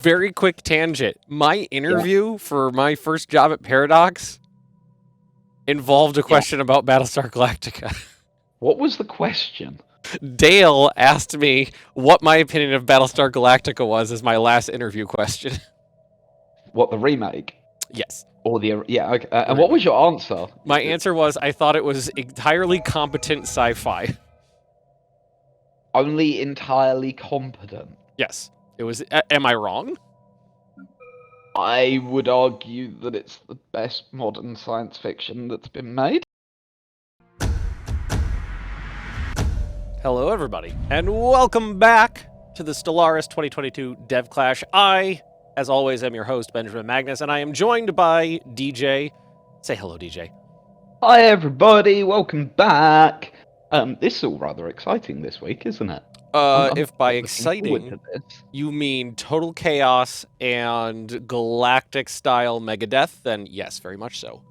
Very quick tangent. My interview for my first job at Paradox involved a question about Battlestar Galactica. What was the question? Dale asked me what my opinion of Battlestar Galactica was as my last interview question. What, the remake? Yes. Or the... Yeah, okay. And what was your answer? My answer was I thought it was entirely competent sci-fi. Only entirely competent? Yes. It was... am I wrong? I would argue that it's the best modern science fiction that's been made. Hello, everybody, and welcome back to the Stellaris 2022 DevClash. I, as always, am your host, Benjamin Magnus, and I am joined by DJ. Say hello, DJ. Hi, everybody. Welcome back. This is all rather exciting this week, isn't it? If by exciting you mean total chaos and galactic-style Megadeth, then yes, very much so.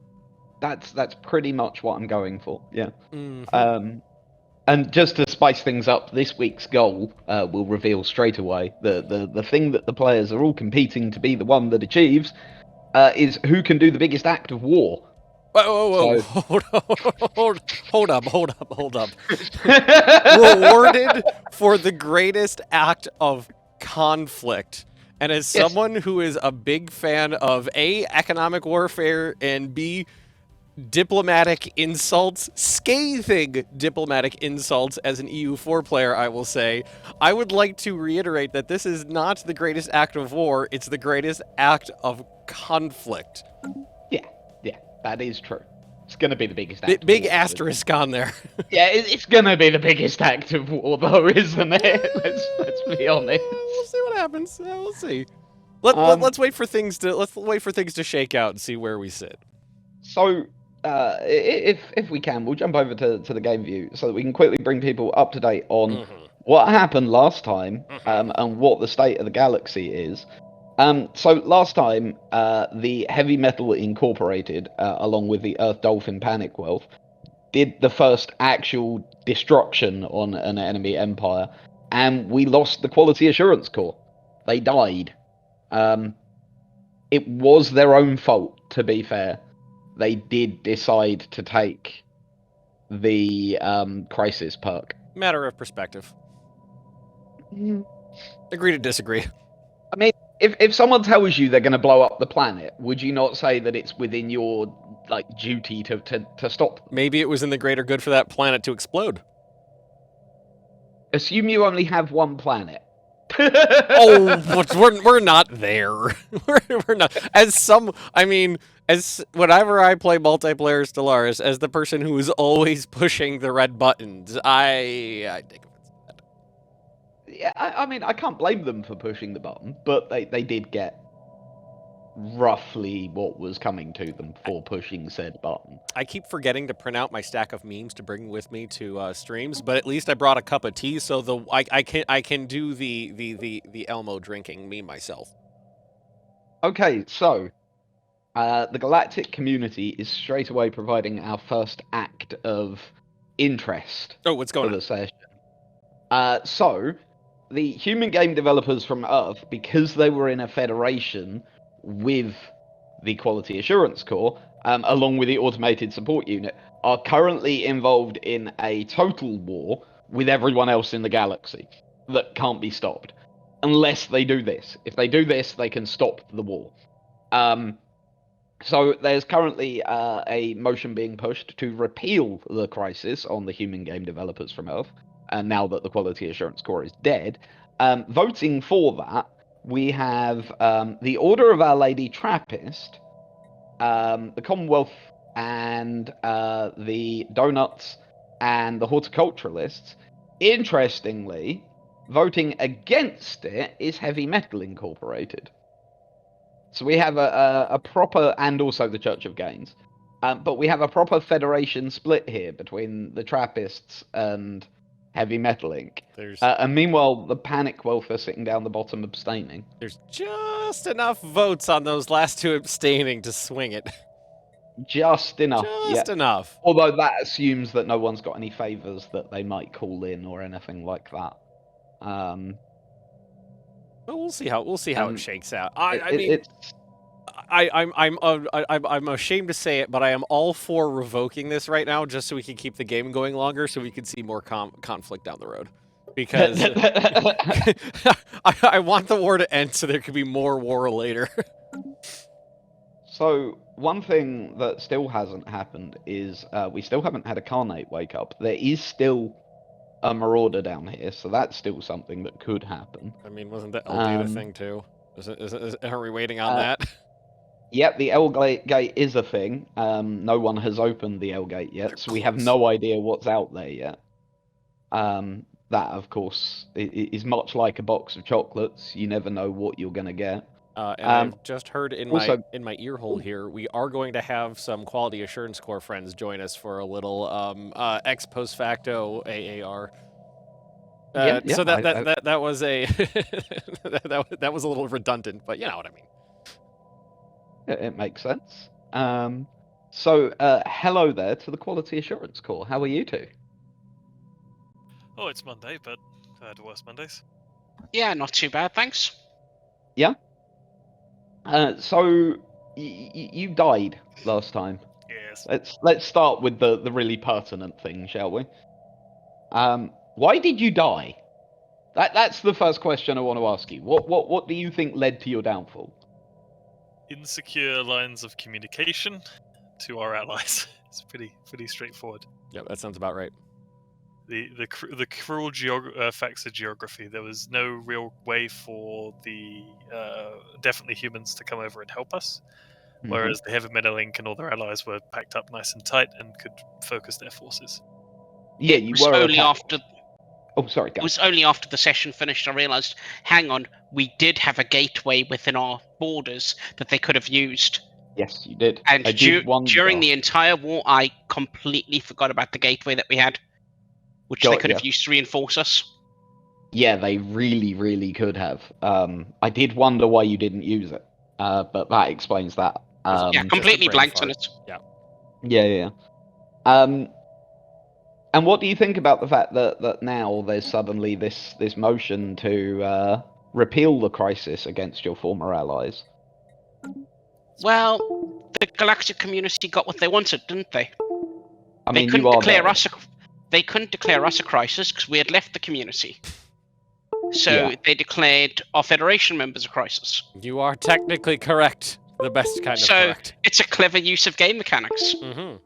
That's pretty much what I'm going for, yeah. Mm-hmm. And just to spice things up, this week's goal will reveal straight away the thing that the players are all competing to be the one that achieves is who can do the biggest act of war. Whoa. Hold up. Rewarded for the greatest act of conflict. And as someone who is a big fan of A, economic warfare, and B, diplomatic insults, scathing diplomatic insults as an EU4 player, I will say, I would like to reiterate that this is not the greatest act of war, it's the greatest act of conflict. Yeah, that is true. It's going to be the biggest act Big of war, asterisk on there. Yeah, it's going to be the biggest act of war, though, isn't it? Let's be honest. We'll see what happens. We'll see. Let's wait for things to shake out and see where we sit. So, if we can, we'll jump over to the game view so that we can quickly bring people up to date on what happened last time and what the state of the galaxy is. So last time, the Heavy Metal Incorporated, along with the Earth Dolphin Panicwealth, did the first actual destruction on an enemy empire, and we lost the Quality Assurance Corps. They died. It was their own fault, to be fair. They did decide to take the crisis perk. Matter of perspective. Agree to disagree. I mean, if someone tells you they're going to blow up the planet, would you not say that it's within your duty to stop them? Maybe it was in the greater good for that planet to explode. Assume you only have one planet. We're not there. we're not. As whenever I play multiplayer Stellaris, as the person who is always pushing the red buttons, I think of it. Yeah, I mean, I can't blame them for pushing the button, but they did get roughly what was coming to them for pushing said button. I keep forgetting to print out my stack of memes to bring with me to streams, but at least I brought a cup of tea, so I can do the Elmo drinking meme myself. Okay, so the galactic community is straight away providing our first act of interest. Oh, what's going on? For the session. So the human game developers from Earth, because they were in a federation with the Quality Assurance Corps, along with the Automated Support Unit, are currently involved in a total war with everyone else in the galaxy that can't be stopped. Unless they do this. If they do this, they can stop the war. So there's currently a motion being pushed to repeal the crisis on the human game developers from Earth, and now that the Quality Assurance Corps is dead. Voting for that, we have the Order of Our Lady Trappist, the Commonwealth, and the Doughnut and the Horticulturists. Interestingly, voting against it is Heavy Metal Incorporated. So we have a proper, and also the Church of Gainz, but we have a proper federation split here between the Trappists and Heavy Metal Inc. And meanwhile, the Panicwealth are sitting down the bottom abstaining. There's just enough votes on those last two abstaining to swing it. Just enough. Just enough. Although that assumes that no one's got any favours that they might call in or anything like that. Well, we'll see how it shakes out. It's I'm ashamed to say it, but I am all for revoking this right now, just so we can keep the game going longer, so we can see more conflict down the road. Because I want the war to end, so there could be more war later. So, one thing that still hasn't happened is we still haven't had a Carnate wake up. There is still a Marauder down here, so that's still something that could happen. I mean, wasn't the L Gate a thing too? Are we waiting on that? Yep, the L Gate is a thing. No one has opened the L Gate yet, so we have no idea what's out there yet. That, of course, is much like a box of chocolates. You never know what you're going to get. And I've just heard in my ear hole here, we are going to have some Quality Assurance Corps friends join us for a little ex post facto AAR. So that was a that was a little redundant, but you know what I mean. It makes sense. So hello there to the Quality Assurance Corps. How are you two? Oh, it's Monday, but I had worse Mondays. Yeah, not too bad, thanks. Yeah. So you died last time. Yes. Let's start with the really pertinent thing, shall we? Why did you die? That's the first question I want to ask you. What do you think led to your downfall? Insecure lines of communication to our allies. It's pretty straightforward. Yeah, that sounds about right. The cruel facts of geography. There was no real way for the definitely humans to come over and help us, whereas the Heavy Metal Link and all their allies were packed up nice and tight and could focus their forces. Yeah, you were only after. Oh, sorry. It was only after the session finished I realised, hang on, we did have a gateway within our borders that they could have used. Yes, you did. And during the entire war, I completely forgot about the gateway that we had, which they could have used to reinforce us. Yeah, they really, really could have. I did wonder why you didn't use it, but that explains that. Yeah, completely blanked on it. Yeah. And what do you think about the fact that now there's suddenly this motion to repeal the crisis against your former allies? Well, the galactic community got what they wanted, didn't they? I mean, they couldn't declare us a crisis because we had left the community. So they declared our Federation members a crisis. You are technically correct. The best kind of correct. So it's a clever use of game mechanics. Mm-hmm.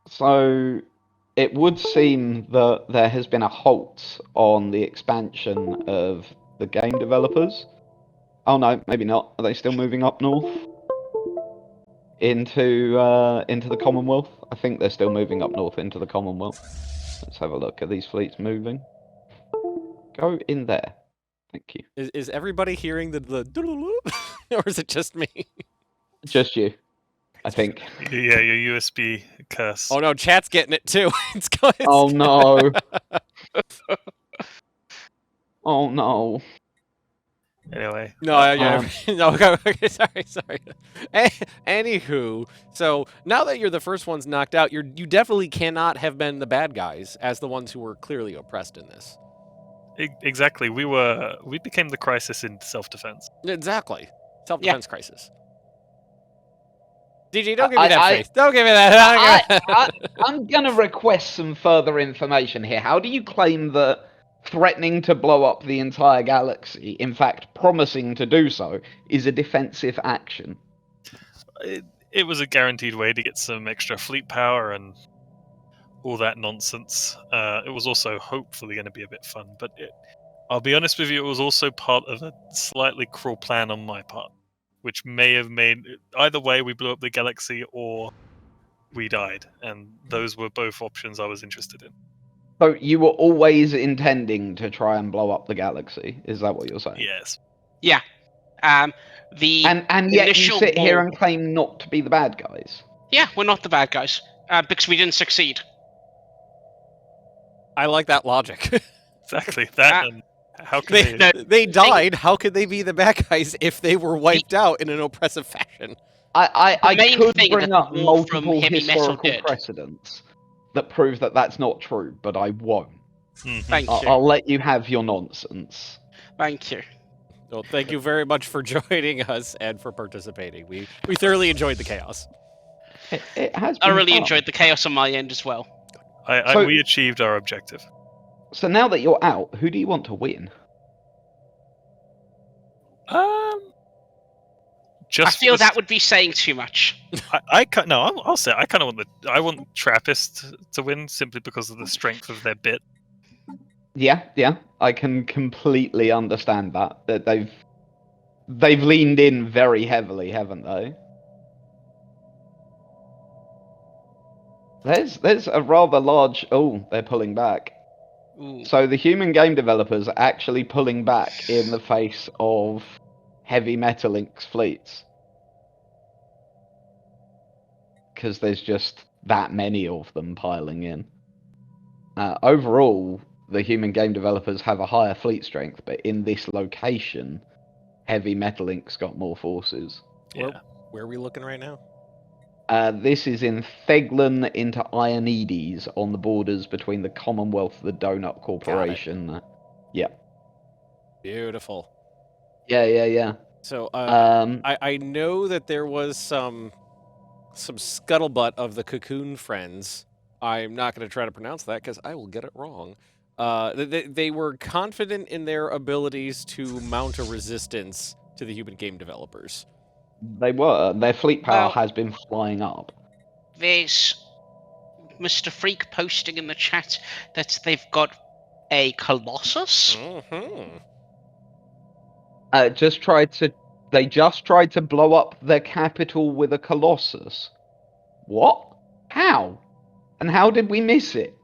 So it would seem that there has been a halt on the expansion of the game developers. Oh no, maybe not. Are they still moving up north? Into the Commonwealth? I think they're still moving up north into the Commonwealth. Let's have a look. Are these fleets moving? Go in there. Thank you. Is everybody hearing the or is it just me? Just you, I think. Yeah, your USB curse. Oh no, chat's getting it too. It's going. Oh no. Oh no. Anyway. No, okay, sorry. Anywho, so now that you're the first ones knocked out, you definitely cannot have been the bad guys as the ones who were clearly oppressed in this. Exactly. We became the crisis in self-defense. Exactly. Self-defense crisis. DG, don't give me that face. Don't give me that. I'm going to request some further information here. How do you claim that threatening to blow up the entire galaxy, in fact promising to do so, is a defensive action? It was a guaranteed way to get some extra fleet power and all that nonsense. It was also hopefully going to be a bit fun, but I'll be honest with you, it was also part of a slightly cruel plan on my part, which may have made... Either way, we blew up the galaxy or we died, and those were both options I was interested in. So you were always intending to try and blow up the galaxy? Is that what you're saying? Yes. Yeah. And yet you sit here and claim not to be the bad guys? Yeah, we're not the bad guys, because we didn't succeed. I like that logic. Exactly. That and how could they died. How could they be the bad guys if they were wiped out in an oppressive fashion? I could bring up multiple historical precedents that prove that that's not true, but I won't. Thank you. I'll let you have your nonsense. Thank you. Well, thank you very much for joining us and for participating. We thoroughly enjoyed the chaos. It has I been really fun. enjoyed the chaos on my end as well. So- We achieved our objective. So now that you're out, who do you want to win? Just I feel for the that would be saying too much. I'll say I kind of want Trappist to win simply because of the strength of their bit. Yeah, I can completely understand that. That they've leaned in very heavily, haven't they? There's a rather large. Oh, they're pulling back. Ooh. So the human game developers are actually pulling back in the face of heavy Metalink's fleets. Because there's just that many of them piling in. Overall, the human game developers have a higher fleet strength, but in this location, heavy Metalink's got more forces. Yeah. Where are we looking right now? This is in Theglan into Ionides on the borders between the Commonwealth and the Doughnut Corporation. Beautiful. Yeah. So Um, I know that there was some scuttlebutt of the Cocoon Friends. I'm not going to try to pronounce that because I will get it wrong. They were confident in their abilities to mount a resistance to the human game developers. They were. Their fleet power Well- has been flying up. There's Mr. Freak posting in the chat that they've got a Colossus. Mm-hmm. They just tried to blow up their capital with a Colossus. What? How? And how did we miss it?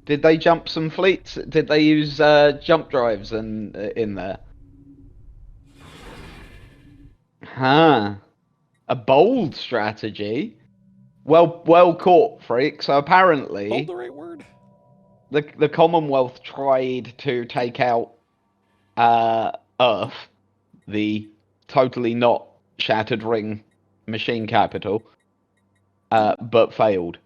Did they jump some fleets? Did they use jump drives and in there? Huh. A bold strategy. Well caught, Freak. So apparently, Hold the right word. the Commonwealth tried to take out Earth, the totally not shattered ring machine capital, but failed.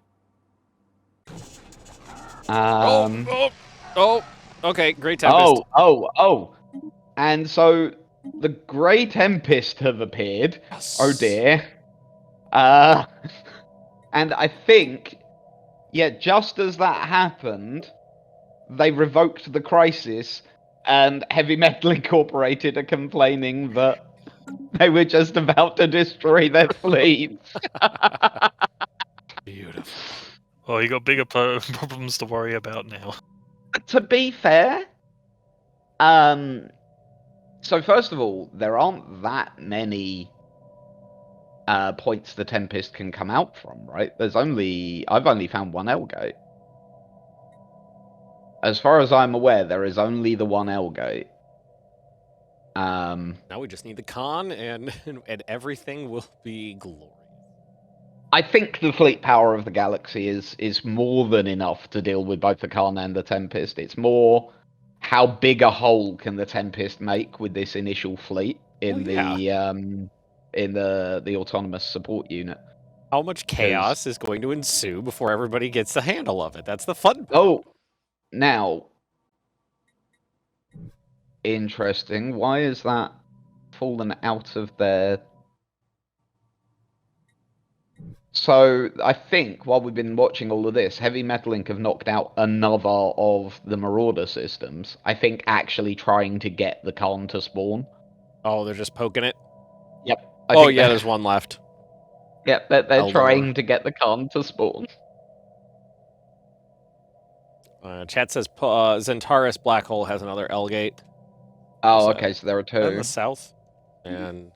Okay, great tempest. And so the Grey Tempest have appeared. Yes. Oh dear. And I think, just as that happened, they revoked the crisis, and Heavy Metal Incorporated are complaining that they were just about to destroy their fleet. Beautiful. Well, you got bigger problems to worry about now. To be fair, so first of all, there aren't that many points the Tempest can come out from, right? I've only found one L-gate. As far as I'm aware, there is only the one L-gate. Now we just need the con, and everything will be glorious. I think the fleet power of the galaxy is more than enough to deal with both the Khan and the Tempest. It's more how big a hole can the Tempest make with this initial fleet in the autonomous support unit. How much chaos is going to ensue before everybody gets the handle of it? That's the fun part. Oh, now, interesting. Why is that fallen out of their... So, I think, while we've been watching all of this, Heavy Metal Inc. have knocked out another of the Marauder systems. I think actually trying to get the Khan to spawn. Oh, they're just poking it? Yep. There's one left. Yep, they're Eldor. trying to get the Khan to spawn. Chat says Zentaris Black Hole has another L-gate. Oh, Is okay, so there are in two. the south. And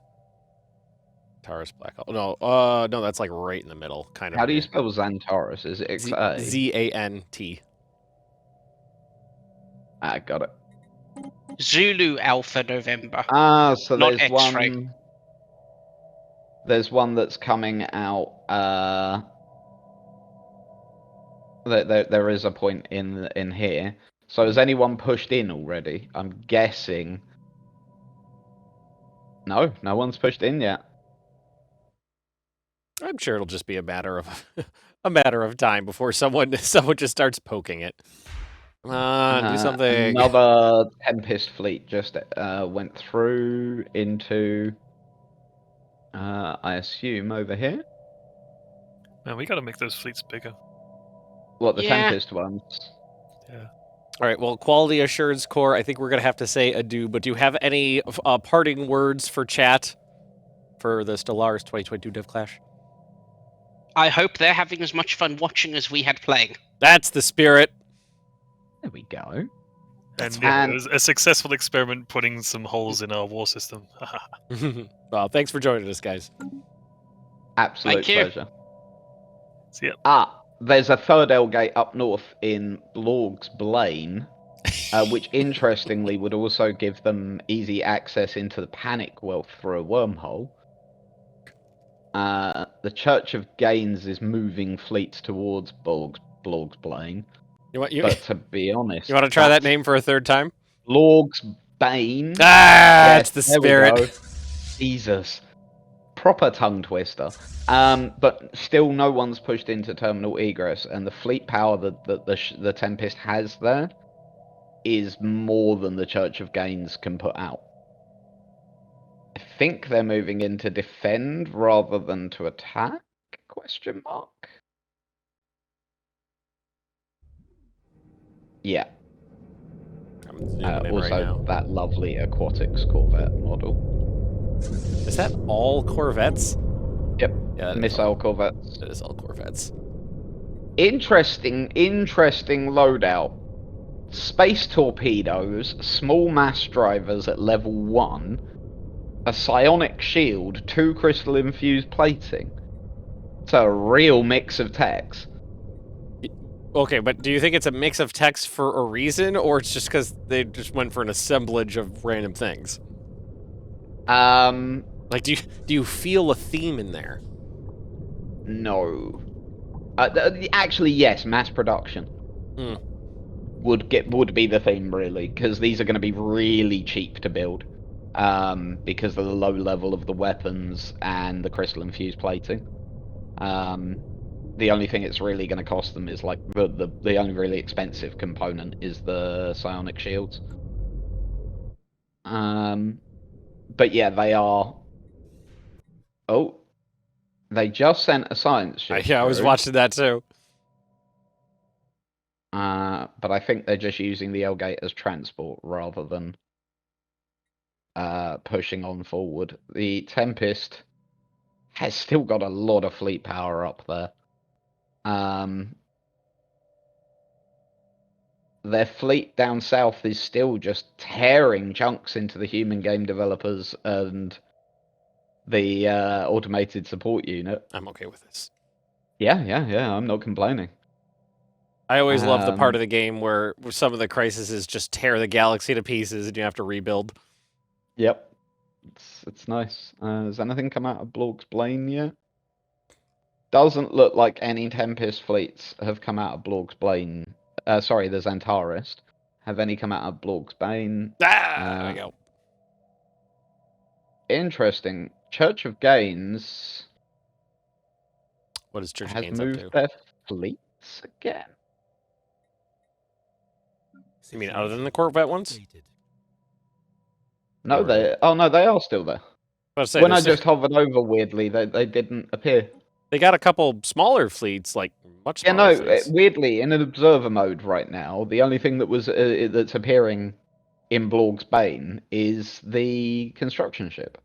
Zentaris Black Hole. No, that's like right in the middle. Kind of. How do you spell Xantaurus? Is it XA? Z-A-N-T. Got it. Zulu Alpha November. So Not there's X-ray. one. There's one that's coming out. There is a point in here. So has anyone pushed in already? I'm guessing. No one's pushed in yet. I'm sure it'll just be a matter of time before someone just starts poking it. Come on, do something. Another Tempest fleet just went through into, I assume, over here. Man, we got to make those fleets bigger. What, the Yeah. Tempest ones? Yeah. All right, well, Quality Assurance Corps, I think we're going to have to say adieu, but do you have any parting words for chat for the Stellaris 2022 DevClash? I hope they're having as much fun watching as we had playing. That's the spirit. There we go. And fine. yeah, it was a successful experiment putting some holes in our war system. Well, thanks for joining us, guys. Absolute Thank you. pleasure. See ya. There's a third L gate up north in Blorg's Blaine, which interestingly would also give them easy access into the Panicwealth through a wormhole. The Church of Gainz is moving fleets towards Blorg's Blaine. But to be honest, you want to try that name for a third time? Blorg's Bane. That's the spirit. There we go. Jesus. Proper tongue twister. But still no one's pushed into terminal egress, and the fleet power that the Tempest has there is more than the Church of Gainz can put out. I think they're moving in to defend rather than to attack? Question mark. Yeah. Also, that lovely Aquatics Corvette model. Is that all Corvettes? Yep. Yeah, Missile Corvettes. That is all Corvettes. Interesting loadout. Space torpedoes, small mass drivers at level 1, a psionic shield, 2 crystal infused plating. It's a real mix of techs. Okay, but do you think it's a mix of techs for a reason, or it's just because they just went for an assemblage of random things? Like, do you feel a theme in there? No. Actually, yes. Mass production would be the theme, really, because these are going to be really cheap to build, because of the low level of the weapons and the crystal infused plating. The only thing it's really going to cost them is, like, the only really expensive component is the psionic shields. But yeah, they are. Oh, they just sent a science ship. Yeah, I was watching that too. But I think they're just using the L-gate as transport rather than pushing on forward. The Tempest has still got a lot of fleet power up there. Their fleet down south is still just tearing chunks into the human game developers and the automated support unit. I'm okay with this. Yeah, I'm not complaining. I always love the part of the game where some of the crises just tear the galaxy to pieces and you have to rebuild. Yep. It's nice. Has anything come out of Blorg's Blaine yet? Doesn't look like any Tempest fleets have come out of Blorg's Blaine. Sorry, the Xantarist. Have any come out of Blorg's Bane? There we go. Interesting. Church of Gainz. What is Church of has Gainz moved up to? their fleets again. You mean other than the Corvette ones? No, they are still there. When I just hovered over weirdly, they didn't appear. They got a couple smaller fleets, like much smaller fleets. Weirdly, in an observer mode right now, the only thing that was that's appearing in Blorg's Bane is the construction ship.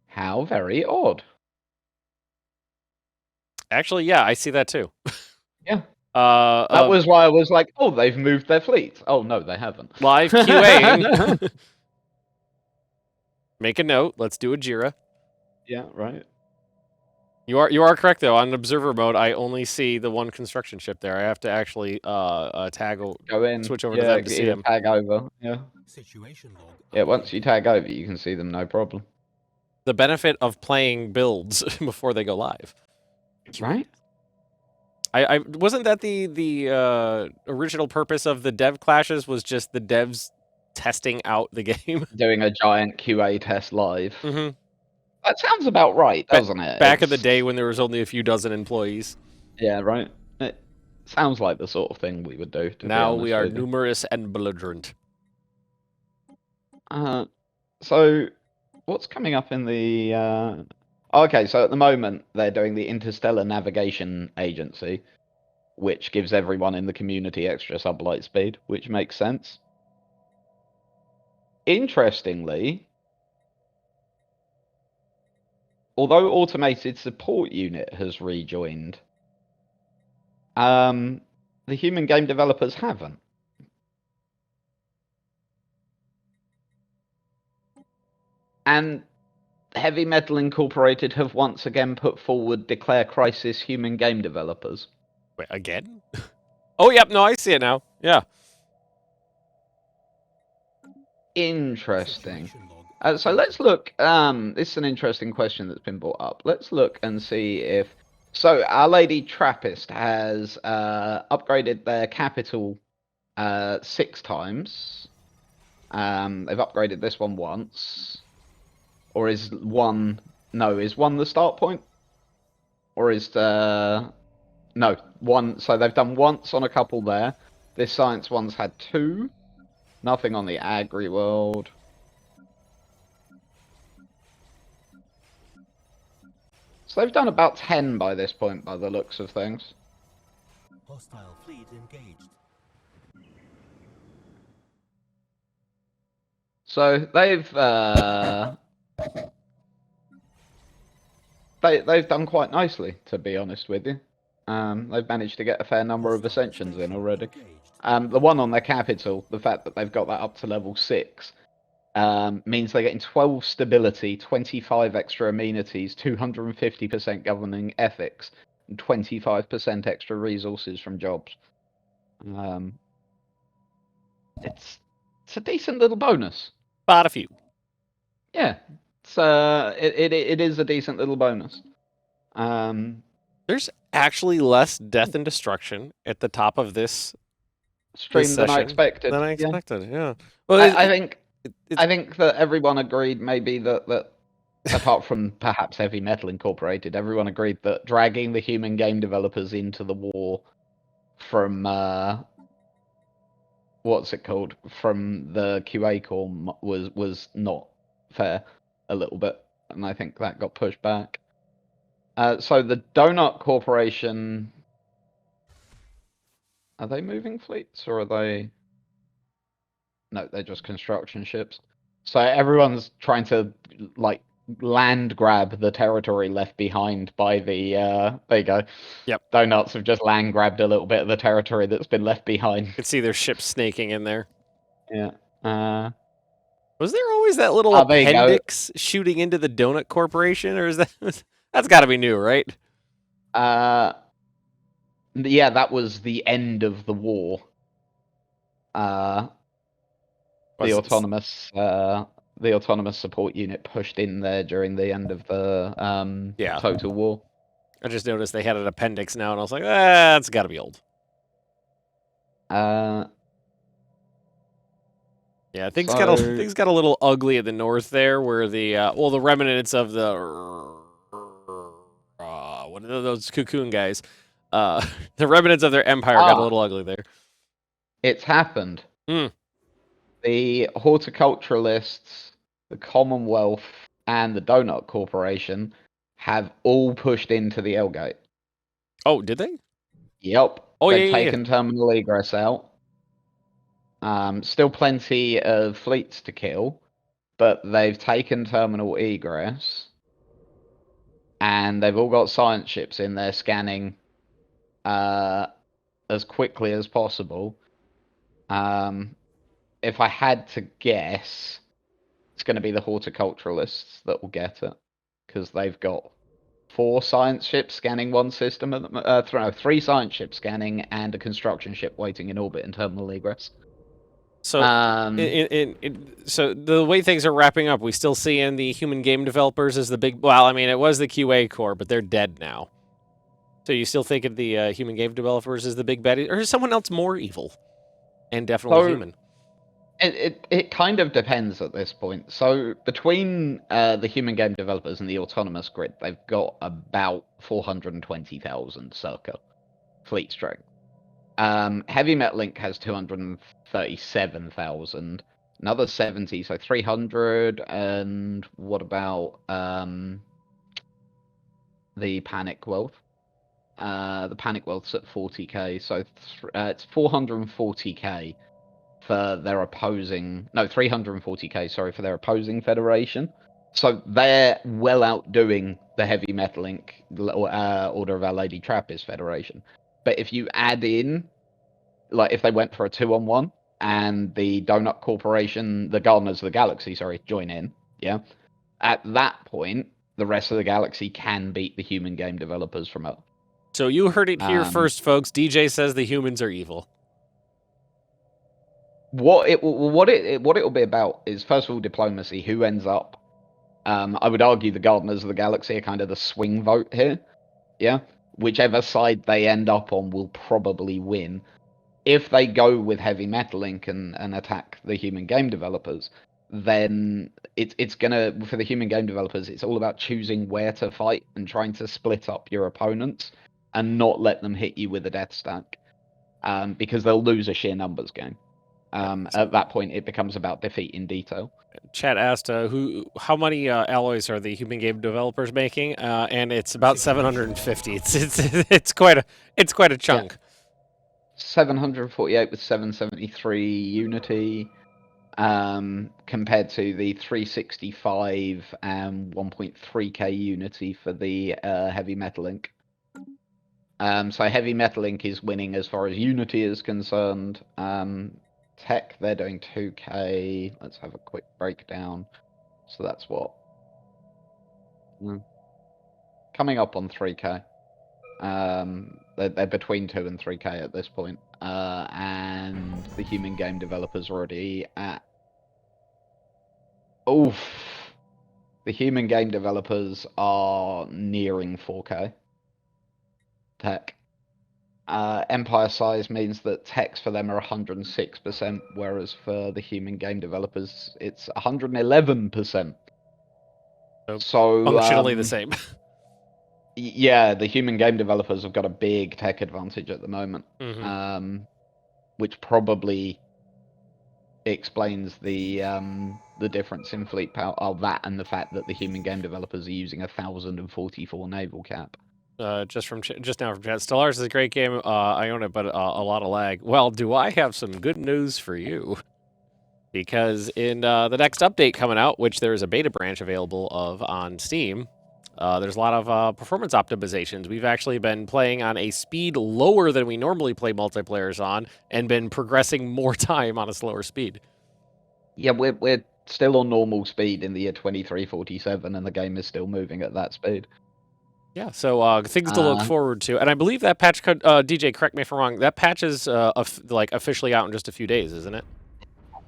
How very odd. Actually, yeah, I see that too. Yeah. That was why I was like, oh, they've moved their fleets. Oh, no, they haven't. Live QAing. Make a note. Let's do a Jira. Yeah, right. You are correct, though. On observer mode, I only see the one construction ship there. I have to actually go in, switch over to them to see them. Tag over, yeah. Yeah, once you tag over, you can see them, no problem. The benefit of playing builds before they go live. Right? I wasn't that the original purpose of the dev clashes was just the devs testing out the game, doing a giant QA test live. Mm-hmm. That sounds about right, doesn't it? Back in the day when there was only a few dozen employees. Yeah, right. Sounds like the sort of thing we would do. Now be we are honest with you. numerous and belligerent. So, what's coming up in the... Okay, so at the moment, they're doing the Interstellar Navigation Agency, which gives everyone in the community extra sublight speed, which makes sense. Interestingly, although Automated Support Unit has rejoined, the human game developers haven't. And Heavy Metal Incorporated have once again put forward Declare Crisis human game developers. Wait, again? Oh, yep, no, I see it now. Yeah. Interesting. So let's look. This is an interesting question that's been brought up. Let's look and see if. So Our Lady Trappist has upgraded their capital 6 times. They've upgraded this one once. Or is one... No, is one the start point? Or is the... No, one. So they've done once on a couple there. This science one's had 2. Nothing on the agri world. So they've done about 10 by this point, by the looks of things. Hostile fleet engaged. So they've they've done quite nicely, to be honest with you. They've managed to get a fair number of ascensions in already. The one on their capital, the fact that they've got that up to level 6, means they're getting 12 stability, 25 extra amenities, 250% governing ethics, and 25% extra resources from jobs. It's a decent little bonus. But a few. Yeah, it is a decent little bonus. There's actually less death and destruction at the top of this Stream than I session expected. Than I Yeah. expected, yeah. Well, I think that everyone agreed maybe that apart from perhaps Heavy Metal Incorporated, everyone agreed that dragging the human game developers into the war from what's it called, from the QA core was not fair a little bit, and I think that got pushed back. So the Doughnut Corporation, are they moving fleets or are they? No, they're just construction ships. So everyone's trying to like land grab the territory left behind by the there you go. Yep. Doughnut's have just land grabbed a little bit of the territory that's been left behind. You can see their ships snaking in there. Yeah. Was there always that little there you go. appendix shooting into the Doughnut Corporation, or is that's got to be new, right? Yeah, that was the end of the war. The autonomous support unit pushed in there during the end of the Total War. I just noticed they had an appendix now, and I was like, that's got to be old. Yeah, things got a little ugly at the north there, where the the remnants of the what are those cocoon guys? The remnants of their empire got a little ugly there. It's happened. Mm. The Horticulturalists, the Commonwealth, and the Doughnut Corporation have all pushed into the L-Gate. Oh, did they? Yep. Oh, They've yeah. taken terminal egress out. Still plenty of fleets to kill, but they've taken terminal egress, and they've all got science ships in there scanning as quickly as possible. If I had to guess, it's going to be the Horticulturalists that will get it, because they've got 4 science ships scanning one system, 3 science ships scanning, and a construction ship waiting in orbit in terminal egress. So, so the way things are wrapping up, we still seeing the human game developers as the big. Well, I mean, it was the QA core, but they're dead now. So you still think of the human game developers as the big baddie, or is someone else more evil and definitely human? It kind of depends at this point. So between the human game developers and the autonomous grid, they've got about 420,000 circa fleet strength. Heavy Metal Link has 237,000. Another 70, so 300. And what about the Panicwealth? The Panicwealth's at 40k, so it's 440k for their opposing. No, 340k. Sorry, for their opposing federation. So they're well outdoing the Heavy Metal Link Order of Our Lady Trappist Federation. But if you add in, like, if they went for a 2-on-1 and the Doughnut Corporation, the Gardeners of the Galaxy, sorry, join in, yeah, at that point, the rest of the galaxy can beat the human game developers from Earth. So you heard it here first, folks. DJ says the humans are evil. What it will be about is, first of all, diplomacy. Who ends up? I would argue the Gardeners of the Galaxy are kind of the swing vote here. Yeah, whichever side they end up on will probably win. If they go with Heavy Metal Link and attack the human game developers, then it's gonna, for the human game developers, it's all about choosing where to fight and trying to split up your opponents and not let them hit you with a death stack, because they'll lose a sheer numbers game. At that point, it becomes about defeat in detail. Chat asked how many alloys are the human game developers making, and it's about 750. It's quite a chunk. Yeah. 748 with 773 Unity, compared to the 365 and 1.3k Unity for the Heavy Metal Link. So Heavy Metal Link is winning as far as Unity is concerned. Tech, they're doing 2k. Let's have a quick breakdown. So that's what? Coming up on 3k. They're between 2 and 3k at this point. And the human game developers are already at... Oof. The human game developers are nearing 4k. Tech. Empire size means that techs for them are 106%, whereas for the human game developers, it's 111%. So functionally the same. Yeah, the human game developers have got a big tech advantage at the moment, which probably explains the difference in fleet power. Oh, that and the fact that the human game developers are using 1,044 naval cap. Just now from chat. Stellaris is a great game. I own it, but a lot of lag. Well, do I have some good news for you? Because in the next update coming out, which there is a beta branch available of on Steam, there's a lot of performance optimizations. We've actually been playing on a speed lower than we normally play multiplayers on, and been progressing more time on a slower speed. Yeah, we're still on normal speed in the year 2347, and the game is still moving at that speed. Yeah, so things to look forward to. And I believe that patch, DJ, correct me if I'm wrong, that patch is like officially out in just a few days, isn't it?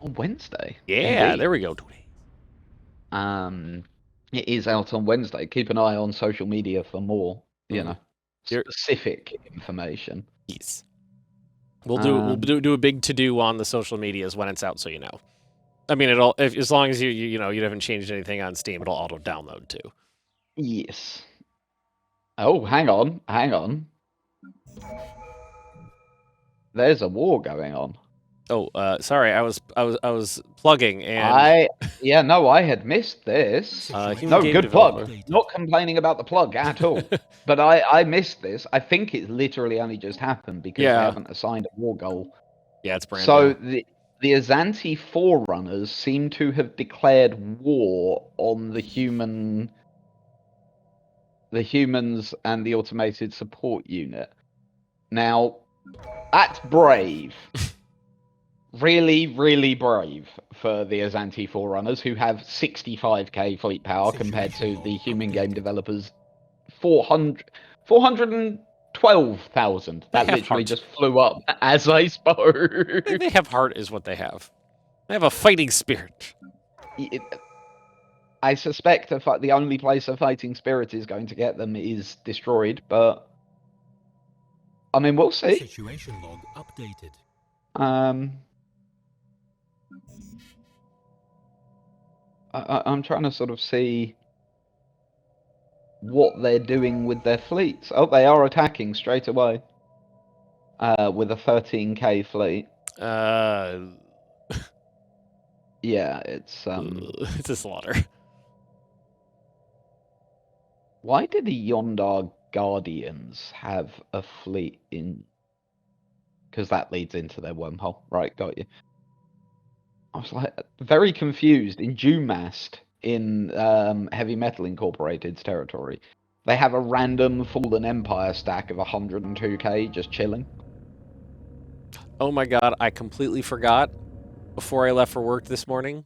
On Wednesday. Yeah, indeed. There we go. 2 days. It is out on Wednesday. Keep an eye on social media for more, specific information. Yes. We'll do a big to-do on the social medias when it's out, so you know. I mean, as long as you haven't changed anything on Steam, it'll auto download too. Yes. Oh, hang on. There's a war going on. Oh, sorry, I was plugging and I had missed this. No, good plug. Not complaining about the plug at all. But I missed this. I think it's literally only just happened because they haven't assigned a war goal. Yeah, it's brand new. So the Azanti Forerunners seem to have declared war on the humans and the automated support unit. Now, that's brave. Really, really brave for the Azanti Forerunners, who have 65k fleet power compared to the human game developers' 412,000. That literally just flew up as I spoke. They have heart is what they have. They have a fighting spirit. I suspect the only place a fighting spirit is going to get them is destroyed, but I mean, we'll see. Situation log updated. I'm trying to sort of see what they're doing with their fleets. Oh, they are attacking straight away. with a 13k fleet. Yeah, it's it's a slaughter. Why did the Yondar Guardians have a fleet in? Because that leads into their wormhole. Right, got you. I was like very confused. In Dewmast, in Heavy Metal Incorporated's territory, they have a random Fallen Empire stack of 102k just chilling. Oh my god, I completely forgot. Before I left for work this morning,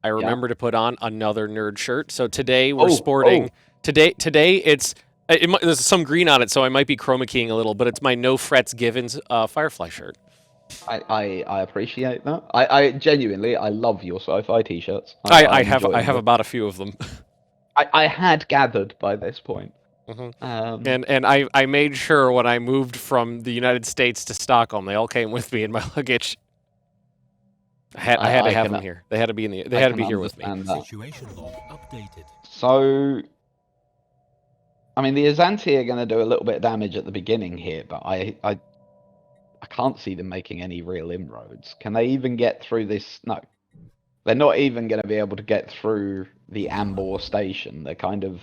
I remember to put on another nerd shirt. So today we're sporting. Today it's there's some green on it, so I might be chroma keying a little, but it's my No Frets Givens Firefly shirt. I appreciate that. I genuinely love your sci-fi t-shirts. I have about a few of them. I had gathered by this point. Mm-hmm. And I made sure when I moved from the United States to Stockholm, they all came with me in my luggage. I had to have them here. They had to be here with me. Situation log updated. So, I mean, the Azanti are going to do a little bit of damage at the beginning here, but I can't see them making any real inroads. Can they even get through this? No. They're not even going to be able to get through the Ambor station. They're kind of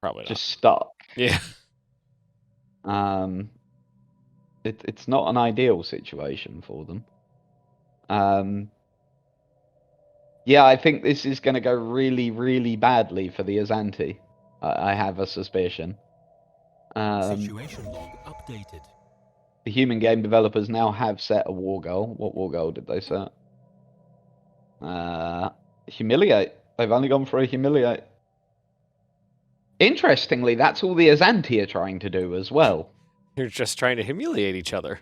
probably just stuck. Yeah. It's not an ideal situation for them. Yeah, I think this is going to go really, really badly for the Azanti. I have a suspicion. Situation log updated. The human game developers now have set a war goal. What war goal did they set? Humiliate. They've only gone for a humiliate. Interestingly, that's all the Azanti are trying to do as well. You're just trying to humiliate each other.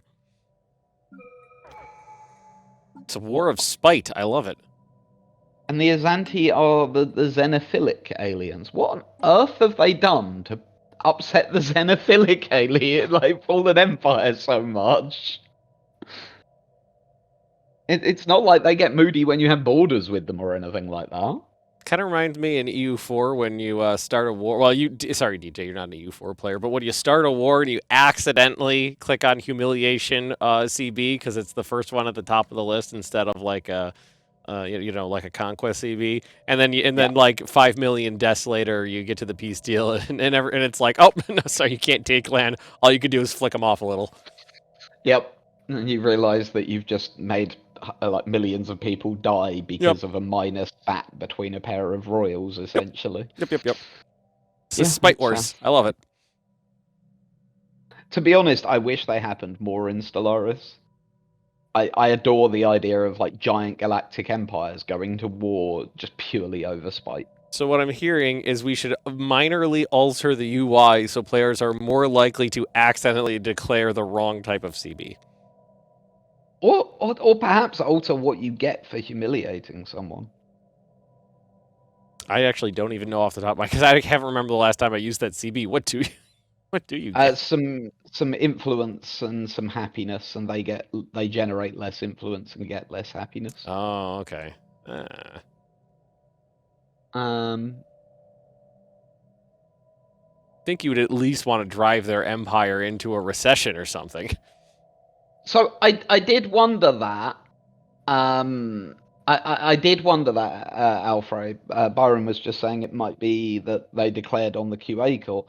It's a war of spite. I love it. And the Azanti are the xenophilic aliens. What on earth have they done to upset the xenophilic alien, like Fallen Empire, so much? It's not like they get moody when you have borders with them or anything like that. Kind of reminds me in EU4 when you start a war. Well, sorry, DJ, you're not an EU4 player, but when you start a war and you accidentally click on humiliation CB because it's the first one at the top of the list instead of like a like a conquest CB, and then like 5 million deaths later, you get to the peace deal, and it's like, oh no, sorry, you can't take land. All you can do is flick them off a little. Yep, and you realise that you've just made like millions of people die because of a minor spat between a pair of royals, essentially. Yep. It's spite wars. I love it. To be honest, I wish they happened more in Stellaris. I adore the idea of like giant galactic empires going to war just purely over spite. So what I'm hearing is we should minorly alter the UI so players are more likely to accidentally declare the wrong type of CB. Or perhaps alter what you get for humiliating someone. I actually don't even know off the top of my head, because I can't remember the last time I used that CB. What do you get? Some influence and some happiness, and they generate less influence and get less happiness. Oh, okay. I think you would at least want to drive their empire into a recession or something. So I did wonder that. I did wonder that, Alfred. Byron was just saying it might be that they declared on the QA call.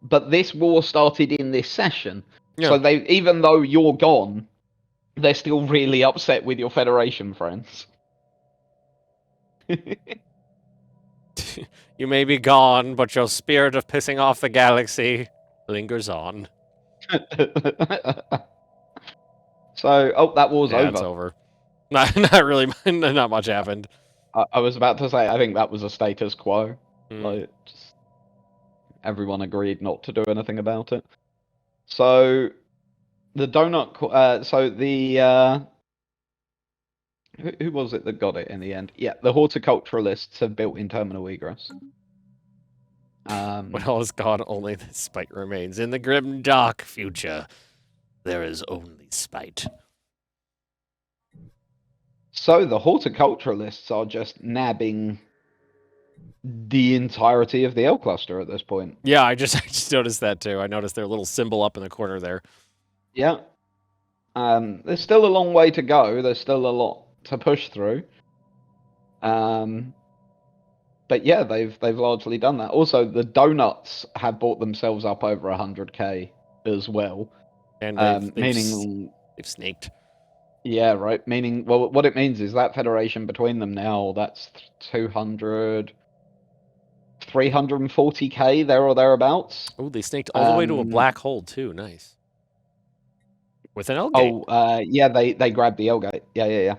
But this war started in this session. Yeah. So even though you're gone, they're still really upset with your Federation friends. You may be gone, but your spirit of pissing off the galaxy lingers on. So, that war's over. It's over. Not really. Not much happened. I was about to say, I think that was a status quo. Like, just everyone agreed not to do anything about it. So, the Doughnut. Who was it that got it in the end? Yeah, the Horticulturalists have built in terminal egress. When all is gone, only the spite remains. In the grim, dark future, there is only spite. So the Horticulturalists are just nabbing the entirety of the L cluster at this point. Yeah, I just noticed that too. I noticed their little symbol up in the corner there. Yeah. There's still a long way to go. There's still a lot to push through. But yeah, they've largely done that. Also, the Doughuts have bought themselves up over 100k as well. And meaning they've snaked. Yeah, right. Meaning, well, what it means is that federation between them now, that's 340k there or thereabouts. Oh, they snaked all the way to a black hole too. Nice. With an L gate. Oh, yeah, they grabbed the L gate. Yeah.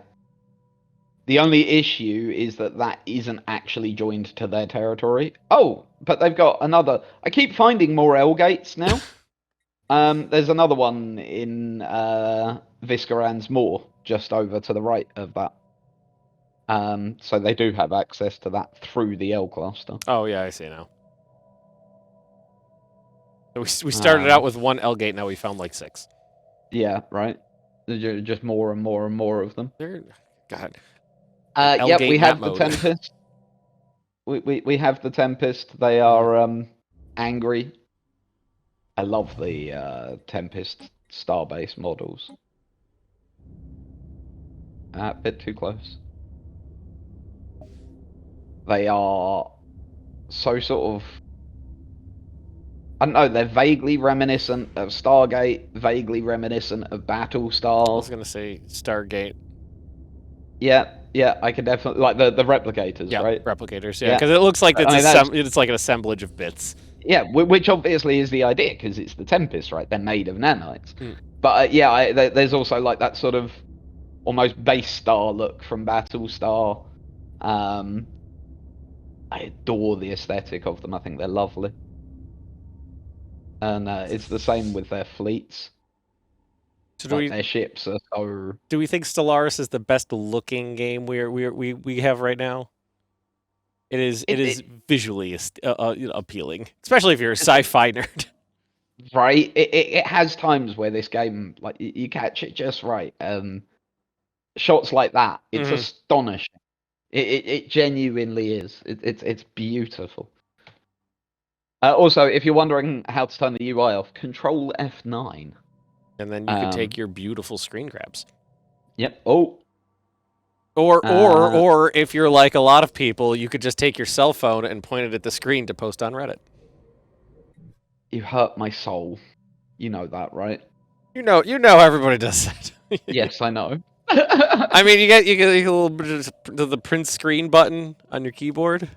The only issue is that isn't actually joined to their territory. Oh, but they've got another. I keep finding more L gates now. There's another one in Viscaran's Moah, just over to the right of that. So they do have access to that through the L cluster. Oh yeah, I see now. So we started out with one L gate, now we found like 6. Yeah, right. Just more and more and more of them. God. Yeah, we have the Tempest. we have the Tempest. They are angry. I love the Tempest Starbase models. A bit too close. They are so sort of... I don't know, they're vaguely reminiscent of Stargate, vaguely reminiscent of Battlestar. I was going to say Stargate. Yeah, I could definitely... Like the replicators, yeah, right? Replicators, yeah. Because it looks like it's like an assemblage of bits. Yeah, which obviously is the idea, because it's the Tempest, right? They're made of nanites. But there's also like that sort of almost base star look from Battlestar. I adore the aesthetic of them. I think they're lovely. And it's the same with their fleets. So their ships are so... Do we think Stellaris is the best looking game we have right now? It is visually appealing, especially if you're a sci-fi nerd. Right. It has times where this game, like, you catch it just right. Shots like that, it's astonishing. It genuinely is. It's beautiful. Also, if you're wondering how to turn the UI off, Control F9. And then you can take your beautiful screen grabs. Yep. Oh. Or if you're like a lot of people, you could just take your cell phone and point it at the screen to post on Reddit. You hurt my soul. You know that, right? You know everybody does that. Yes, I know. I mean, you get a little bit of the print screen button on your keyboard,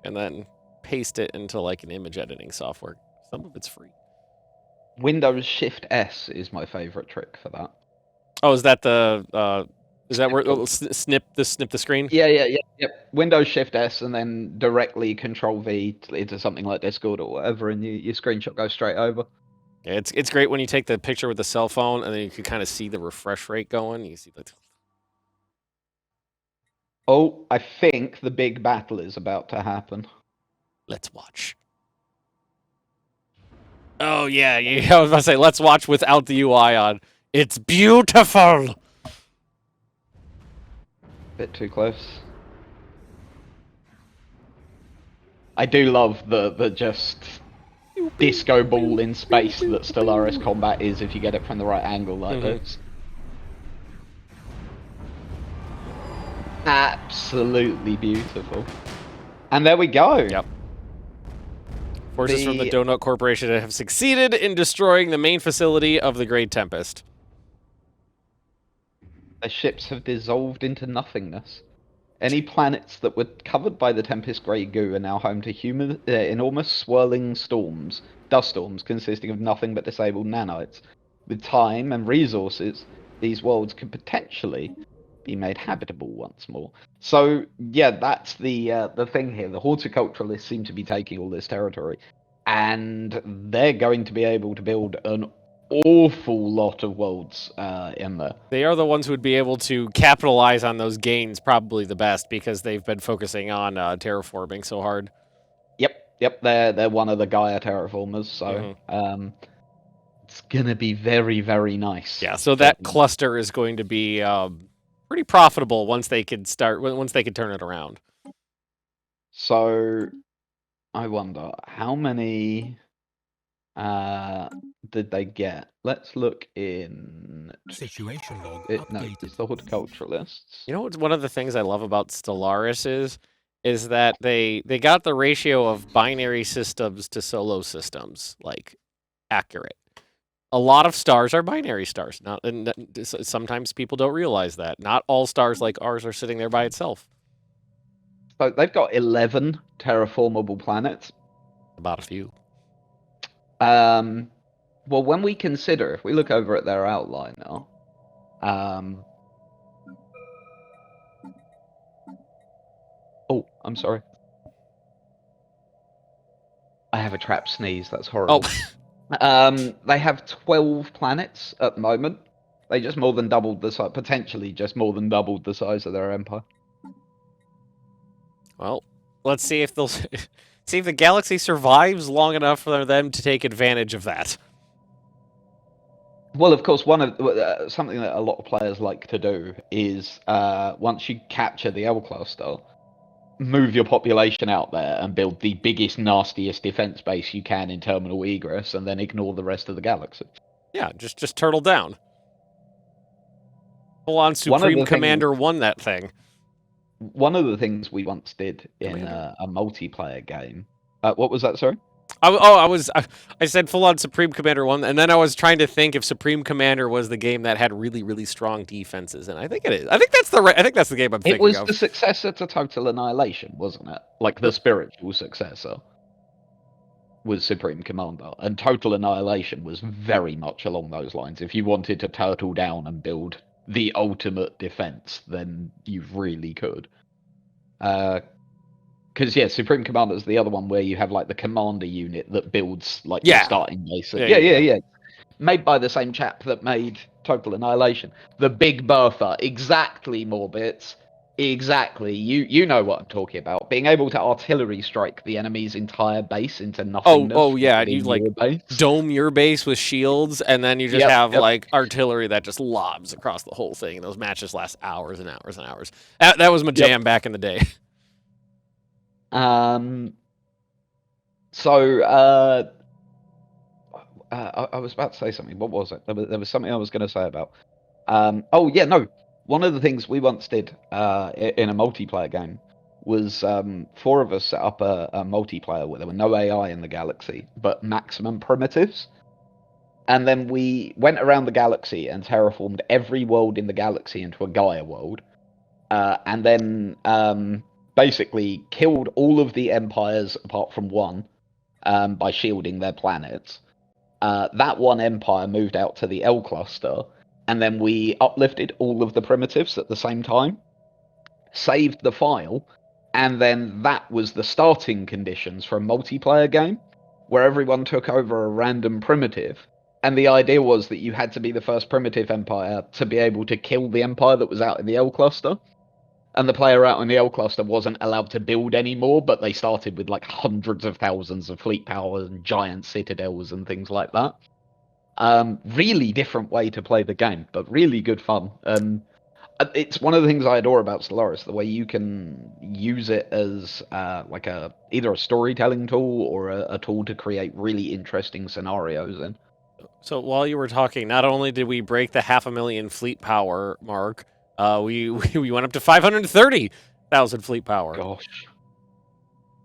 and then paste it into like an image editing software. Some of it's free. Windows Shift S is my favorite trick for that. Oh, is that the is that where it'll snip the screen? Yeah. Windows Shift S and then directly Control V into something like Discord or whatever, and your screenshot goes straight over. Yeah, it's great when you take the picture with the cell phone and then you can kind of see the refresh rate going. You see the... Oh, I think the big battle is about to happen. Let's watch. Oh yeah, I was about to say let's watch without the UI on. It's beautiful. Bit too close. I do love the just disco ball in space that Stellaris combat is if you get it from the right angle like this. Absolutely beautiful. And there we go. Yep. Forces from the Doughnut Corporation have succeeded in destroying the main facility of the Great Tempest. Their ships have dissolved into nothingness. Any planets that were covered by the Tempest Grey goo are now home to enormous swirling storms, dust storms consisting of nothing but disabled nanites. With time and resources, these worlds could potentially be made habitable once more. So, yeah, that's the thing here. The Horticulturalists seem to be taking all this territory, and they're going to be able to build an awful lot of worlds in there. They are the ones who would be able to capitalize on those gains probably the best because they've been focusing on terraforming so hard. Yep, they're one of the Gaia terraformers, so it's gonna be very, very nice. Yeah, so that cluster is going to be pretty profitable once they could turn it around. So I wonder how many did they get? Let's look in. Situation log No, updated. it's the Horticulturists. You know what's one of the things I love about Stellaris is that they got the ratio of binary systems to solo systems like accurate. A lot of stars are binary stars. Sometimes people don't realize that. Not all stars like ours are sitting there by itself. So they've got 11 terraformable planets. About a few. Well, when we consider, if we look over at their outline now, oh, I'm sorry. I have a trap sneeze. That's horrible. Oh. They have 12 planets at the moment. They just more than doubled the size, potentially just more than doubled the size of their empire. Well, let's see if they'll see if the galaxy survives long enough for them to take advantage of that. Well, of course, one of something that a lot of players like to do is once you capture the L cluster, move your population out there and build the biggest, nastiest defense base you can in terminal egress, and then ignore the rest of the galaxy. Yeah, just turtle down. Full-on Supreme Commander won that thing. One of the things we once did in a multiplayer game. What was that, sorry? I said full-on Supreme Commander 1, and then I was trying to think if Supreme Commander was the game that had really, really strong defenses, and I think it is. I think that's the game I'm thinking of. It was the successor to Total Annihilation, wasn't it? Like the spiritual successor was Supreme Commander, and Total Annihilation was very much along those lines. If you wanted to turtle down and build the ultimate defense, then you really could. Because, yeah, Supreme Commander is the other one where you have, like, the commander unit that builds, like, the starting base. Yeah. Made by the same chap that made Total Annihilation. The Big Bertha. Exactly, Morbits. Exactly. You know what I'm talking about. Being able to artillery strike the enemy's entire base into nothingness. Oh yeah. You, like, dome your base with shields, and then you just have, like, artillery that just lobs across the whole thing. And those matches last hours and hours and hours. That was my jam back in the day. I was about to say something. What was it? There was something I was going to say about. One of the things we once did in a multiplayer game was 4 of us set up a multiplayer where there were no AI in the galaxy, but maximum primitives. And then we went around the galaxy and terraformed every world in the galaxy into a Gaia world. And then basically killed all of the empires apart from one by shielding their planets. That one empire moved out to the L cluster, and then we uplifted all of the primitives at the same time, saved the file, and then that was the starting conditions for a multiplayer game, where everyone took over a random primitive, and the idea was that you had to be the first primitive empire to be able to kill the empire that was out in the L cluster. And the player out in the L cluster wasn't allowed to build anymore, but they started with like hundreds of thousands of fleet power and giant citadels and things like that. Really different way to play the game, but really good fun. It's one of the things I adore about Stellaris, the way you can use it as like either a storytelling tool or a tool to create really interesting scenarios in. So while you were talking, not only did we break the 500,000 fleet power mark, we went up to 530,000 fleet power. Gosh.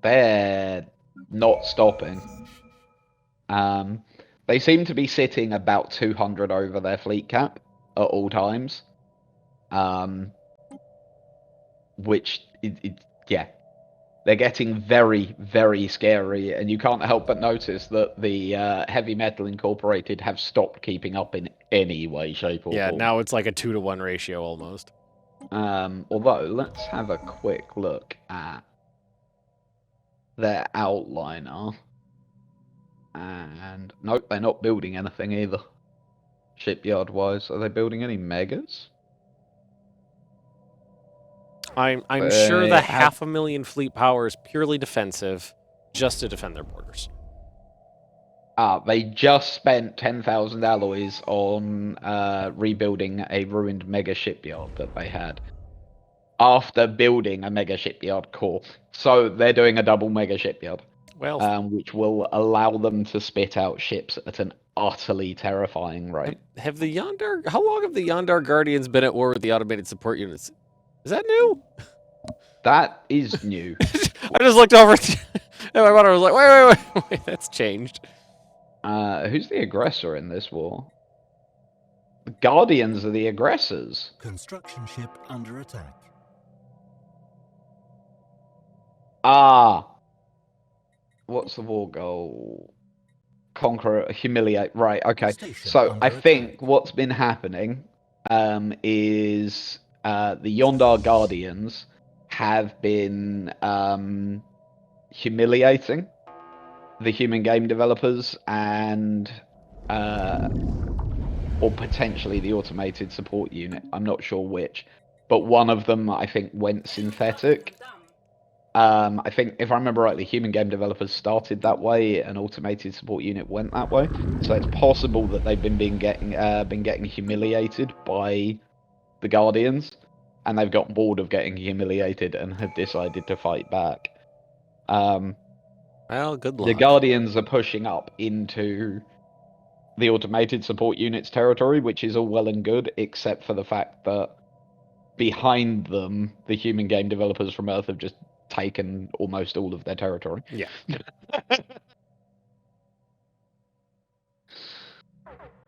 They're not stopping. They seem to be sitting about 200 over their fleet cap at all times. Which, yeah. They're getting very, very scary, and you can't help but notice that the Heavy Metal Incorporated have stopped keeping up in any way, shape, or form. Yeah, now it's like a 2-to-1 ratio almost. Although, let's have a quick look at their outliner. And nope, they're not building anything either. Shipyard-wise, are they building any megas? I'm sure the 500,000 fleet power is purely defensive, just to defend their borders. They just spent 10,000 alloys on rebuilding a ruined mega shipyard that they had. after building a mega shipyard core. So they're doing a double mega shipyard, Well, which will allow them to spit out ships at an utterly terrifying rate. have the Yondar? How long have the Yondar Guardians been at war with the automated support units? Is that new? That is new. I just looked over at my monitor. I was like, wait, that's changed. Who's the aggressor in this war? The Guardians are the aggressors. Construction ship under attack. What's the war goal? Conquer, humiliate. Right, okay. Station So under I attack. think what's been happening is the Yondar Guardians have been humiliating the human game developers and or potentially the automated support unit. I'm not sure which, but one of them I think went synthetic. I think if I remember rightly, human game developers started that way, and automated support unit went that way. So it's possible that they've been getting humiliated by the Guardians, and they've got bored of getting humiliated and have decided to fight back. Well, good luck. The Guardians are pushing up into the automated support unit's territory, which is all well and good, except for the fact that behind them, the human game developers from Earth have just taken almost all of their territory. Yeah.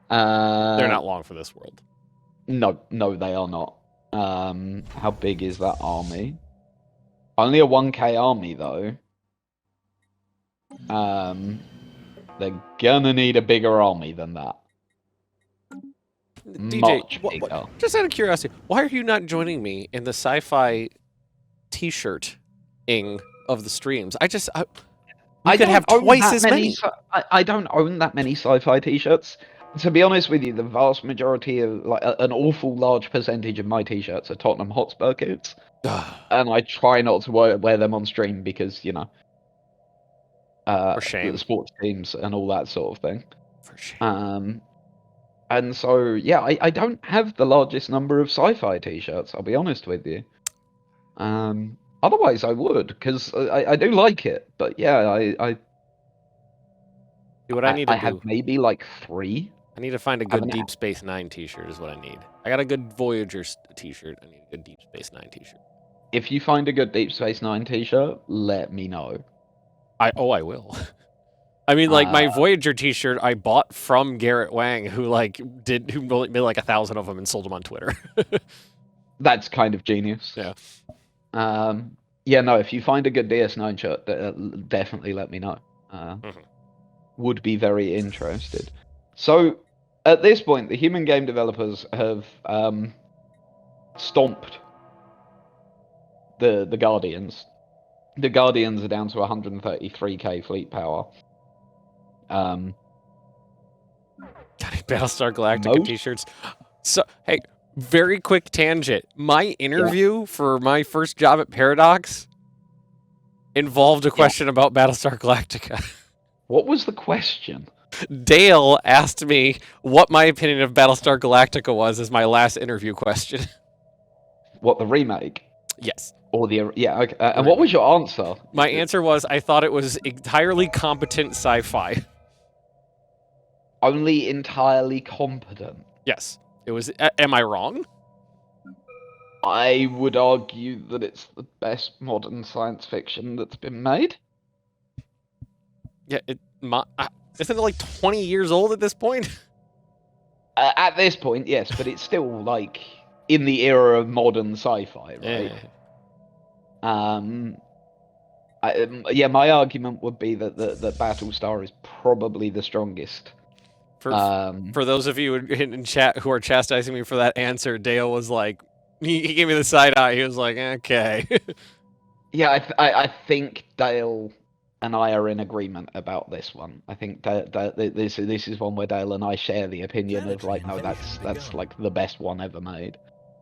They're not long for this world. No, they are not. How big is that army? Only a 1k army, though. They're gonna need a bigger army than that. DJ, Much bigger. just out of curiosity, why are you not joining me in the sci-fi T-shirt-ing of the streams? I could don't have own twice that as many. I don't own that many sci-fi t-shirts. To be honest with you, the vast majority of, like, an awful large percentage of my t-shirts are Tottenham Hotspur kits, and I try not to wear them on stream because, you know, For shame. the sports teams and all that sort of thing. For shame. And so, yeah, I don't have the largest number of sci-fi t-shirts, I'll be honest with you. Otherwise I would, because I do like it, but yeah, I What I need to do, have maybe like 3. I need to find a I good haven't- Deep Space Nine T-shirt is what I need. I got a good Voyager T-shirt. I need a good Deep Space Nine T-shirt. If you find a good Deep Space Nine t-shirt, let me know. I will. I mean, like my Voyager T-shirt, I bought from Garrett Wang, who made like 1,000 of them and sold them on Twitter. That's kind of genius. Yeah. Yeah, no, if you find a good DS9 shirt, definitely let me know. Would be very interested. So, at this point, the human game developers have stomped the Guardians. The Guardians are down to 133k fleet power. God, Battlestar Galactica Most- T-shirts. So, hey, very quick tangent. My interview for my first job at Paradox involved a question about Battlestar Galactica. What was the question? Dale asked me what my opinion of Battlestar Galactica was as my last interview question. What, the remake? Yes. Or the... Yeah, okay. And what was your answer? My answer was I thought it was entirely competent sci-fi. Only entirely competent. Yes. It was. Am I wrong? I would argue that it's the best modern science fiction that's been made. Yeah. Isn't it like 20 years old at this point? At this point, yes, but it's still like in the era of modern sci-fi, right? Yeah, my argument would be that Battlestar is probably the strongest. For those of you in chat who are chastising me for that answer, Dale was like, he gave me the side eye. He was like, okay. Yeah, I think Dale and I are in agreement about this one. I think this is one where Dale and I share the opinion of like, no, that's like the best one ever made.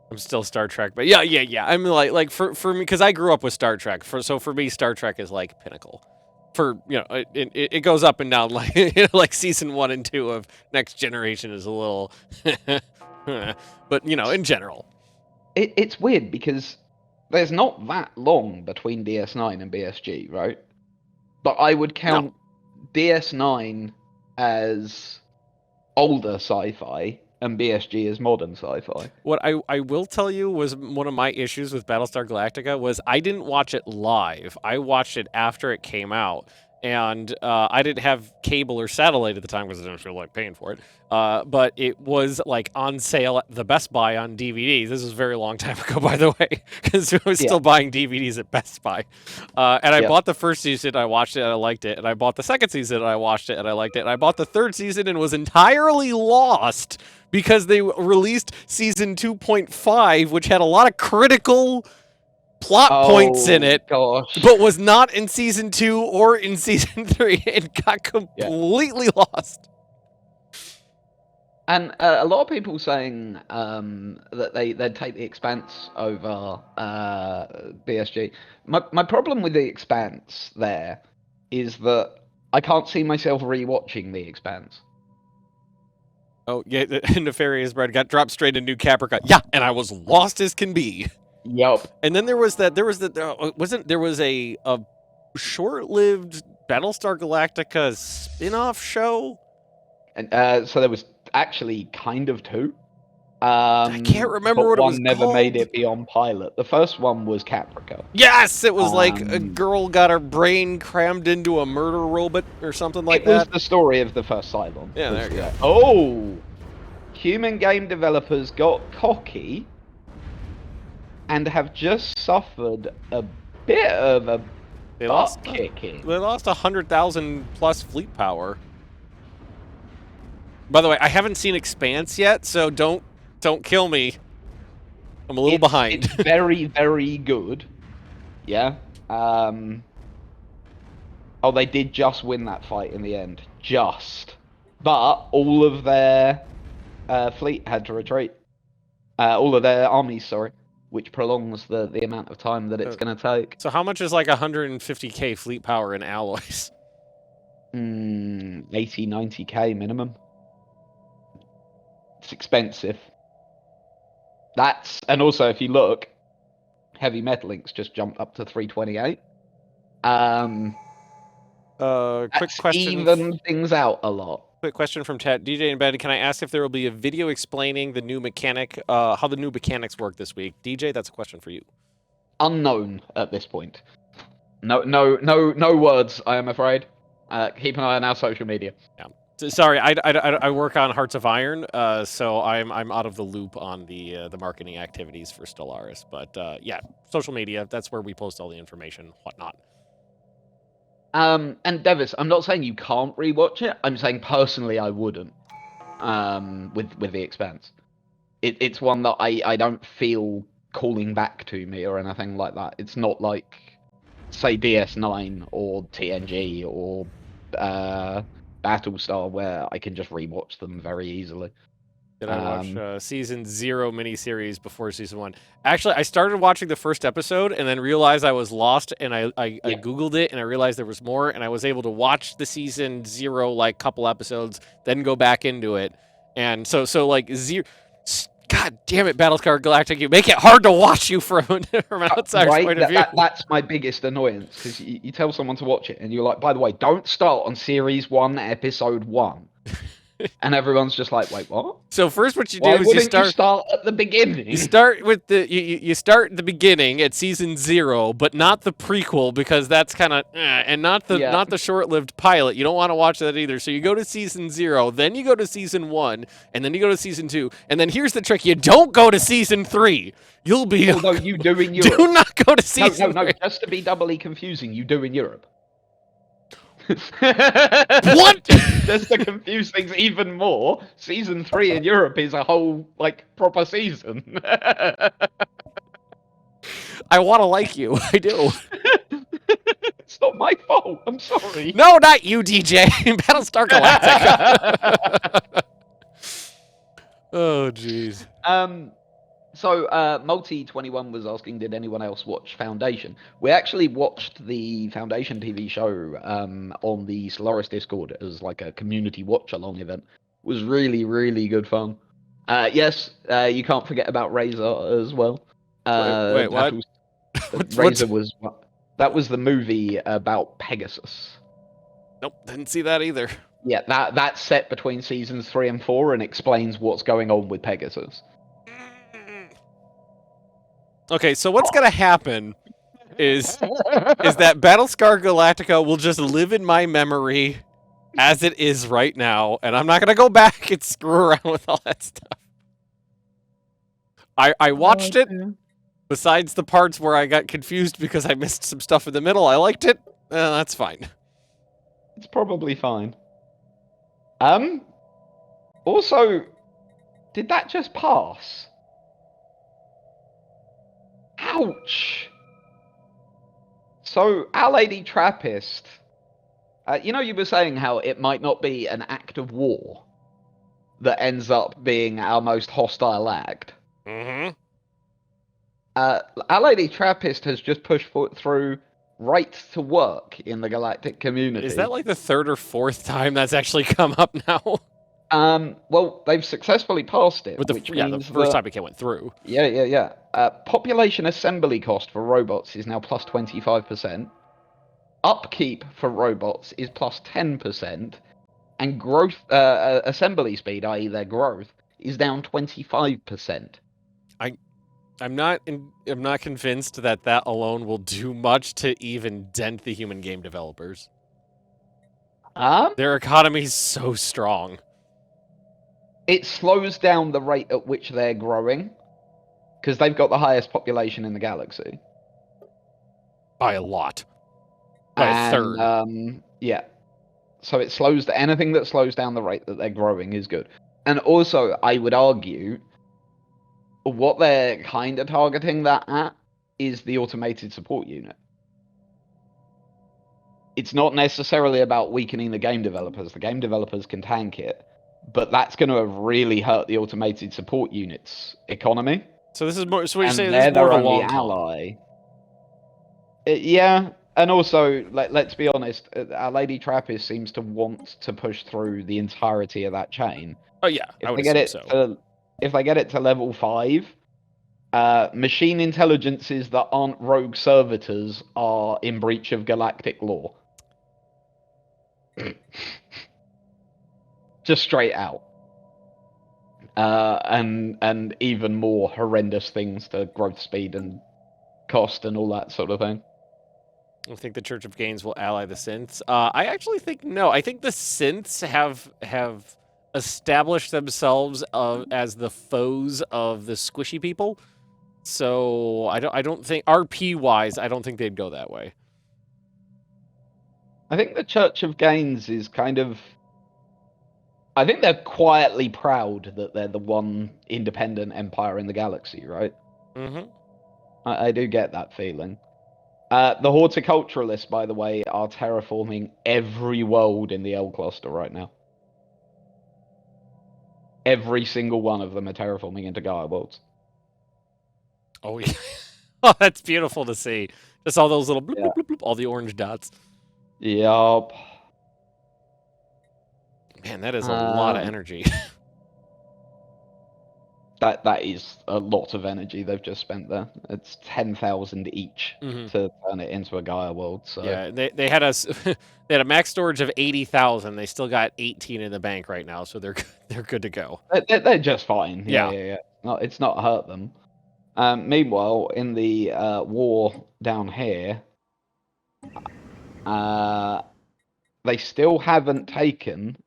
I'm still Star Trek, but yeah. I'm like for me, because I grew up with Star Trek. So for me, Star Trek is like pinnacle. For it goes up and down. Like like season 1 and 2 of Next Generation is a little, but in general, it's weird because there's not that long between DS9 and BSG, right? But I would count DS9 as older sci-fi and BSG as modern sci-fi. What I will tell you was one of my issues with Battlestar Galactica was I didn't watch it live. I watched it after it came out. And I didn't have cable or satellite at the time because I didn't feel like paying for it. But it was like on sale at the Best Buy on DVDs. This was a very long time ago, by the way, because I was still buying DVDs at Best Buy. And I bought the first season, I watched it, and I liked it. And I bought the second season, and I watched it, and I liked it. And I bought the third season and was entirely lost because they released season 2.5, which had a lot of critical plot points in it, but was not in season 2 or in season 3. It got completely lost. And a lot of people saying that they'd take the Expanse over BSG. My problem with the Expanse there is that I can't see myself rewatching the Expanse. Oh yeah, the Nefarious Bread got dropped straight into New Caprica. Yeah, and I was lost as can be. Yep. And then there was a short-lived Battlestar Galactica spin-off show? And so there was actually kind of two. I can't remember but what it was one never called. made it beyond pilot. The first one was Caprica. Yes, it was like a girl got her brain crammed into a murder robot or something like that. It was the story of the first Cylon. Yeah, there you go. Oh! Human game developers got cocky and have just suffered a bit of a butt kicking. They lost 100,000 plus fleet power. By the way, I haven't seen Expanse yet, so don't kill me. I'm a little behind. It's very, very good. Yeah. Oh, they did just win that fight in the end. Just. But all of their fleet had to retreat. All of their armies, sorry. Which prolongs the amount of time that it's going to take. So how much is like 150k fleet power in alloys? 80, 90k minimum. It's expensive. And also if you look, Heavy Metallink's just jumped up to 328. Quick question. Even things out a lot. Quick question from chat. DJ and Ben, can I ask if there will be a video explaining the new mechanic, how the new mechanics work this week? DJ, that's a question for you. Unknown at this point. No words, I am afraid. Keep an eye on our social media. Yeah. Sorry, I work on Hearts of Iron, so I'm out of the loop on the marketing activities for Stellaris. But yeah, social media, that's where we post all the information, whatnot. And Devis, I'm not saying you can't rewatch it. I'm saying personally I wouldn't. With the Expanse, it's one that I don't feel calling back to me or anything like that. It's not like, say, DS9 or TNG or Battlestar where I can just rewatch them very easily. Did I watch season 0 miniseries before season 1? Actually, I started watching the first episode and then realized I was lost, and I Googled it, and I realized there was more, and I was able to watch the season 0, like, couple episodes, then go back into it. And so like, God damn it, Battlestar Galactica, you make it hard to watch you from an outsider's point of view. That's my biggest annoyance, because you tell someone to watch it, and you're like, by the way, don't start on Series 1, Episode 1. And everyone's just like, wait, what? So first, what you do is you start at the beginning. You start with you start at the beginning at season 0, but not the prequel because that's kind of and not the short-lived pilot. You don't want to watch that either. So you go to season 0, then you go to season 1, and then you go to season 2, and then here's the trick: you don't go to season 3. You'll be although you do in Europe. Do not go to season. No. Just to be doubly confusing, you do in Europe. What? Just to confuse things even more, season 3 in Europe is a whole, like, proper season. I want to like you. I do. It's not my fault. I'm sorry. No, not you, DJ. Battlestar Galactica. Oh, jeez. So, Multi21 was asking, did anyone else watch Foundation? We actually watched the Foundation TV show on the Stellaris Discord as like a community watch-along event. It was really, really good fun. Yes, you can't forget about Razor as well. Wait, what? Razor was that was the movie about Pegasus. Nope, didn't see that either. Yeah, that's set between seasons 3 and 4 and explains what's going on with Pegasus. Okay, so what's gonna happen is that Battlescar Galactica will just live in my memory as it is right now, and I'm not gonna go back and screw around with all that stuff. I watched it. Besides the parts where I got confused because I missed some stuff in the middle, I liked it. That's fine. It's probably fine. Also, did that just pass? Ouch! So, Our Lady Trappist, you know, you were saying how it might not be an act of war that ends up being our most hostile act. Mm-hmm. Our Lady Trappist has just pushed through right to work in the galactic community. Is that like the third or fourth time that's actually come up now? Well, they've successfully passed it, With the, which yeah, means the first that, time it went through. Yeah. Population assembly cost for robots is now plus 25%. Upkeep for robots is plus 10%. And growth, assembly speed, i.e. their growth, is down 25%. I'm not convinced that alone will do much to even dent the human game developers. Their economy's so strong. It slows down the rate at which they're growing, because they've got the highest population in the galaxy. By a lot. By a third. Yeah. So it slows anything that slows down the rate that they're growing is good. And also, I would argue, what they're kind of targeting that at is the automated support unit. It's not necessarily about weakening the game developers. The game developers can tank it, but that's going to really hurt the automated support unit's economy. So this is more. So what you're And saying they're this is more their of a only long ally. Yeah, and also, let's be honest, Our Lady Trappist seems to want to push through the entirety of that chain. Oh yeah, I would assume so. If they get it to level 5, machine intelligences that aren't rogue servitors are in breach of galactic law. Just straight out. And even more horrendous things to growth speed and cost and all that sort of thing. I think the Church of Gainz will ally the synths. I actually think no. I think the synths have established themselves as the foes of the squishy people. So I don't think RP wise, I don't think they'd go that way. I think the Church of Gainz is kind of. I think they're quietly proud that they're the one independent empire in the galaxy, right? Mm-hmm. I do get that feeling. The Horticulturalists, by the way, are terraforming every world in the L cluster right now. Every single one of them are terraforming into Gaia worlds. Oh yeah, oh, that's beautiful to see. Just all those little bloop, bloop, bloop, bloop, all the orange dots. Yup. Man, that is a lot of energy. That is a lot of energy they've just spent there. It's 10,000 each to turn it into a Gaia world. So yeah, they had they had a max storage of 80,000. They still got 18 in the bank right now, so they're good to go. They're just fine. Yeah. No, it's not hurt them. Meanwhile, in the war down here, they still haven't taken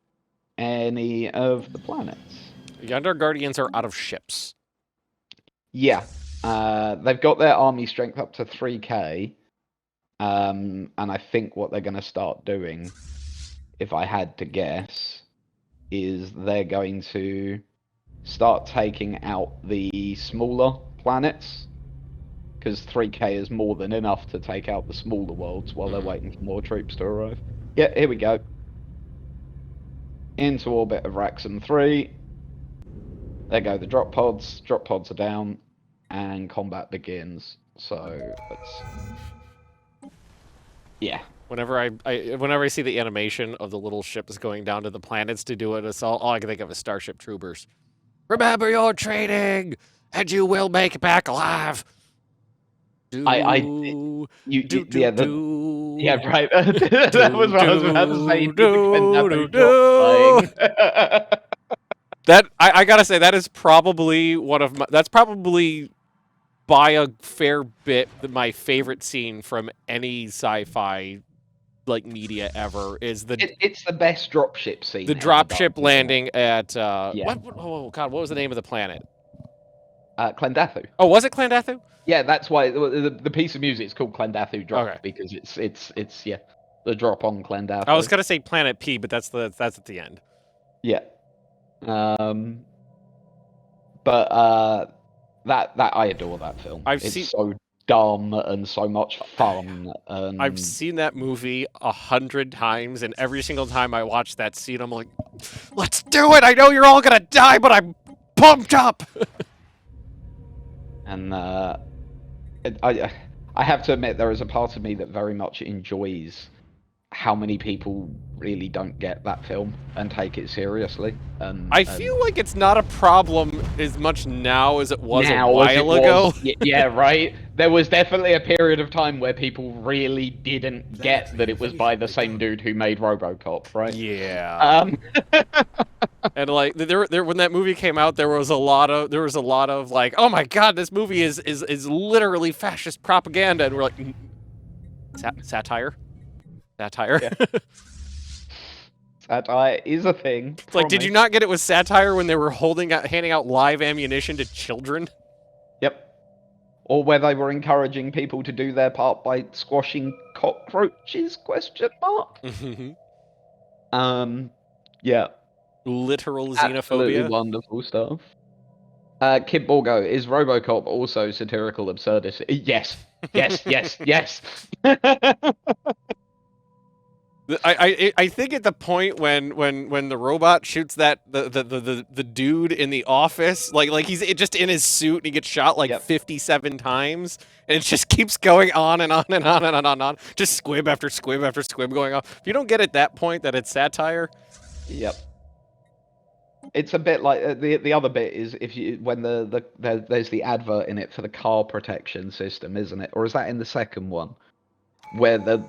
any of the planets. The Under Guardians are out of ships. Yeah. They've got their army strength up to 3k. And I think what they're going to start doing, if I had to guess, is they're going to start taking out the smaller planets. Because 3k is more than enough to take out the smaller worlds while they're waiting for more troops to arrive. Yeah, here we go. Into orbit of Raxum 3. There go the drop pods. Drop pods are down, and combat begins. So let's. Yeah. Whenever I see the animation of the little ships going down to the planets to do an assault, all I can think of is Starship Troopers. Remember your training, and you will make it back alive. Yeah, right. That was what I was about to say. That I gotta say that is probably that's probably by a fair bit my favorite scene from any sci-fi like media ever is it's the best dropship scene. The dropship landing at oh god, what was the name of the planet? Clendathu. Oh, was it Clendathu? Yeah, that's why the piece of music is called Clendathu Drop because it's the drop on Clendathu. I was gonna say Planet P, but that's at the end. Yeah. But that I adore that film. It's so dumb and so much fun. And I've seen that movie 100 times, and every single time I watch that scene, I'm like, "Let's do it! I know you're all gonna die, but I'm pumped up." And I have to admit, there is a part of me that very much enjoys how many people really don't get that film and take it seriously. I feel like it's not a problem as much now as it was a while ago. Yeah, right? There was definitely a period of time where people really didn't get that it was by the same dude who made RoboCop, right? Yeah. And like there when that movie came out, there was a lot of like, oh my god, this movie is literally fascist propaganda, and we're like, satire. Yeah. Satire is a thing. It's like, did you not get it was satire when they were handing out live ammunition to children? Yep. Or where they were encouraging people to do their part by squashing cockroaches? ? Yeah. Literal Absolutely xenophobia. Wonderful stuff. Kid Borgo, is RoboCop also satirical absurdity? Yes. Yes. I think at the point when the robot shoots the dude in the office, like he's just in his suit and he gets shot like 57 times, and it just keeps going on and on and on and on and on, just squib after squib after squib going off. If you don't get at that point that it's satire, yep. It's a bit like the other bit is when there's the advert in it for the car protection system, isn't it? Or is that in the second one? Where the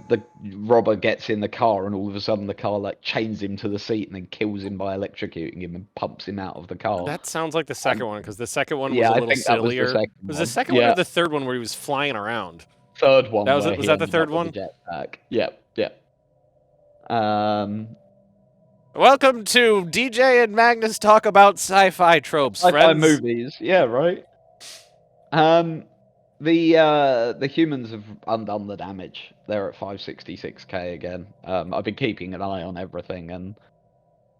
robber gets in the car and all of a sudden the car like chains him to the seat and then kills him by electrocuting him and pumps him out of the car. That sounds like the second one, because the second one was a little sillier. Was the second one or the third one where he was flying around? Third one. Was that the third one? Yep. Welcome to DJ and Magnus talk about sci-fi tropes, friends. Movies, yeah, right. The humans have undone the damage. They're at 566k again. I've been keeping an eye on everything, and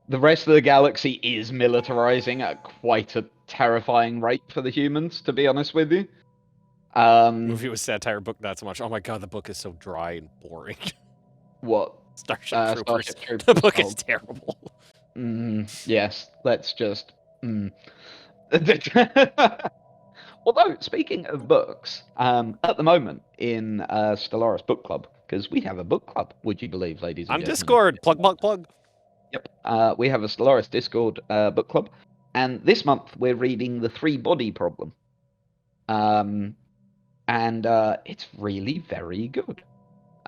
the rest of the galaxy is militarizing at quite a terrifying rate for the humans, to be honest with you. Movie was satire, book not so much. Oh my god, the book is so dry and boring. What? Starship Troopers. The book is terrible. Yes, let's just... Although, speaking of books, at the moment in Stellaris Book Club, because we have a book club, would you believe, ladies and gentlemen? On Discord, plug. Yep, we have a Stellaris Discord book club, and this month we're reading The Three-Body Problem. And it's really very good.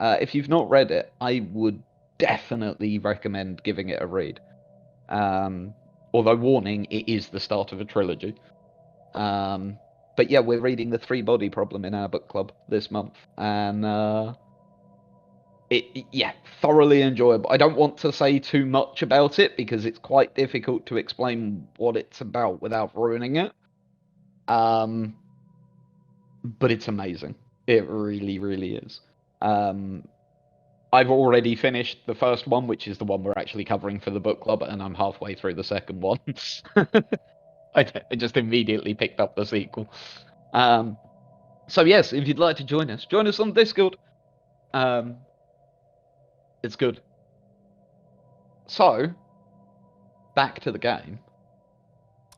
If you've not read it, I would definitely recommend giving it a read. Although, warning, it is the start of a trilogy. But yeah, we're reading The Three-Body Problem in our book club this month, and thoroughly enjoyable. I don't want to say too much about it because it's quite difficult to explain what it's about without ruining it. But it's amazing. It really, really is. I've already finished the first one, which is the one we're actually covering for the book club, and I'm halfway through the second one. I just immediately picked up the sequel. So yes, if you'd like to join us on Discord. It's good. So, back to the game.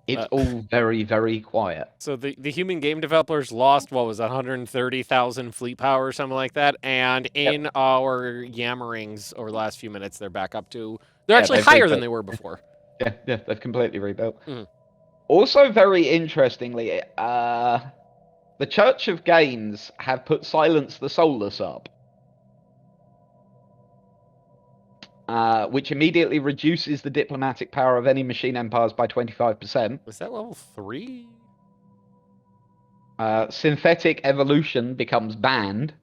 It's all very, very quiet. So the human game developers lost, what was it, 130,000 fleet power or something like that, and in our yammerings over the last few minutes, they're back up to... They're actually higher than they were before. Yeah, they've completely rebuilt. Mm. Also, very interestingly, The Church of Gainz have put Silence the Soulless up, which immediately reduces the diplomatic power of any machine empires by 25%. Was that level 3? Synthetic evolution becomes banned.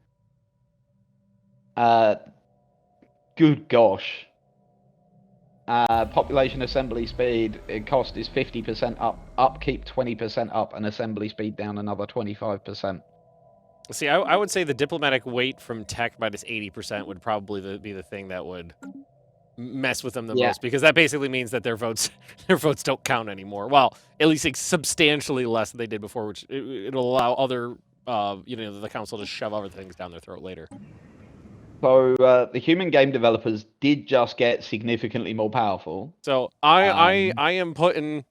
Good gosh. Population assembly speed cost is 50% up, upkeep 20% up, and assembly speed down another 25%. See, I would say the diplomatic weight from tech minus 80% would probably be the thing that would mess with them the most, because that basically means that their votes don't count anymore. Well, at least substantially less than they did before, which it'll allow other the council to shove other things down their throat later. So the human game developers did just get significantly more powerful. So I am putting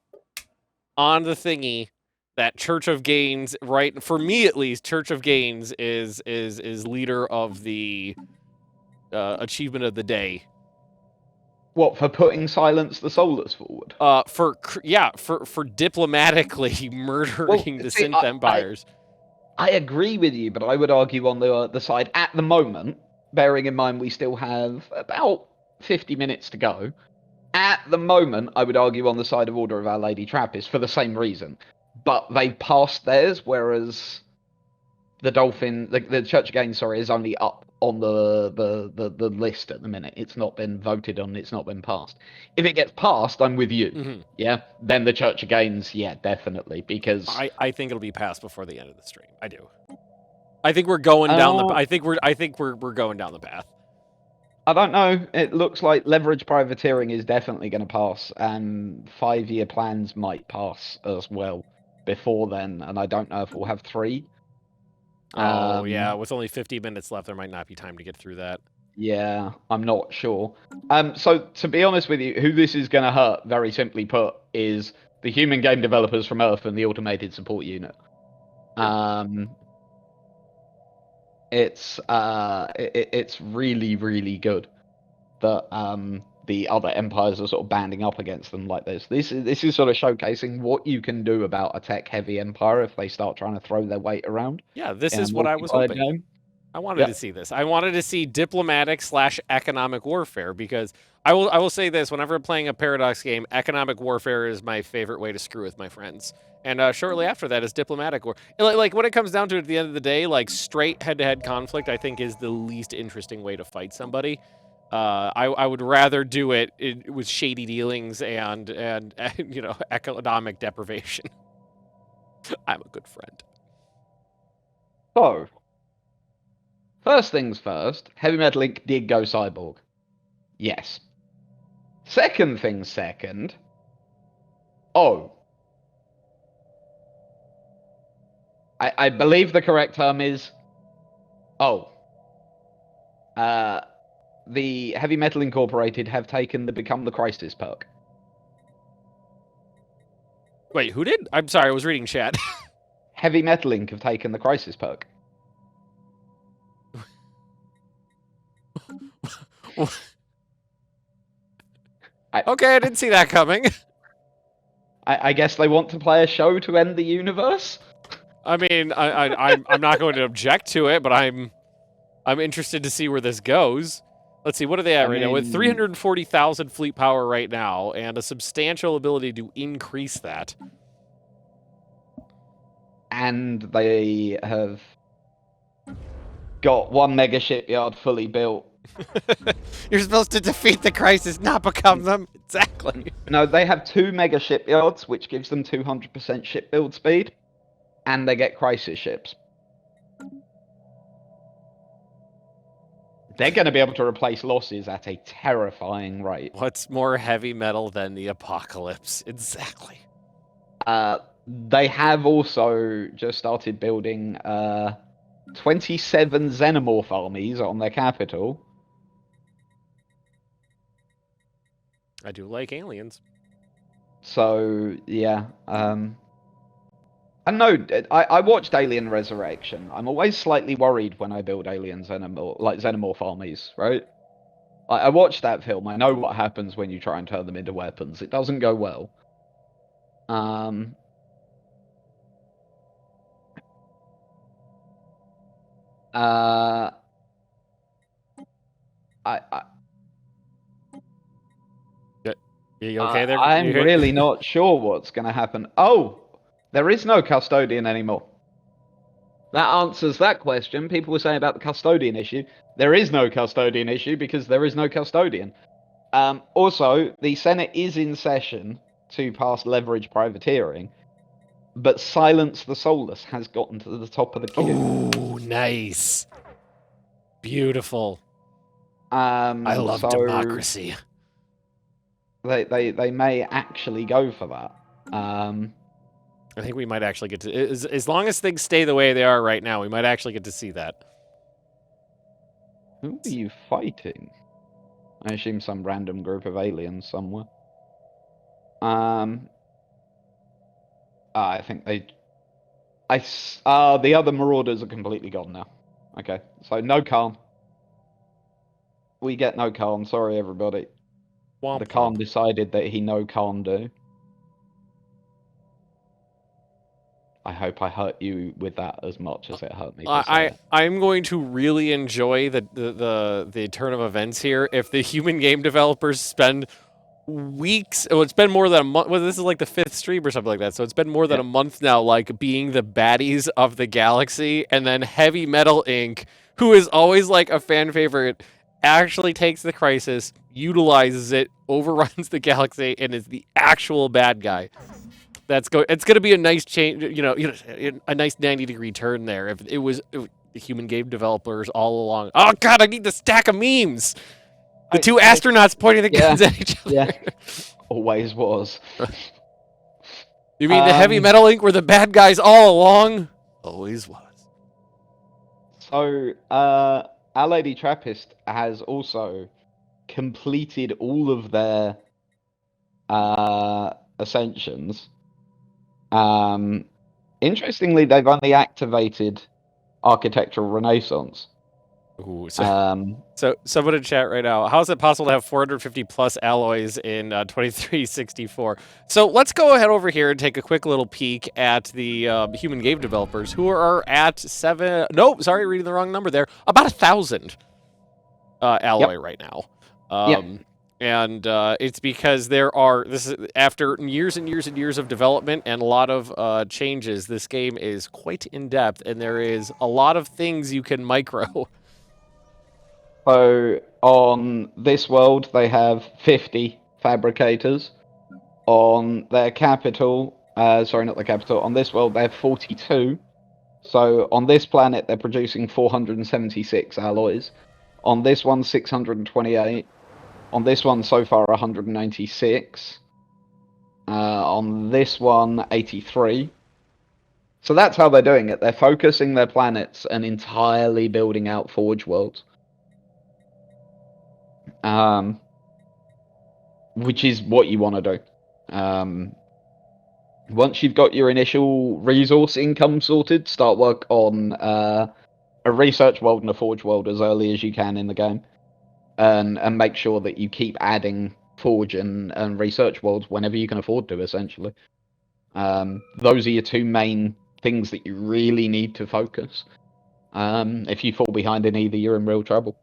on the thingy that Church of Gainz, right? For me at least, Church of Gainz is leader of the achievement of the day. What, for putting Silence the Soulless forward? For diplomatically murdering the synth empires. I agree with you, but I would argue on the side at the moment, bearing in mind we still have about 50 minutes to go. At the moment, I would argue on the side of Order of Our Lady Trappist for the same reason. But they passed theirs, whereas the the Church of Gainz, is only up on the list at the minute. It's not been voted on, it's not been passed. If it gets passed, I'm with you. Mm-hmm. Yeah. Then the Church of Gainz, yeah, definitely. Because I think it'll be passed before the end of the stream. I do. I think we're going down the I think we're going down the path. I don't know. It looks like leverage privateering is definitely going to pass, and 5-year plans might pass as well before then, and I don't know if we'll have 3. Oh, yeah, with only 50 minutes left, there might not be time to get through that. Yeah, I'm not sure. So, to be honest with you, who this is going to hurt, very simply put, is the human game developers from Earth and the automated support unit. It's really, really good that the other empires are sort of banding up against them like this. This is sort of showcasing what you can do about a tech-heavy empire if they start trying to throw their weight around. Yeah, this is what I was hoping. I wanted to see this. I wanted to see diplomatic/economic warfare, because I will say this: whenever I'm playing a Paradox game, economic warfare is my favorite way to screw with my friends. And shortly after that is diplomatic war. Like when it comes down to it at the end of the day, like straight head-to-head conflict, I think is the least interesting way to fight somebody. I would rather do it with shady dealings and economic deprivation. I'm a good friend. So, first things first, Heavy Metal Inc. did go cyborg. Yes. Second things second. I believe the correct term is the Heavy Metal Incorporated have taken the Become the Crisis perk. Wait, who did? I'm sorry, I was reading chat. Heavy Metal Inc. have taken the Crisis perk. Okay, I didn't see that coming. I guess they want to play a show to end the universe? I mean, I'm not going to object to it, but I'm interested to see where this goes. Let's see, what are they at right now? With 340,000 fleet power right now, and a substantial ability to increase that. And they have got 1 mega shipyard fully built. You're supposed to defeat the crisis, not become them. Exactly. No, they have 2 mega shipyards, which gives them 200% ship build speed, and they get crisis ships. They're going to be able to replace losses at a terrifying rate. What's more heavy metal than the apocalypse? Exactly. They have also just started building 27 xenomorph armies on their capital. I do like aliens. So, yeah. I know, I watched Alien Resurrection. I'm always slightly worried when I build alien xenomorph armies, right? I watched that film. I know what happens when you try and turn them into weapons. It doesn't go well. I You okay there? I'm You hear- really not sure what's going to happen. Oh, there is no custodian anymore. That answers that question. People were saying about the custodian issue. There is no custodian issue because there is no custodian. Also, the Senate is in session to pass leverage privateering, but Silence the Soulless has gotten to the top of the queue. Ooh, nice. Beautiful. I love So democracy. They may actually go for that. I think we might actually get to, as long as things stay the way they are right now, we might actually get to see that. Who are you fighting? I assume some random group of aliens somewhere. I think the other marauders are completely gone now. Okay, so no Khan. We get no Khan. Sorry, everybody. Womp The Khan womp. decided that he no Khan do. I hope I hurt you with that as much as it hurt me. To say it. I'm going to really enjoy the turn of events here if the human game developers spend weeks. Oh, it's been more than a month. Well, this is like the 5th stream or something like that. So it's been more than a month now, like being the baddies of the galaxy, and then Heavy Metal Inc., who is always like a fan favorite, actually takes the crisis, utilizes it, overruns the galaxy, and is the actual bad guy. It's going to be a nice change, a nice 90-degree turn there. If it was the human game developers all along. Oh God, I need the stack of memes. The two astronauts pointing the guns at each other. Yeah, always was. You mean the Heavy Metal Inc. were the bad guys all along? Always was. So, Our Lady Trappist has also completed all of their ascensions. Interestingly, they've only activated Architectural Renaissance. Ooh, so someone in chat right now, how is it possible to have 450 plus alloys in 2364? So let's go ahead over here and take a quick little peek at the human game developers, who are at reading the wrong number there, about 1,000 alloy right now. And it's because this is after years and years and years of development and a lot of changes. This game is quite in depth, and there is a lot of things you can micro. So on this world, they have 50 fabricators. On their capital, sorry, not the capital. On this world, they have 42. So on this planet, they're producing 476 alloys. On this one, 628. On this one, so far, 196. On this one, 83. So that's how they're doing it. They're focusing their planets and entirely building out Forge worlds. Which is what you want to do. Once you've got your initial resource income sorted, start work on a research world and a Forge world as early as you can in the game. And make sure that you keep adding Forge and research worlds whenever you can afford to, essentially. Those are your two main things that you really need to focus. If you fall behind in either, you're in real trouble.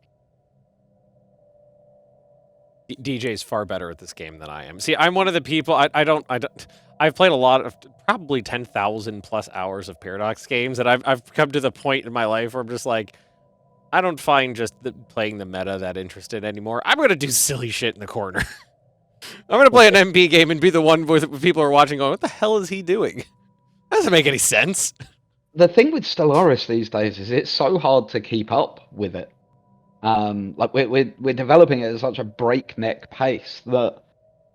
DJ's far better at this game than I am. See, I'm one of the people, I've played a lot of, probably 10,000 plus hours of Paradox games, and I've come to the point in my life where I'm just like, I don't find just playing the meta that interesting anymore. I'm going to do silly shit in the corner. I'm going to play an MP game and be the one where people are watching going, what the hell is he doing? That doesn't make any sense. The thing with Stellaris these days is it's so hard to keep up with it. Like we're developing it at such a breakneck pace that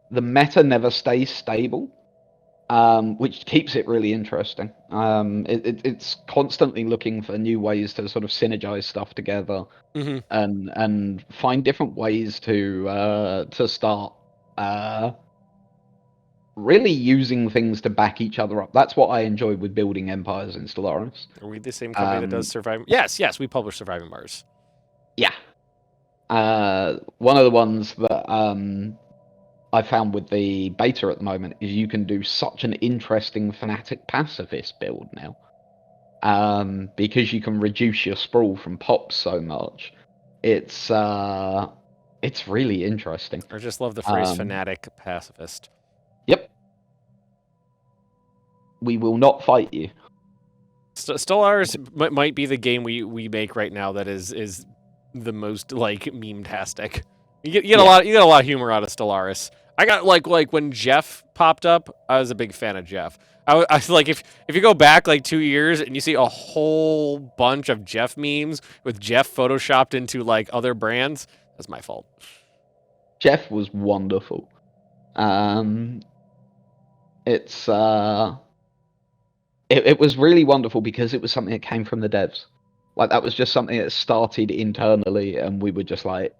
the meta never stays stable, which keeps it really interesting. It's constantly looking for new ways to sort of synergize stuff together, and find different ways to start really using things to back each other up. That's what I enjoy with building empires in Stellaris. Are we the same company that does Surviving? Yes, we publish Surviving Mars. Yeah. One of the ones that I found with the beta at the moment is you can do such an interesting fanatic pacifist build now. because you can reduce your sprawl from pops so much. It's really interesting. I just love the phrase fanatic pacifist. Yep. We will not fight you. Stellaris might be the game we make right now that is the most like meme-tastic. You get a lot of humor out of Stellaris. I got like when Jeff popped up, I was a big fan of Jeff. I was like, if you go back like 2 years and you see a whole bunch of Jeff memes with Jeff photoshopped into like other brands, that's my fault. Jeff was wonderful. It was really wonderful because it was something that came from the devs. Like, that was just something that started internally, and we were just like,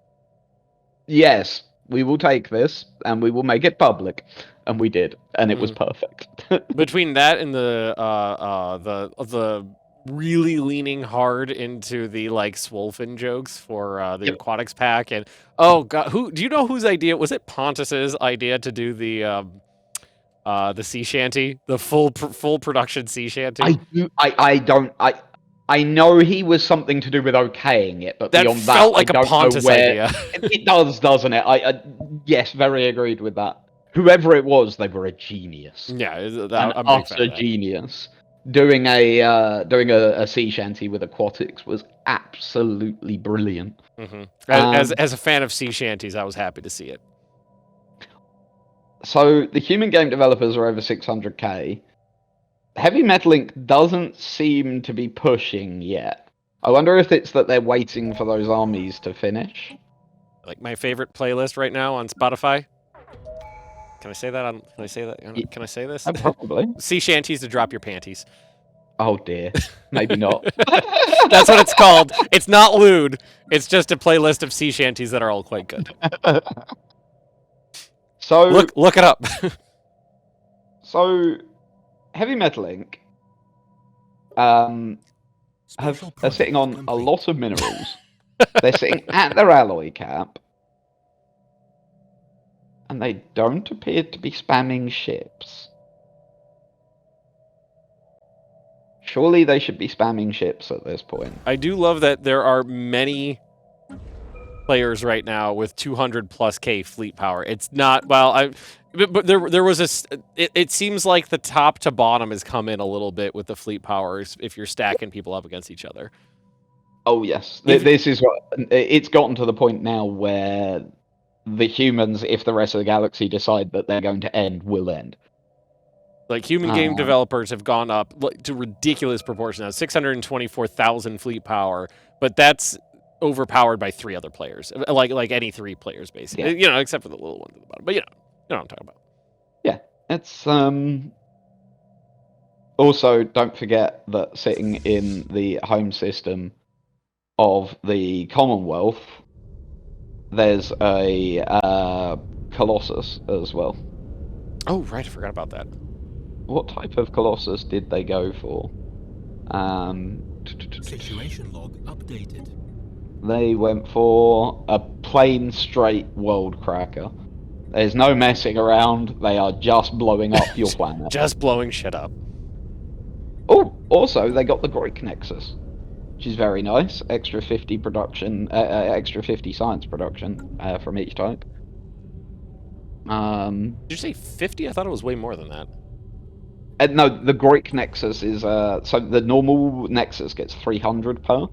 yes, we will take this, and we will make it public. And we did, and it was perfect. Between that and the really leaning hard into the like Swolfen jokes for the aquatics pack, and oh god, do you know whose idea was it? Pontus's idea to do the sea shanty, the full production sea shanty. I know he was something to do with okaying it, but that beyond felt that, like I a don't Pontus know where... idea. It does, doesn't it? Yes, very agreed with that. Whoever it was, they were a genius. Yeah, An I'm a big fan utter of that. genius. Doing a sea shanty with aquatics was absolutely brilliant. As a fan of sea shanties, I was happy to see it. So the human game developers are over 600k. Heavy Metal Inc. doesn't seem to be pushing yet. I wonder if it's that they're waiting for those armies to finish. Like my favorite playlist right now on Spotify. Can I say that? Can I say that? Can I say this? Probably. Sea shanties to drop your panties. Oh dear. Maybe not. That's what it's called. It's not lewd. It's just a playlist of sea shanties that are all quite good. So look it up. So Heavy Metal Inc. Are sitting on a lot of minerals. They're sitting at their alloy cap. And they don't appear to be spamming ships. Surely they should be spamming ships at this point. I do love that there are many players right now with 200+K fleet power. It's not, well, but there was it seems like the top to bottom has come in a little bit with the fleet powers if you're stacking people up against each other. Oh yes, this is what it's gotten to the point now where the humans, if the rest of the galaxy decide that they're going to end, will end. Like human game developers have gone up to ridiculous proportions now, 624,000 fleet power, but that's overpowered by 3 other players, like any 3 players basically, you know, except for the little ones at the bottom. But you know what I'm talking about. Yeah, it's also don't forget that sitting in the home system of the Commonwealth, there's a Colossus as well. Oh right, I forgot about that. What type of Colossus did they go for? Situation log updated. They went for a plain straight world cracker. There's no messing around. They are just blowing up your planet. Just blowing shit up. Oh, also they got the Greek Nexus, which is very nice. Extra 50 production, extra 50 science production from each type. Did you say 50? I thought it was way more than that. No, the Greek Nexus is so the normal Nexus gets 300 per.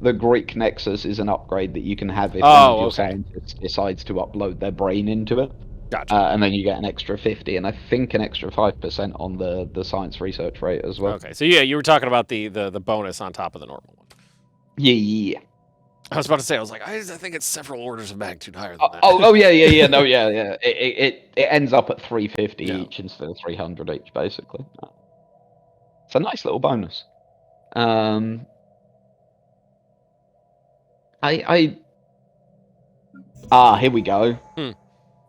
The Greek Nexus is an upgrade that you can have if one of your scientists decides to upload their brain into it. Gotcha. And then you get an extra 50, and I think an extra 5% on the science research rate as well. Okay, so yeah, you were talking about the bonus on top of the normal one. Yeah. I was about to say, I was like, I think it's several orders of magnitude higher than that. Yeah. It ends up at 350 each instead of 300 each, basically. It's a nice little bonus. Here we go.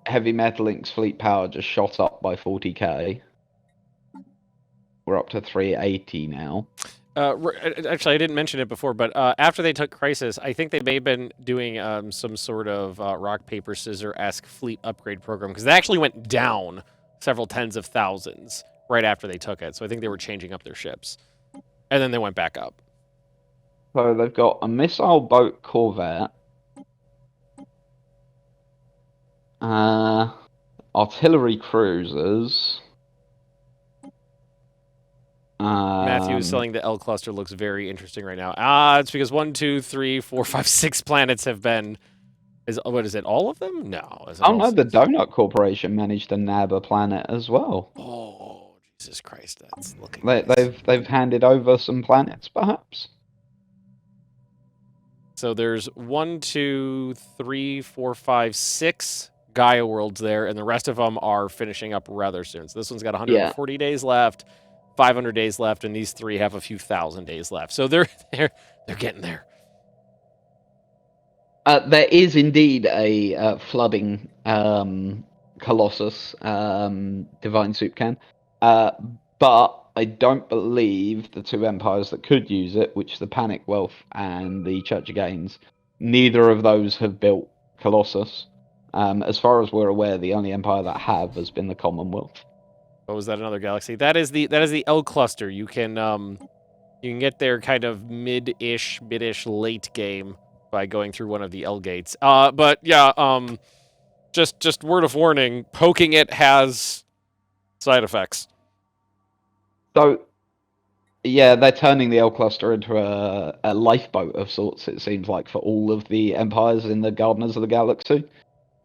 Heavy Metal Inc.'s fleet power just shot up by 40k. We're up to 380 now. Actually, I didn't mention it before, but after they took Crisis, I think they may have been doing some sort of rock, paper, scissor-esque fleet upgrade program, because they actually went down several tens of thousands right after they took it. So I think they were changing up their ships. And then they went back up. So they've got a missile boat corvette, artillery cruisers. Matthew is selling the L cluster looks very interesting right now. It's because 1, 2, 3, 4, 5, 6 planets have been. What is it? All of them? No. Is it Oh all no, the 6? Doughnut Corporation managed to nab a planet as well. Oh, Jesus Christ! That's looking. Nice. They've handed over some planets, perhaps. So there's 1, 2, 3, 4, 5, 6 Gaia worlds there, and the rest of them are finishing up rather soon. So this one's got 140 days left, 500 days left, and these 3 have a few thousand days left. So they're getting there. There is indeed a flooding Colossus Divine Soup can, but I don't believe the 2 empires that could use it, which the Panicwealth and the Church of Gainz, neither of those have built Colossus. As far as we're aware, the only empire that have has been the Commonwealth. Oh, was that another galaxy? That is the L cluster. You can get there kind of mid-ish, late game by going through one of the L gates. But yeah, just word of warning, poking it has side effects. So, yeah, they're turning the L cluster into a lifeboat of sorts, it seems like, for all of the empires in the Gardeners of the Galaxy.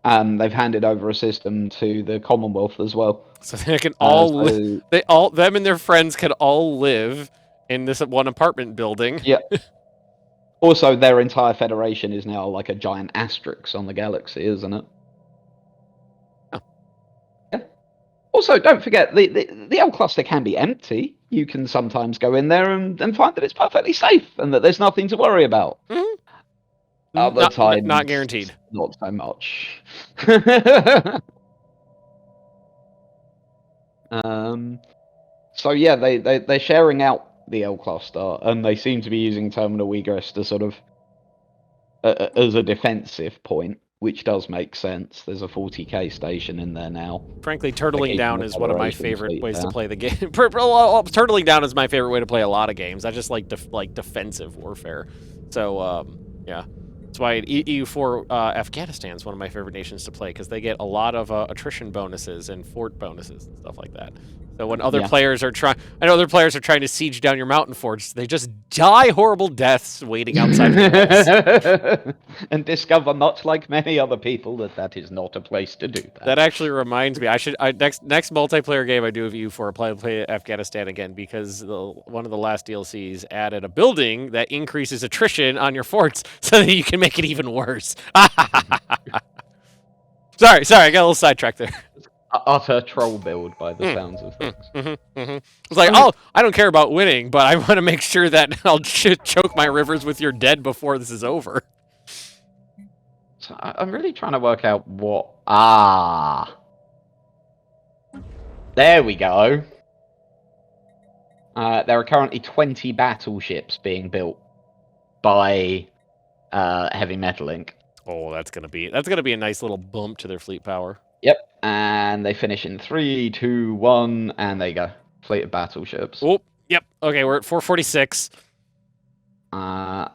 They've handed over a system to the Commonwealth as well. So they can all them and their friends can all live in this one apartment building. Yeah. Also, their entire federation is now like a giant asterisk on the galaxy, isn't it? Oh. Yeah. Also, don't forget, the L cluster can be empty. You can sometimes go in there and find that it's perfectly safe and that there's nothing to worry about. Mm-hmm. Other times, not guaranteed. Not so much. So yeah, they're sharing out the L cluster, and they seem to be using terminal egress to sort of as a defensive point, which does make sense. There's a 40k station in there now. Frankly, turtling down is one of my favorite ways to play the game. Turtling down is my favorite way to play a lot of games. I just like defensive warfare. So yeah. That's why EU4 Afghanistan is one of my favorite nations to play, because they get a lot of attrition bonuses and fort bonuses and stuff like that. So when other players are trying, I know other players are trying to siege down your mountain forts, they just die horrible deaths waiting outside the walls. And discover, much like many other people, that is not a place to do that. That actually reminds me, next multiplayer game I do of EU4, play Afghanistan again, because one of the last DLCs added a building that increases attrition on your forts so that you can make it even worse. Sorry, I got a little sidetracked there. Utter troll build by the sounds of things. It's like, I don't care about winning, but I want to make sure that I'll choke my rivers with your dead before this is over. So I'm really trying to work out what... There we go. There are currently 20 battleships being built by Heavy Metal Inc. Oh, that's gonna be a nice little bump to their fleet power. Yep, and they finish in 3, 2, 1, and there you go. Fleet of battleships. Oh, yep. Okay, we're at 446. So,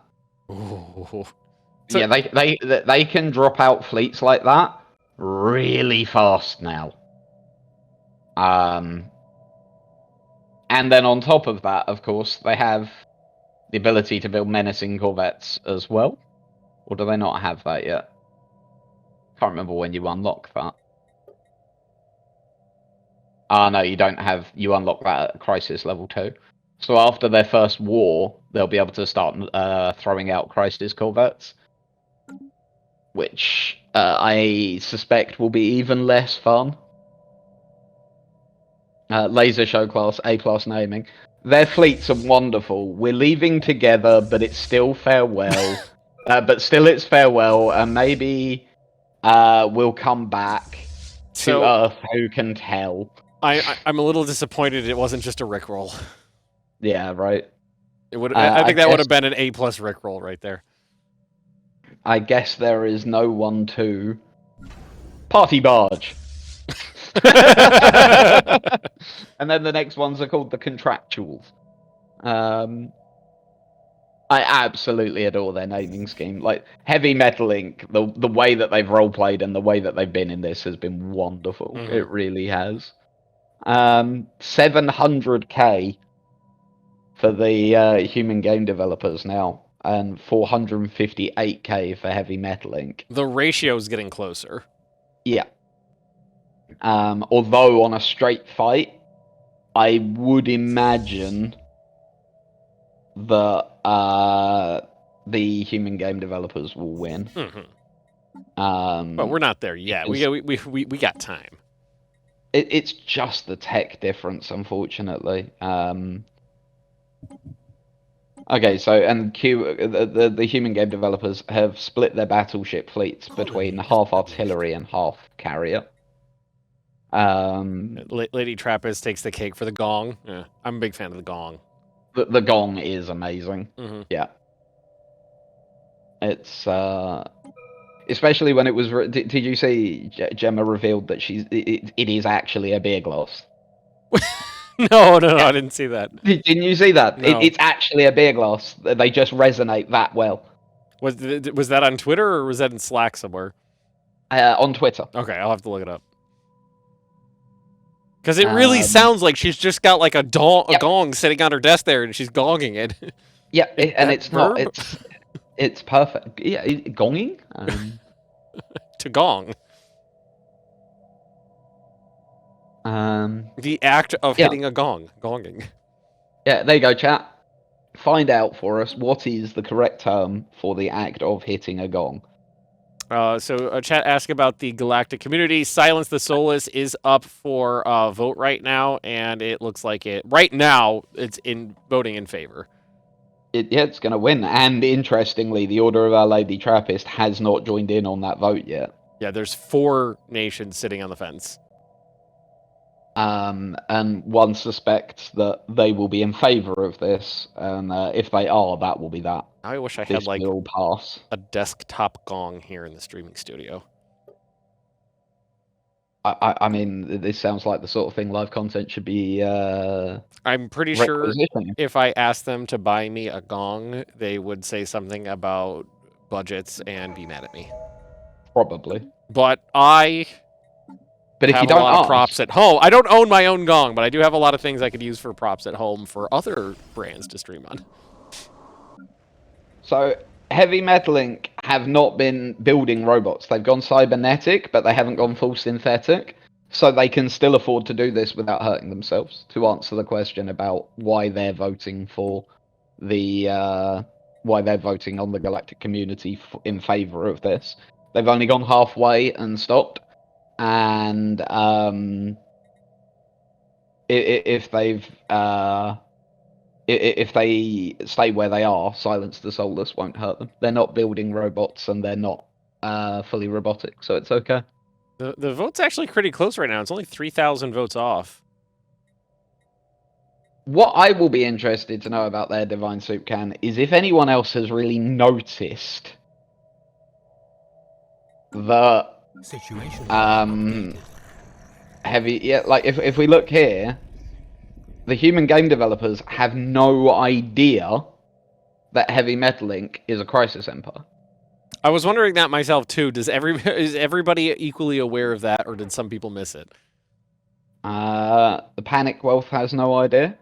So, yeah, they can drop out fleets like that really fast now. And then on top of that, of course, they have the ability to build menacing corvettes as well. Or do they not have that yet? Can't remember when you unlock that. No, you don't have... You unlock that at Crisis Level 2. So after their first war, they'll be able to start throwing out Crisis corvettes. Which I suspect will be even less fun. Laser Show class, A-class naming. Their fleets are wonderful. We're leaving together, but it's still farewell. But still it's farewell, and maybe we'll come back to Earth, who can tell. I'm a little disappointed it wasn't just a Rickroll. Yeah, right. It would. I think that would have been an A+ Rickroll right there. I guess there is no one to... Party Barge! And then the next ones are called the Contractuals. I absolutely adore their naming scheme. Like Heavy Metal Inc., the way that they've roleplayed and the way that they've been in this has been wonderful. Mhm. It really has. 700k for the human game developers now, and 458k for Heavy Metal Inc. The ratio's getting closer. Yeah. Although on a straight fight, I would imagine that the human game developers will win. But we're not there yet. We got time. It's just the tech difference, unfortunately. Okay, so and the human game developers have split their battleship fleets between half artillery and half carrier. Lady Trappist takes the cake for the gong. Yeah, I'm a big fan of the gong. The gong is amazing. Mm-hmm. Yeah, it's especially when it was. Did you see Gemma revealed that it is actually a beer glass? No, I didn't see that. Didn't you see that? No. It's actually a beer glass. They just resonate that well. Was that on Twitter or was that in Slack somewhere? On Twitter. Okay, I'll have to look it up. Because it really sounds like she's just got like a gong sitting on her desk there and she's gonging it. Yeah, and it's verb? not. It's perfect. Yeah, gonging. To gong. The act of hitting a gong. Gonging. Yeah, there you go, chat. Find out for us what is the correct term for the act of hitting a gong. So chat asked about the galactic community. Silence the Soulless is up for vote right now, and it looks like right now it's voting in favor. It's going to win. And interestingly, the Order of Our Lady Trappist has not joined in on that vote yet. Yeah, there's 4 nations sitting on the fence. And one suspects that they will be in favor of this, and if they are, that will be that. I wish I had This like will pass. a desktop gong here in the streaming studio. I mean, this sounds like the sort of thing live content should be. I'm pretty sure requisitioning. if I asked them to buy me a gong, they would say something about budgets and be mad at me. Probably. But But if have you don't a lot ask, of props at home. I don't own my own gong, but I do have a lot of things I could use for props at home for other brands to stream on. So, Heavy Metal Inc. have not been building robots. They've gone cybernetic, but they haven't gone full synthetic. So they can still afford to do this without hurting themselves. To answer the question about why they're voting for why they're voting on the galactic community in favor of this, they've only gone halfway and stopped. And if they stay where they are, Silence the Soulless won't hurt them. They're not building robots and they're not fully robotic, so it's okay. The vote's actually pretty close right now. It's only 3,000 votes off. What I will be interested to know about their Divine Soup Can is if anyone else has really noticed that Situation. if we look here, the human game developers have no idea that Heavy Metal Inc. is a Crisis Empire. I was wondering that myself too. Is everybody equally aware of that, or did some people miss it? The Panicwealth has no idea.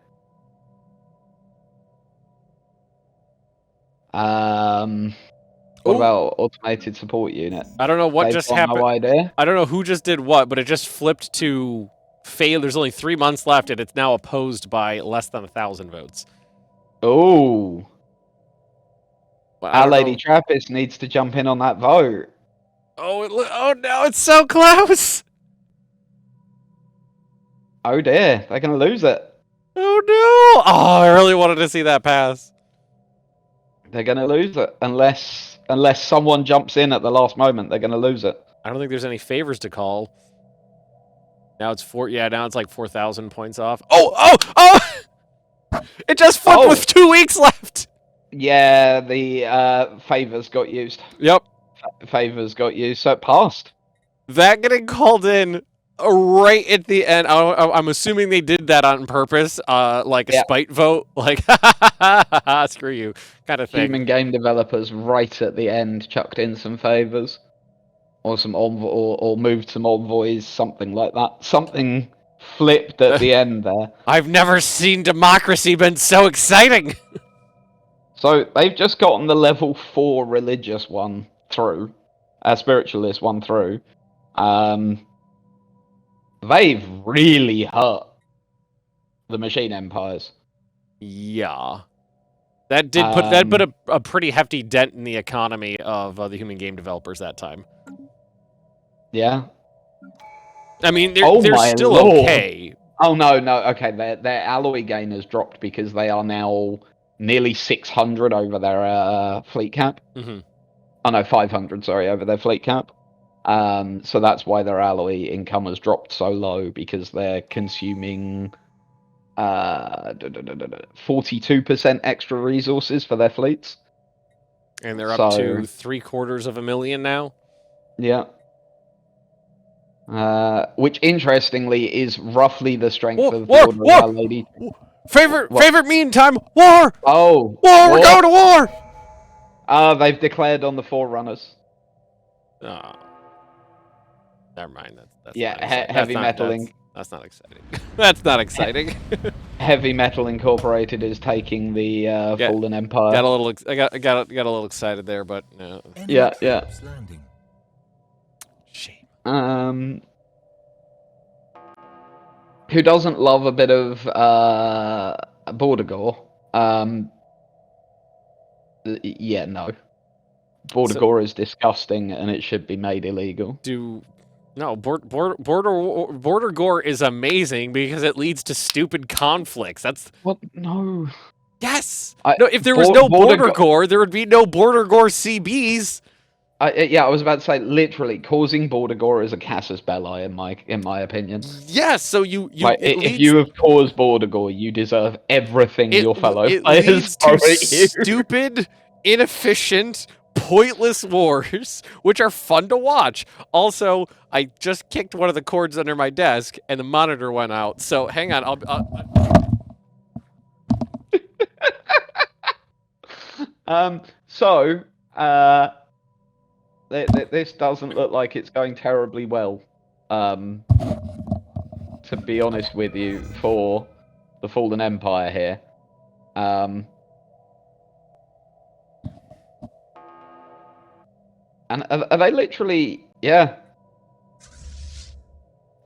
What about Automated Support Unit? I don't know what just happened. No idea. I don't know who just did what, but it just flipped to fail. There's only 3 months left, and it's now opposed by less than 1,000 votes. Oh. Well, Our Lady Trappist needs to jump in on that vote. Oh no, it's so close! Oh dear, they're going to lose it. Oh no! Oh, I really wanted to see that pass. They're going to lose it. Unless someone jumps in at the last moment, they're going to lose it. I don't think there's any favors to call. Now it's now it's like 4,000 points off. Oh! It just flipped with 2 weeks left! Yeah, the favors got used. Yep. Favors got used, so it passed. That getting called in right at the end. I'm assuming they did that on purpose, like a Yeah. spite vote, like screw you, kind of thing. Human game developers right at the end chucked in some favors, or some or moved some envoys, something like that. Something flipped at the end there. I've never seen democracy been so exciting. So they've just gotten the level 4 religious one through, spiritualist one through. They've really hurt the machine empires. Yeah, that did put a pretty hefty dent in the economy of the human game developers that time. Yeah. I mean, they're my still lord. okay. Oh no, okay, their alloy gain has dropped because they are now nearly 600 over their fleet cap. Mm-hmm. Oh no, 500, sorry, over their fleet cap. So that's why their alloy income has dropped so low, because they're consuming 42% extra resources for their fleets. And they're up to 750,000 now. Yeah. Which interestingly is roughly the strength of the Order of Our Lady. Favorite meantime, war! Oh, war! We're going to war! They've declared on the Forerunners. Never mind. That's yeah, not heavy metal. That's not exciting. That's not exciting. Heavy Metal Incorporated is taking the Fallen Empire. Got a little. I got a little excited there, but no. Yeah. Landing. Shame. Who doesn't love a bit of border gore? Yeah, no. Border gore is disgusting, and it should be made illegal. Border gore is amazing because it leads to stupid conflicts. That's what? No. Yes. No. If there was no border gore, there would be no border gore CBs. Yeah, I was about to say, literally, causing border gore is a casus belli in my opinion. Yes, so if you have caused border gore, you deserve everything your fellow players leads to stupid, inefficient, pointless wars, which are fun to watch. Also, I just kicked one of the cords under my desk, and the monitor went out. So hang on, This doesn't look like it's going terribly well, to be honest with you, for the Fallen Empire here. And are they literally, yeah.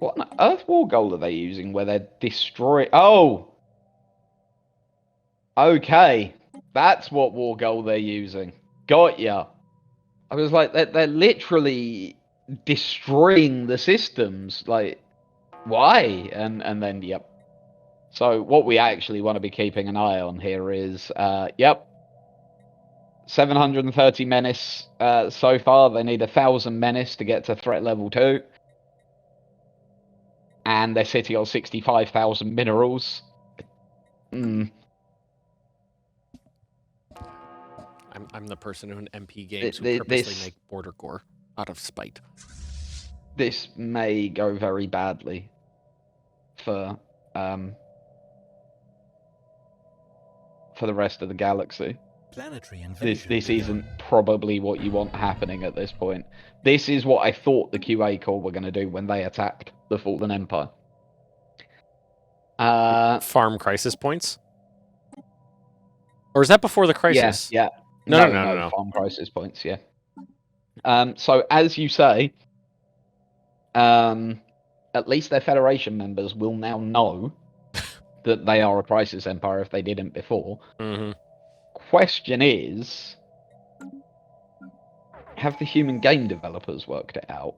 What on earth war goal are they using where they're destroying? Oh! Okay. That's what war goal they're using. Got ya. I was like, they're literally destroying the systems. Like, why? And then, yep. So what we actually want to be keeping an eye on here is, 730 menace so far. They need 1,000 menace to get to threat level 2. And their city on 65,000 minerals. I'm the person who in MP games who purposely make border gore out of spite. This may go very badly for the rest of the galaxy. Planetary this isn't probably what you want happening at this point. This is what I thought the QA Corps were going to do when they attacked the Fallen Empire. Farm crisis points? Or is that before the crisis? Yeah. No. Farm crisis points, yeah. So, as you say, at least their Federation members will now know that they are a crisis empire if they didn't before. Mm-hmm. Question is, have the human game developers worked it out?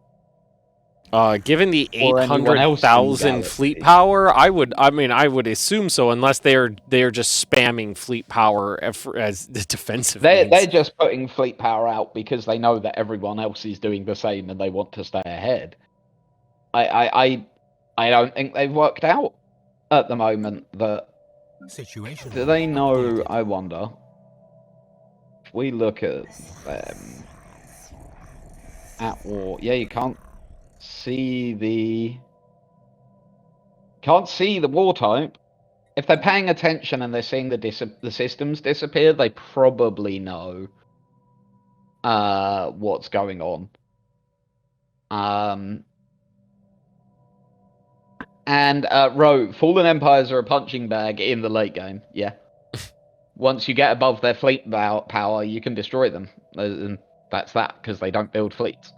Given the 800,000 fleet power, I would assume so, unless they're just spamming fleet power as defensive. They're just putting fleet power out because they know that everyone else is doing the same and they want to stay ahead. I don't think they've worked out at the moment that. Do they know? I wonder. If we look at them at war, yeah, you can't see the Can't see the war type. If they're paying attention and they're seeing the systems disappear, they probably know what's going on. And Fallen Empires are a punching bag in the late game. Yeah. Once you get above their fleet power, you can destroy them. And that's that, because they don't build fleets.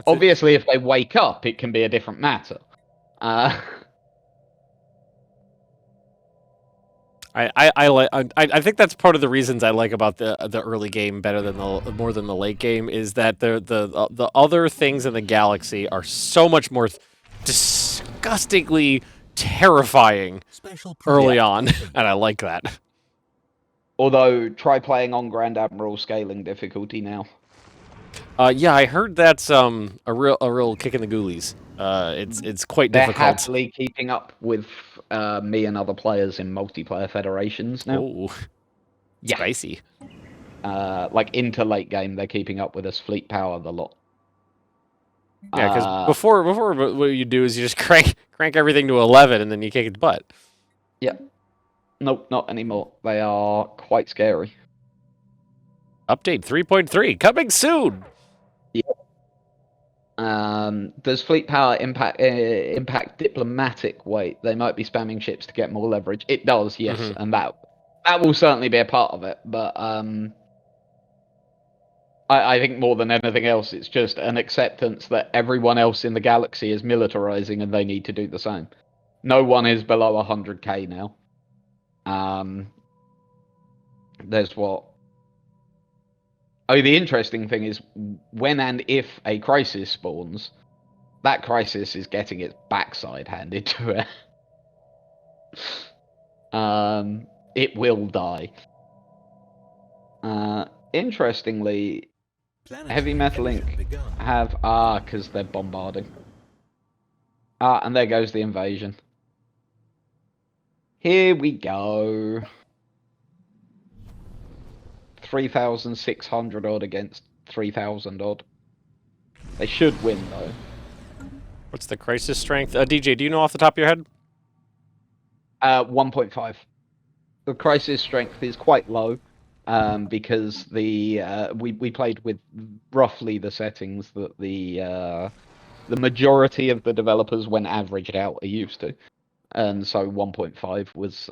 Obviously, if they wake up, it can be a different matter. I think that's part of the reasons I like about the early game better than more than the late game, is that the other things in the galaxy are so much more disgustingly terrifying early on, and I like that. Although, try playing on Grand Admiral scaling difficulty now. Yeah, I heard that's a real kick in the ghoulies. It's quite difficult. They're happily keeping up with me and other players in multiplayer federations now. Oh, yeah. Spicy. Like into late game, they're keeping up with us fleet power the lot. Yeah, because before what you do is you just crank everything to 11 and then you kick its butt. Yeah. Nope, not anymore. They are quite scary. Update 3.3 coming soon. Yeah. Does fleet power impact diplomatic weight? They might be spamming ships to get more leverage. It does, yes, and that will certainly be a part of it. But I think more than anything else, it's just an acceptance that everyone else in the galaxy is militarizing, and they need to do the same. No one is below 100k now. There's what? Oh, the interesting thing is, when and if a crisis spawns, that crisis is getting its backside handed to it. It will die. Interestingly, Heavy Metal Inc. have... because they're bombarding. And there goes the invasion. Here we go. 3,600 odd against 3,000 odd. They should win, though. What's the crisis strength? DJ, do you know off the top of your head? 1.5. The crisis strength is quite low, because we played with roughly the settings that the majority of the developers, when averaged out, are used to. And so 1.5 was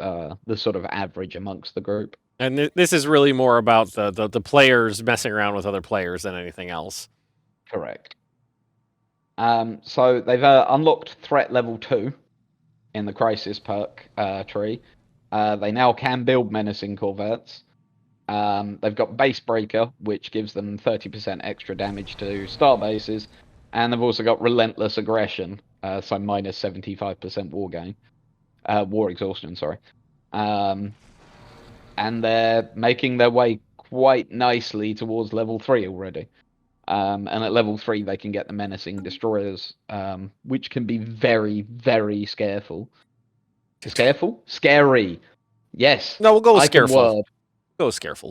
the sort of average amongst the group. And this is really more about the players messing around with other players than anything else. Correct. So they've unlocked threat level 2 in the crisis perk tree. They now can build menacing corvettes. They've got base breaker, which gives them 30% extra damage to star bases, and they've also got relentless aggression, so minus 75% war exhaustion. Sorry. And they're making their way quite nicely towards level 3 already. And at level 3, they can get the menacing destroyers, which can be very, very scareful. Scareful? Scary. Yes. No, we'll go with scareful. Go with scareful.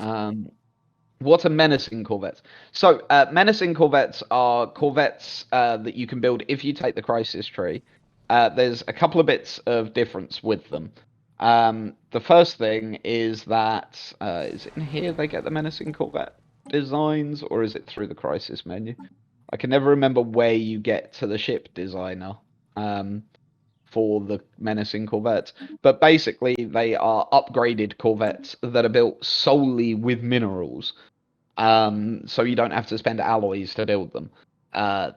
What are menacing corvettes? So, menacing corvettes are corvettes that you can build if you take the crisis tree. There's a couple of bits of difference with them. The first thing is that, is it in here they get the menacing corvette designs, or is it through the crisis menu? I can never remember where you get to the ship designer for the menacing corvettes. But basically, they are upgraded corvettes that are built solely with minerals. So you don't have to spend alloys to build them. So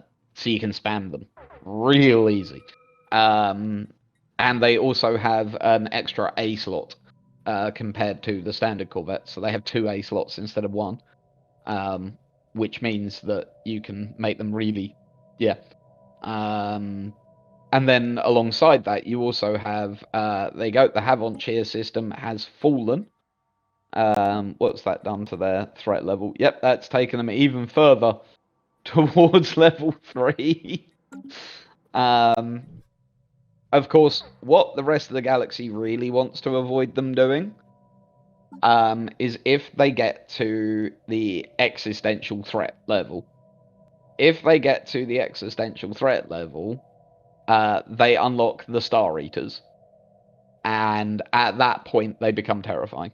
you can spam them real easy. And they also have an extra A slot compared to the standard Corvette. So they have 2 A slots instead of 1, which means that you can make them really... Yeah. And then alongside that, you also have... the Havoncheer system has fallen. What's that done to their threat level? Yep, that's taken them even further towards level 3. Of course, what the rest of the galaxy really wants to avoid them doing is if they get to the existential threat level. If they get to the existential threat level, they unlock the Star Eaters. And at that point, they become terrifying.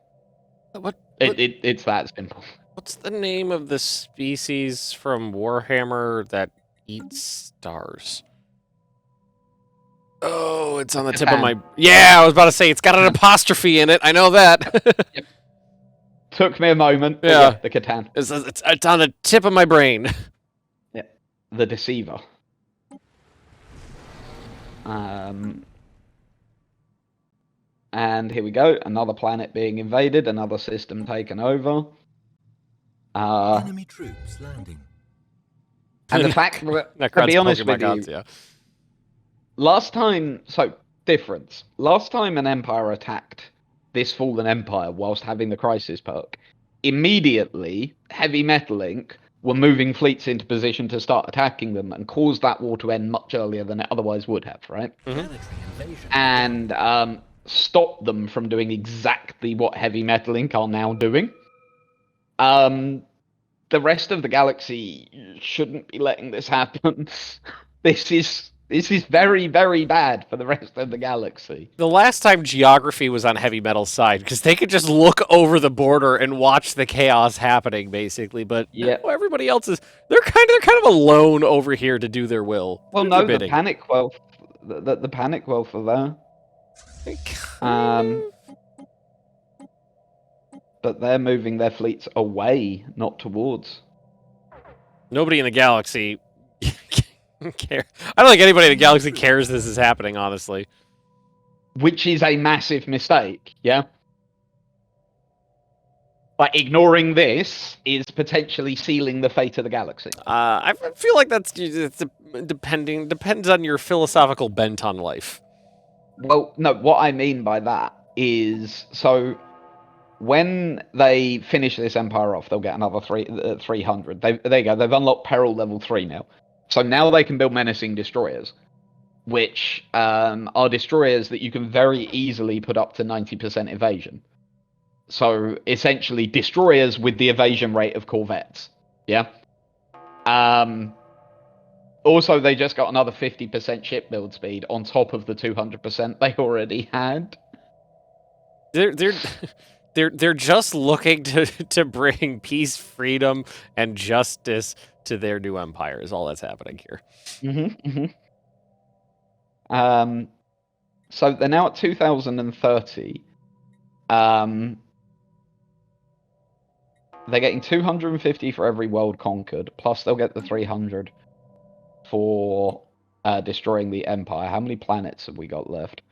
It's that simple. What's the name of the species from Warhammer that eats stars? Oh, it's on the tip of my... Yeah, I was about to say, it's got an apostrophe in it. I know that. Yep. Took me a moment. Yeah. The Catan. It's on the tip of my brain. Yeah. The Deceiver. And here we go. Another planet being invaded. Another system taken over. Enemy troops landing. And the fact that, to Narkerns be honest poking my with you, guns, yeah. last time, so difference. Last time an empire attacked this fallen empire whilst having the crisis perk, immediately Heavy Metal Inc. were moving fleets into position to start attacking them and caused that war to end much earlier than it otherwise would have, right? And stopped them from doing exactly what Heavy Metal Inc. are now doing. The rest of the galaxy shouldn't be letting this happen. This is very, very bad for the rest of the galaxy. The last time geography was on Heavy Metal's side, because they could just look over the border and watch the chaos happening, basically. But Yeah. no, everybody else is they're kind of alone over here to do their will. Well, Do no, their the bidding. Panicwealth, the Panicwealth are there. But they're moving their fleets away, not towards. Nobody in the galaxy care. I don't think anybody in the galaxy cares this is happening, honestly. Which is a massive mistake, yeah? Like, ignoring this is potentially sealing the fate of the galaxy. I feel like depends on your philosophical bent on life. Well, no, what I mean by that is, so when they finish this empire off, they'll get another 300. There you go, they've unlocked Peril level 3 now. So now they can build menacing destroyers, which are destroyers that you can very easily put up to 90% evasion. So essentially destroyers with the evasion rate of corvettes. Yeah. Also, they just got another 50% ship build speed on top of the 200% they already had. They're just looking to bring peace, freedom, and justice to their new empire. Is all that's happening here. So they're now at 2030. They're getting 250 for every world conquered, plus they'll get the 300 for destroying the empire. How many planets have we got left?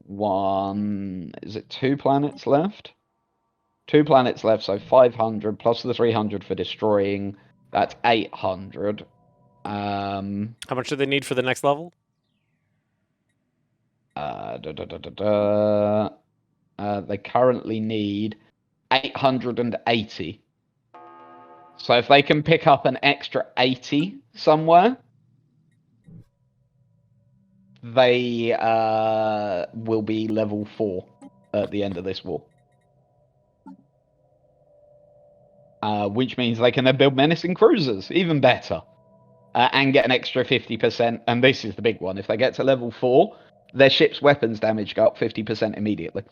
Is it 2 planets left? 2 planets left, so 500 plus the 300 for destroying. That's 800. How much do they need for the next level? They currently need 880. So if they can pick up an extra 80 somewhere, they will be level 4 at the end of this war. Which means they can then build menacing cruisers, even better. And get an extra 50%. And this is the big one. If they get to level 4, their ship's weapons damage go up 50% immediately.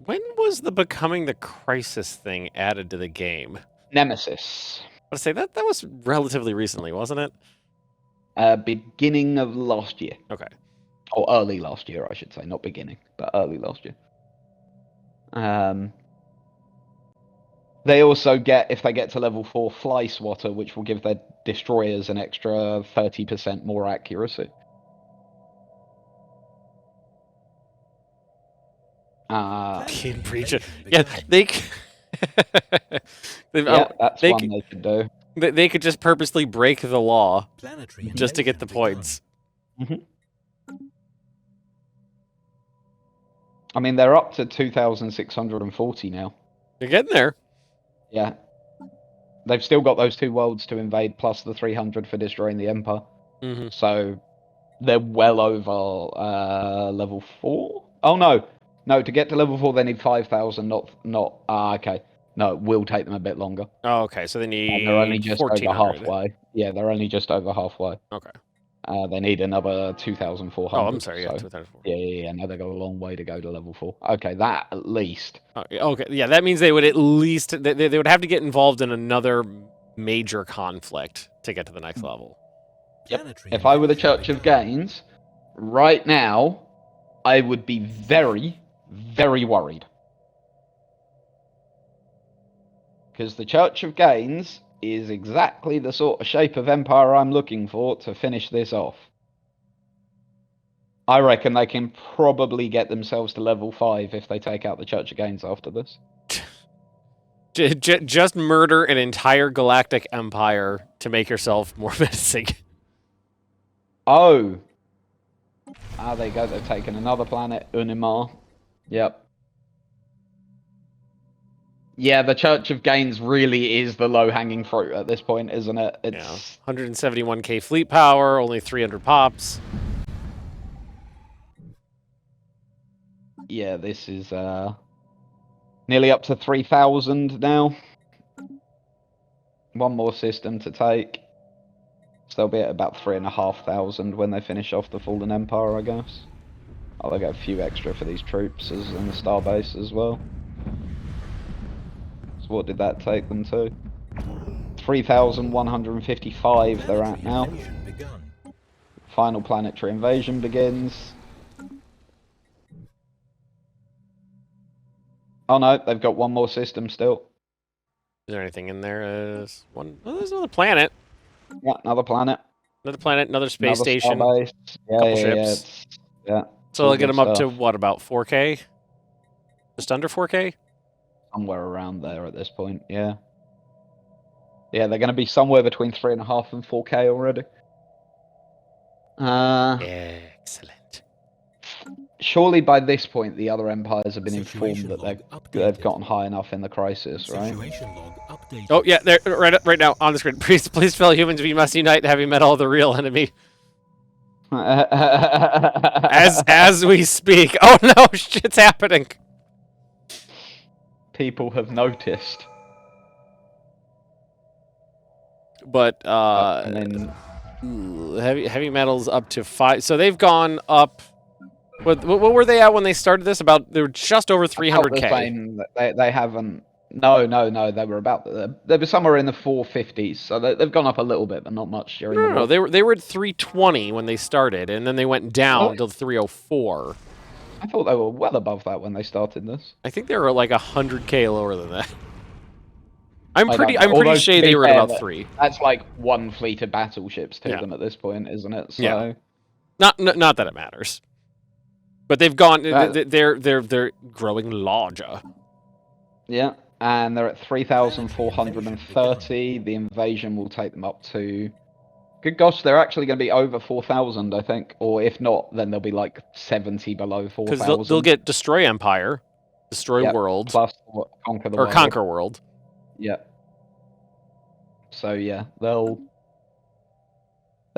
When was the Becoming the Crisis thing added to the game? Nemesis. I say that was relatively recently, wasn't it? Beginning of last year. Okay. Or early last year, I should say. Not beginning, but early last year. They also get, if they get to level 4, Fly Swatter, which will give their destroyers an extra 30% more accuracy. Keen Preacher. Yeah, they... That's one they could do. They could just purposely break the law Planetary just to get the invasion points. I mean, they're up to 2,640 now. They're getting there. Yeah. They've still got those 2 worlds to invade, plus the 300 for destroying the Empire. So they're well over level 4. Oh, no. No, to get to level 4, they need 5,000, not... okay. No, it will take them a bit longer. Oh, okay, so they need And they're only just over 1,400. halfway. Yeah, they're only just over halfway. Okay. They need another 2,400. Oh, I'm sorry. Yeah, so- 2004. Yeah. Now they got a long way to go to level 4. Okay, that at least. Okay, yeah, that means they would at least they would have to get involved in another major conflict to get to the next level. Yep. If I were the Church of Gainz, right now, I would be very, very worried. Because the Church of Gainz is exactly the sort of shape of empire I'm looking for to finish this off. I reckon they can probably get themselves to level 5 if they take out the Church of Gainz after this. Just murder an entire galactic empire to make yourself more menacing. Oh! Ah, there you go, they've taken another planet, Unimar. Yep. Yeah, the Church of Gainz really is the low-hanging fruit at this point, isn't it? It's 171k fleet power, only 300 pops. Yeah, this is nearly up to 3,000 now. One more system to take. So they'll be at about 3,500 when they finish off the Fallen Empire, I guess. Oh, they'll get a few extra for these troops and the starbase as well. So what did that take them to? 3,155 they're at now. Final planetary invasion begins. Oh no, they've got one more system still. Is there anything in there? There's one. Oh, there's another planet. Yeah, another planet. Another planet, another space Another station. starbase. Yeah, couple yeah, ships. Yeah. So they'll all get good them up to stuff. what, about 4k? Just under 4k? Somewhere around there at this point, yeah. Yeah, they're going to be somewhere between 3.5 and 4k already. Excellent. Surely by this point the other empires have been informed that they've gotten high enough in the crisis, right? Oh yeah, there, right now on the screen. Please, fellow humans, we must unite. Heavy metal, the real enemy. As we speak. Oh no, shit's happening. People have noticed. But And then heavy metal's up to 5. So they've gone up. What were they at when they started this? They were just over 300k. They haven't. No. They were about. They were somewhere in the 450s. So they've gone up a little bit, but not much during the No, war. they were at 320 when they started, and then they went down to 304. I thought they were well above that when they started this. I think they were like 100k lower than that. I'm I pretty don't know. Although, sure to they be were at fair, about 3. That's like one fleet of battleships to Yeah. them at this point, isn't it? So, Yeah. Not that it matters. But they've gone. They're growing larger. Yeah, and they're at 3,430. The invasion will take them up to. Good gosh, they're actually going to be over 4,000, I think. Or if not, then they'll be like 70 below 4,000. Because they'll get Destroy Empire, Destroy Yep, World, plus Conquer the or World. Conquer World. Yeah. So yeah, they'll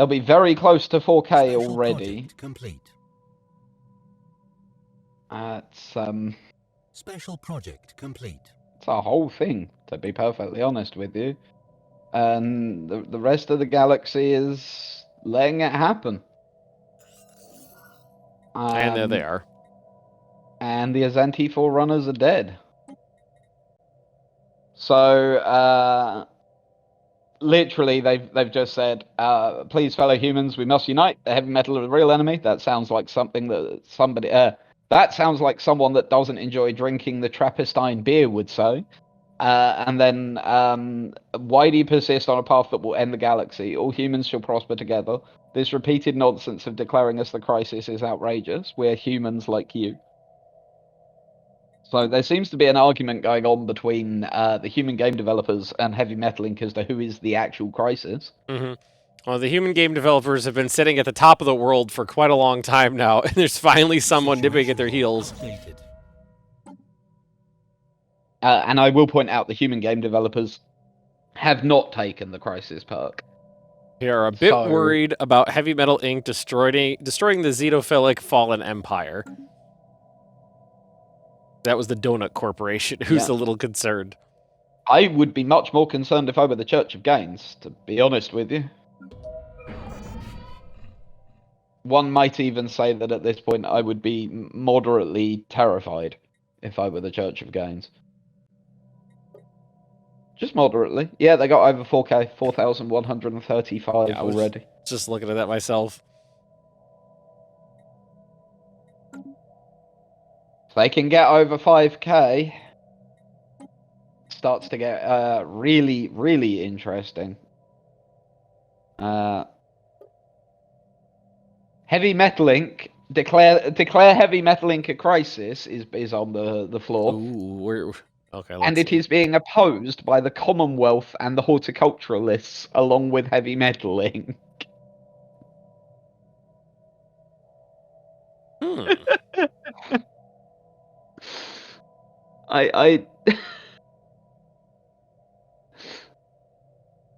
be very close to 4K already. Complete. It's Special project complete. It's a whole thing, to be perfectly honest with you. And the rest of the galaxy is letting it happen. And there they are. And the Azanti Forerunners are dead. So, literally, they've just said, please, fellow humans, we must unite. The heavy metal of the real enemy. That sounds like something that somebody... that sounds like someone that doesn't enjoy drinking the Trappistine beer would say. And then, why do you persist on a path that will end the galaxy? All humans shall prosper together. This repeated nonsense of declaring us the crisis is outrageous. We're humans like you. So there seems to be an argument going on between the human game developers and Heavy Metal Inc. as to who is the actual crisis. Mm-hmm. Well, the human game developers have been sitting at the top of the world for quite a long time now, and there's finally someone nipping at their heels. And I will point out the human game developers have not taken the crisis perk. We are a bit worried about Heavy Metal Inc. destroying the Xenophilic Fallen Empire. That was the Doughnut Corporation, who's a little concerned. I would be much more concerned if I were the Church of Gainz, to be honest with you. One might even say that at this point I would be moderately terrified if I were the Church of Gainz. Just moderately. Yeah, they got over 4K, 4,135 Yeah, I was already. just looking at that myself. If they can get over 5K, starts to get really, really interesting. Heavy Metal Inc. Declare Heavy Metal Inc. a crisis is on the floor. Ooh, okay. And it is being opposed by the Commonwealth and the Horticulturalists, along with Heavy Metal Inc. I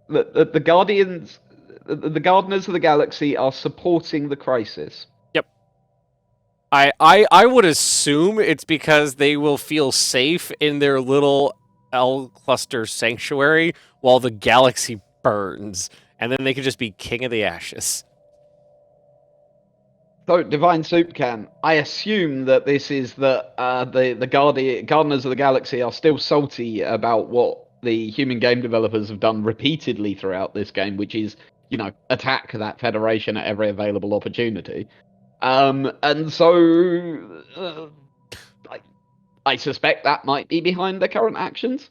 the Guardians, the Gardeners of the Galaxy are supporting the crisis. Yep. I would assume it's because they will feel safe in their little L cluster sanctuary while the galaxy burns, and then they could just be king of the ashes. So, Divine Soup Can, I assume that this is that the Gardeners of the Galaxy are still salty about what the human game developers have done repeatedly throughout this game, which is, attack that Federation at every available opportunity. And so, I suspect that might be behind their current actions.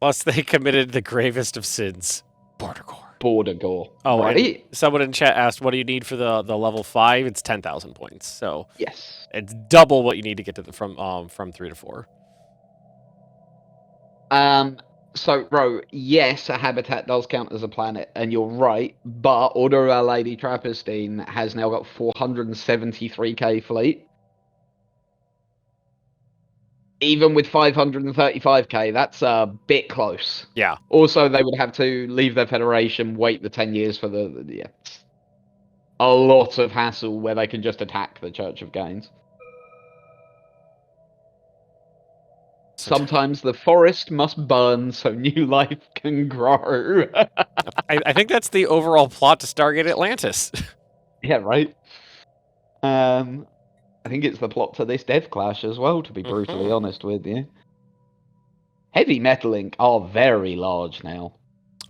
Plus, they committed the gravest of sins, Border Gore. Oh, right. And someone in chat asked, what do you need for the level 5? It's 10,000 points. So yes, it's double what you need to get to from 3 to 4. So, Ro, yes, a habitat does count as a planet, and you're right, but Order of Our Lady Trappistine has now got 473k fleet. Even with 535k, that's a bit close. Yeah. Also, they would have to leave their Federation, wait the 10 years for a lot of hassle where they can just attack the Church of Gainz. Sometimes the forest must burn so new life can grow. I think that's the overall plot to Stargate Atlantis. Yeah, right. I think it's the plot to this DevClash as well, to be brutally honest with you. Heavy Metal Inc. are very large now.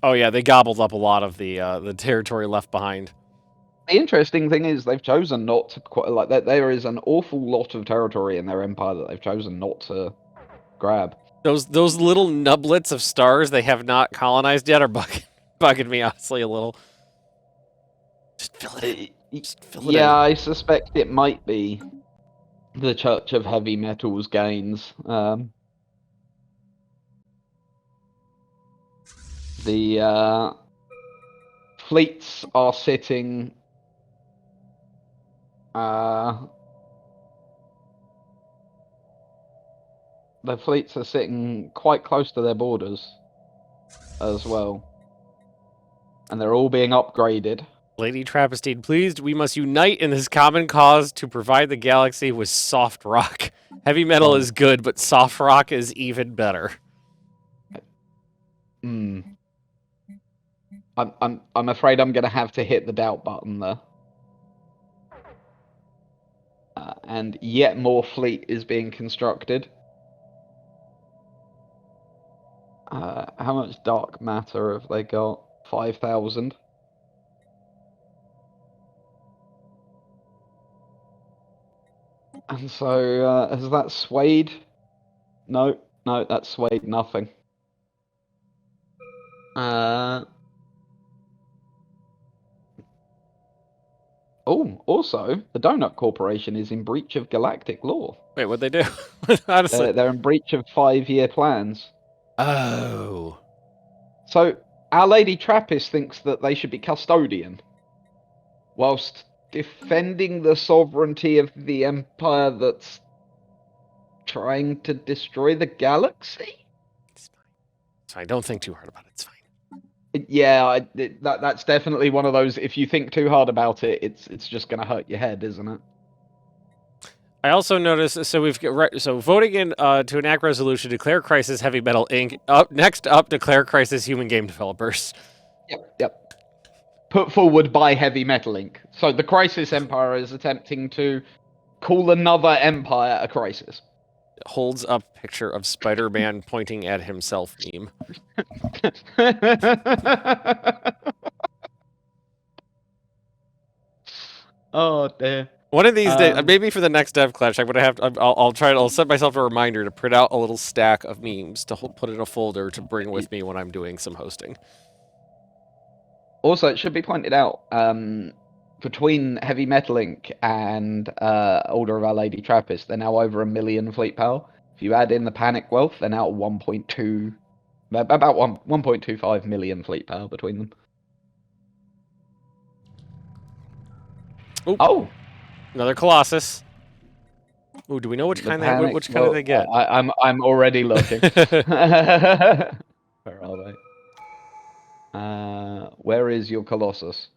Oh yeah, they gobbled up a lot of the territory left behind. The interesting thing is they've chosen not to there is an awful lot of territory in their empire that they've chosen not to grab. Those little nublets of stars they have not colonized yet are bugging me honestly a little. Just fill it in. Just fill it in. I suspect it might be the Church of Heavy Metals Gainz. The fleets are sitting. The fleets are sitting quite close to their borders as well. And they're all being upgraded. Lady Trappistine, pleased, we must unite in this common cause to provide the galaxy with soft rock. Heavy metal is good, but soft rock is even better. I'm afraid I'm going to have to hit the doubt button there. And yet more fleet is being constructed. How much dark matter have they got? 5,000. And so, has that swayed? No, that swayed nothing. Also, the Doughnut Corporation is in breach of galactic law. Wait, what'd they do? Honestly. They're in breach of 5-year plans. Oh. So, Our Lady Trappist thinks that they should be custodian, whilst defending the sovereignty of the empire that's trying to destroy the galaxy? It's fine. Don't think too hard about it. It's fine. Yeah, that's definitely one of those, if you think too hard about it, it's just going to hurt your head, isn't it? I also noticed, so voting in to enact resolution, declare crisis Heavy Metal Inc. Next up, declare crisis human game developers. Yep. put forward by Heavy Metal Inc. So the Crisis Empire is attempting to call another empire a crisis. Holds up picture of Spider-Man pointing at himself meme. Oh dear. One of these days, maybe for the next DevClash, I'm gonna have. I'll set myself a reminder to print out a little stack of memes to put in a folder to bring with me when I'm doing some hosting. Also, it should be pointed out, between Heavy Metal Inc. and Order of Our Lady Trappist, they're now over 1 million fleet power. If you add in the Panicwealth, they're now at 1.25 million fleet power between them. Oop. Oh! Another Colossus. Ooh, do we know which kind they get? I'm already looking. Where are they? Where is your Colossus?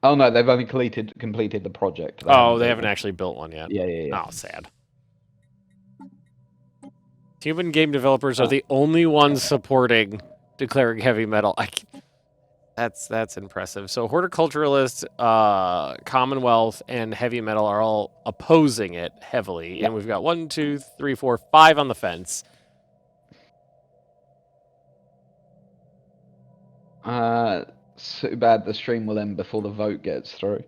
Oh no, they've only completed the project. They haven't actually built one yet. Yeah. Oh, sad. Human game developers are the only ones supporting declaring heavy metal. That's impressive. So Horticulturist, Commonwealth, and heavy metal are all opposing it heavily, and we've got 1, 2, 3, 4, 5 on the fence. So bad the stream will end before the vote gets through.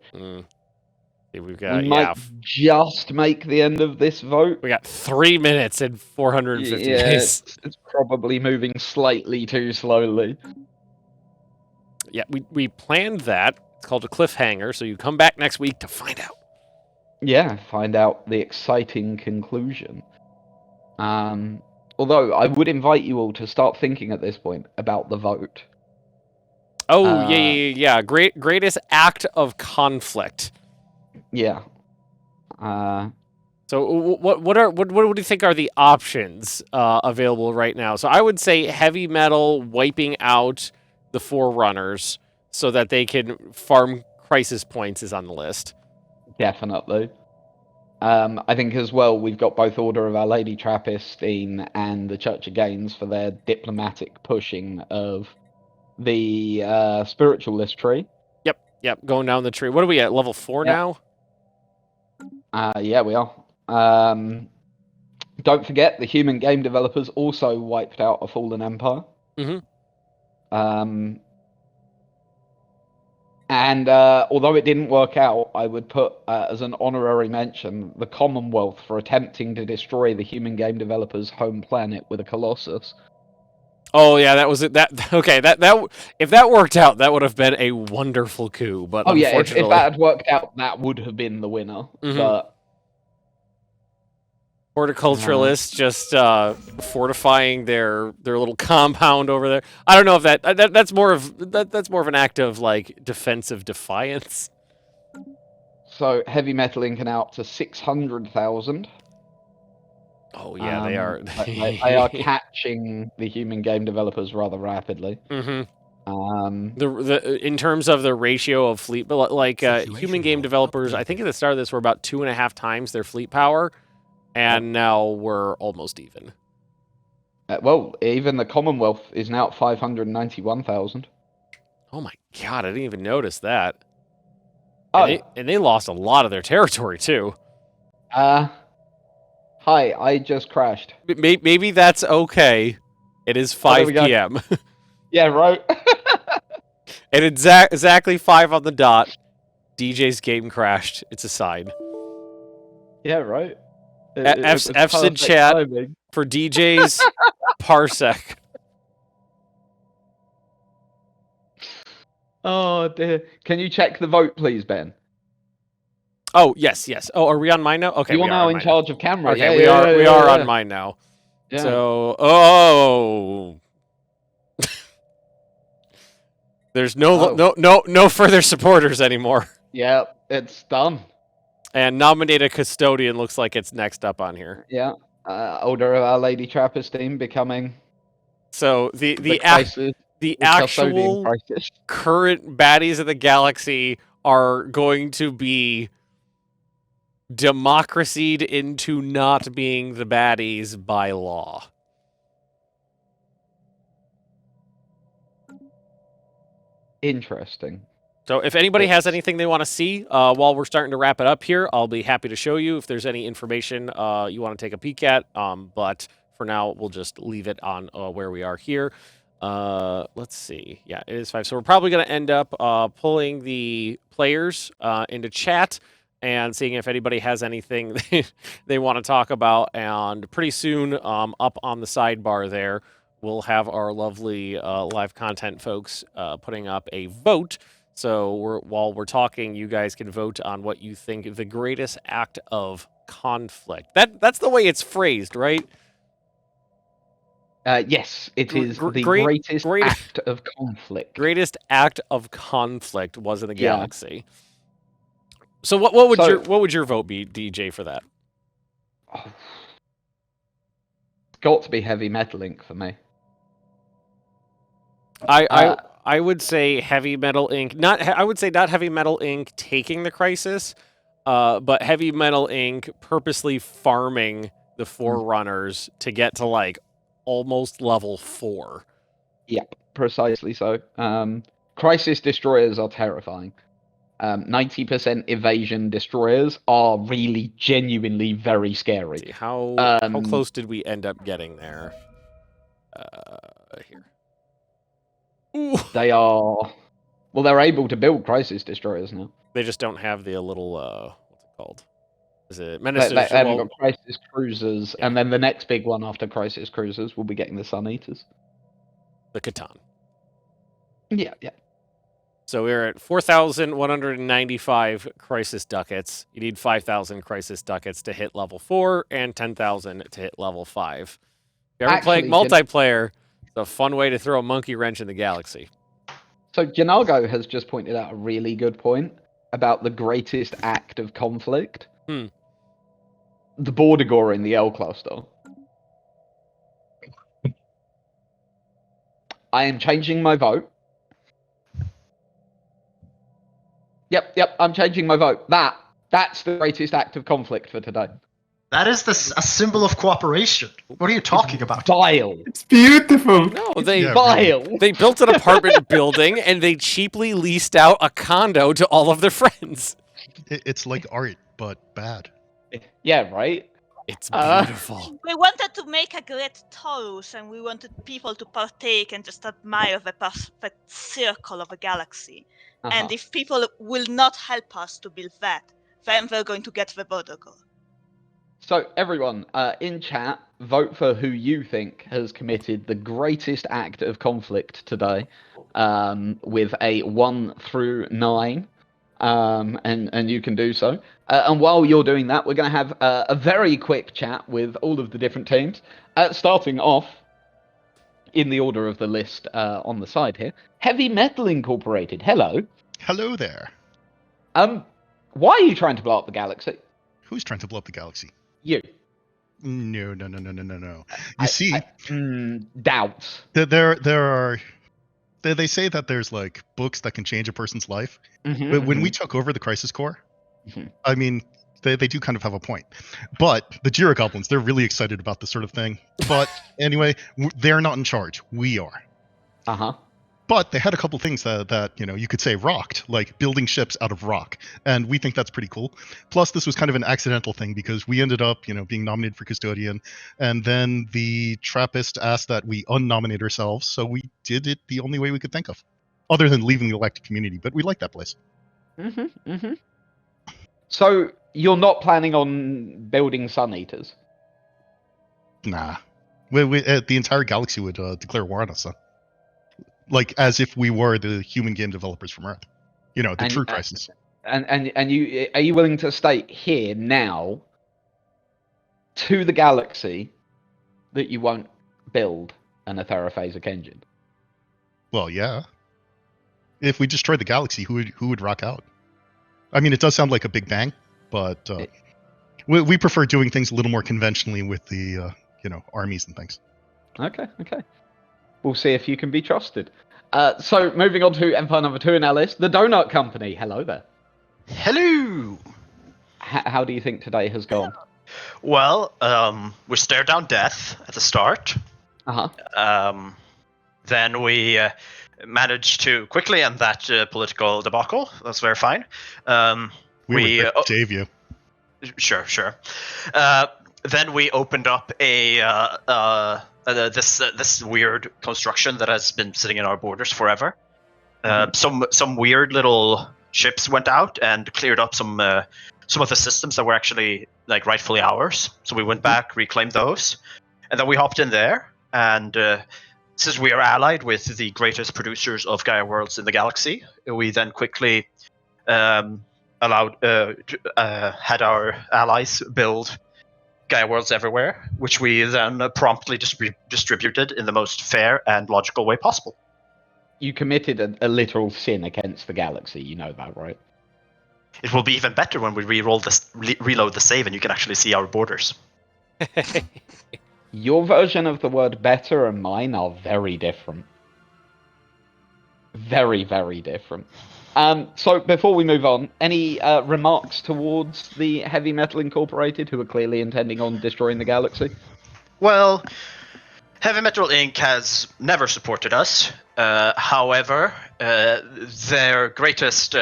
We've got we might just make the end of this vote. We got 3 minutes and 450 days. It's probably moving slightly too slowly. Yeah, we planned that. It's called a cliffhanger, so you come back next week to find out. Yeah, find out the exciting conclusion. Although, I would invite you all to start thinking at this point about the vote. Oh, yeah. Greatest act of conflict. Yeah. So what do you think are the options available right now? So I would say heavy metal wiping out the Forerunners so that they can farm crisis points is on the list. Definitely. I think as well we've got both Order of Our Lady Trappistine and the Church of Gainz for their diplomatic pushing of the spiritualist tree. Yep, going down the tree. What are we at, level 4 now? Yeah, we are. Don't forget, the human game developers also wiped out a fallen empire. And although it didn't work out, I would put as an honorary mention the Commonwealth for attempting to destroy the human game developers' home planet with a Colossus. Oh yeah, that was it. Okay. That if that worked out, that would have been a wonderful coup. But unfortunately, if that had worked out, that would have been the winner. But Horticulturalists just fortifying their little compound over there. I don't know if that's more of an act of like defensive defiance. So Heavy Metal Inc. are up to 600,000. Oh yeah, they are. They are catching the human game developers rather rapidly. In terms of the ratio of fleet, but like human game developers, I think at the start of this were about 2.5 times their fleet power, and now we're almost even. Well, even the Commonwealth is now at 591,000. Oh my god, I didn't even notice that. Oh, and they lost a lot of their territory too. Hi, I just crashed. Maybe that's okay. It is 5 p.m. Yeah, right. And exactly 5 on the dot, DJ's game crashed. It's a sign. Yeah, right. F's in chat timing for DJ's parsec. Oh dear. Can you check the vote, please, Ben? Oh, yes. Oh, are we on mine now? Okay, you're now in charge of camera. Okay, we are on mine now. Yeah. So, there's no further supporters anymore. Yeah, it's done. And nominate a custodian looks like it's next up on here. Yeah, Order of Our Lady Trappistine becoming. So the actual current baddies of the galaxy are going to be democracied into not being the baddies by law. Interesting. So if anybody has anything they want to see while we're starting to wrap it up here, I'll be happy to show you if there's any information you want to take a peek at. But for now, we'll just leave it on where we are here. Let's see. Yeah, it is 5. So we're probably going to end up pulling the players into chat and seeing if anybody has anything they want to talk about. And pretty soon, up on the sidebar there, we'll have our lovely live content folks putting up a vote. So while we're talking, you guys can vote on what you think the greatest act of conflict. That's the way it's phrased, right? Yes, it is the greatest act of conflict. Greatest act of conflict was in the galaxy. So what would your vote be, DJ, for that? Oh, got to be heavy metal ink for me. I would say heavy metal ink. I would say not heavy metal ink taking the crisis, but heavy metal ink purposely farming the Forerunners to get to like almost level 4. Yep, precisely so. Crisis destroyers are terrifying. 90% evasion destroyers are really genuinely very scary. See, how close did we end up getting there? Here. Ooh. They are... Well, they're able to build crisis destroyers now. They just don't have the little... what's it called? Is it Menacers? They haven't got crisis cruisers, and then the next big one after crisis cruisers will be getting the Sun Eaters. The Catan. Yeah. So we're at 4,195 crisis ducats. You need 5,000 crisis ducats to hit level 4 and 10,000 to hit level 5. If you're ever playing multiplayer, it's a fun way to throw a monkey wrench in the galaxy. So Janago has just pointed out a really good point about the greatest act of conflict. The border gore in the L cluster. I am changing my vote. Yep, I'm changing my vote. That's the greatest act of conflict for today. That is a symbol of cooperation. What are you talking about? Vile. It's beautiful. No, they vile. They built an apartment building and they cheaply leased out a condo to all of their friends. It's like art, but bad. Yeah, right? It's beautiful. We wanted to make a great Taurus, and we wanted people to partake and just admire the perfect circle of a galaxy. And if people will not help us to build that, then we're going to get the border gore. So, everyone, in chat, vote for who you think has committed the greatest act of conflict today, with a 1 through 9. And you can do so. And while you're doing that, we're going to have a very quick chat with all of the different teams. Starting off, in the order of the list on the side here, Heavy Metal Incorporated. Hello. Hello there. Why are you trying to blow up the galaxy? Who's trying to blow up the galaxy? You. No. You see, doubts. There are. They say that there's like books that can change a person's life. But when we took over the Crisis Core, I mean, they do kind of have a point. But the Jira Goblins, they're really excited about this sort of thing. But anyway, they're not in charge. We are. But they had a couple things that you could say rocked, like building ships out of rock, and we think that's pretty cool. Plus, this was kind of an accidental thing because we ended up, being nominated for Custodian, and then the Trappist asked that we unnominate ourselves, so we did it the only way we could think of, other than leaving the elected community. But we like that place. So you're not planning on building Sun Eaters? Nah, the entire galaxy would declare war on us. Huh? Like as if we were the human game developers from Earth, the true crisis. And you are you willing to state here now to the galaxy that you won't build an Aetheriphasic engine? Well, yeah. If we destroy the galaxy, who would rock out? I mean, it does sound like a big bang, but we prefer doing things a little more conventionally with the armies and things. Okay. We'll see if you can be trusted. So, moving on to Empire number 2 in our list, the Doughnut Company. Hello there. Hello! how do you think today has gone? Well, we stared down death at the start. Then we managed to quickly end that political debacle. That's very fine. We were there to save you. Sure. Then we opened up this weird construction that has been sitting in our borders forever. Some weird little ships went out and cleared up some of the systems that were actually like rightfully ours. So we went back, reclaimed those, and then we hopped in there. And since we are allied with the greatest producers of Gaia worlds in the galaxy, we then quickly had our allies build Gaia worlds everywhere, which we then promptly distributed in the most fair and logical way possible. You committed a literal sin against the galaxy, you know that, right? It will be even better when we reload the save and you can actually see our borders. Your version of the word better and mine are very different. Very, very different. So before we move on, any remarks towards the Heavy Metal Incorporated, who are clearly intending on destroying the galaxy? Well, Heavy Metal Inc. has never supported us. However, their greatest...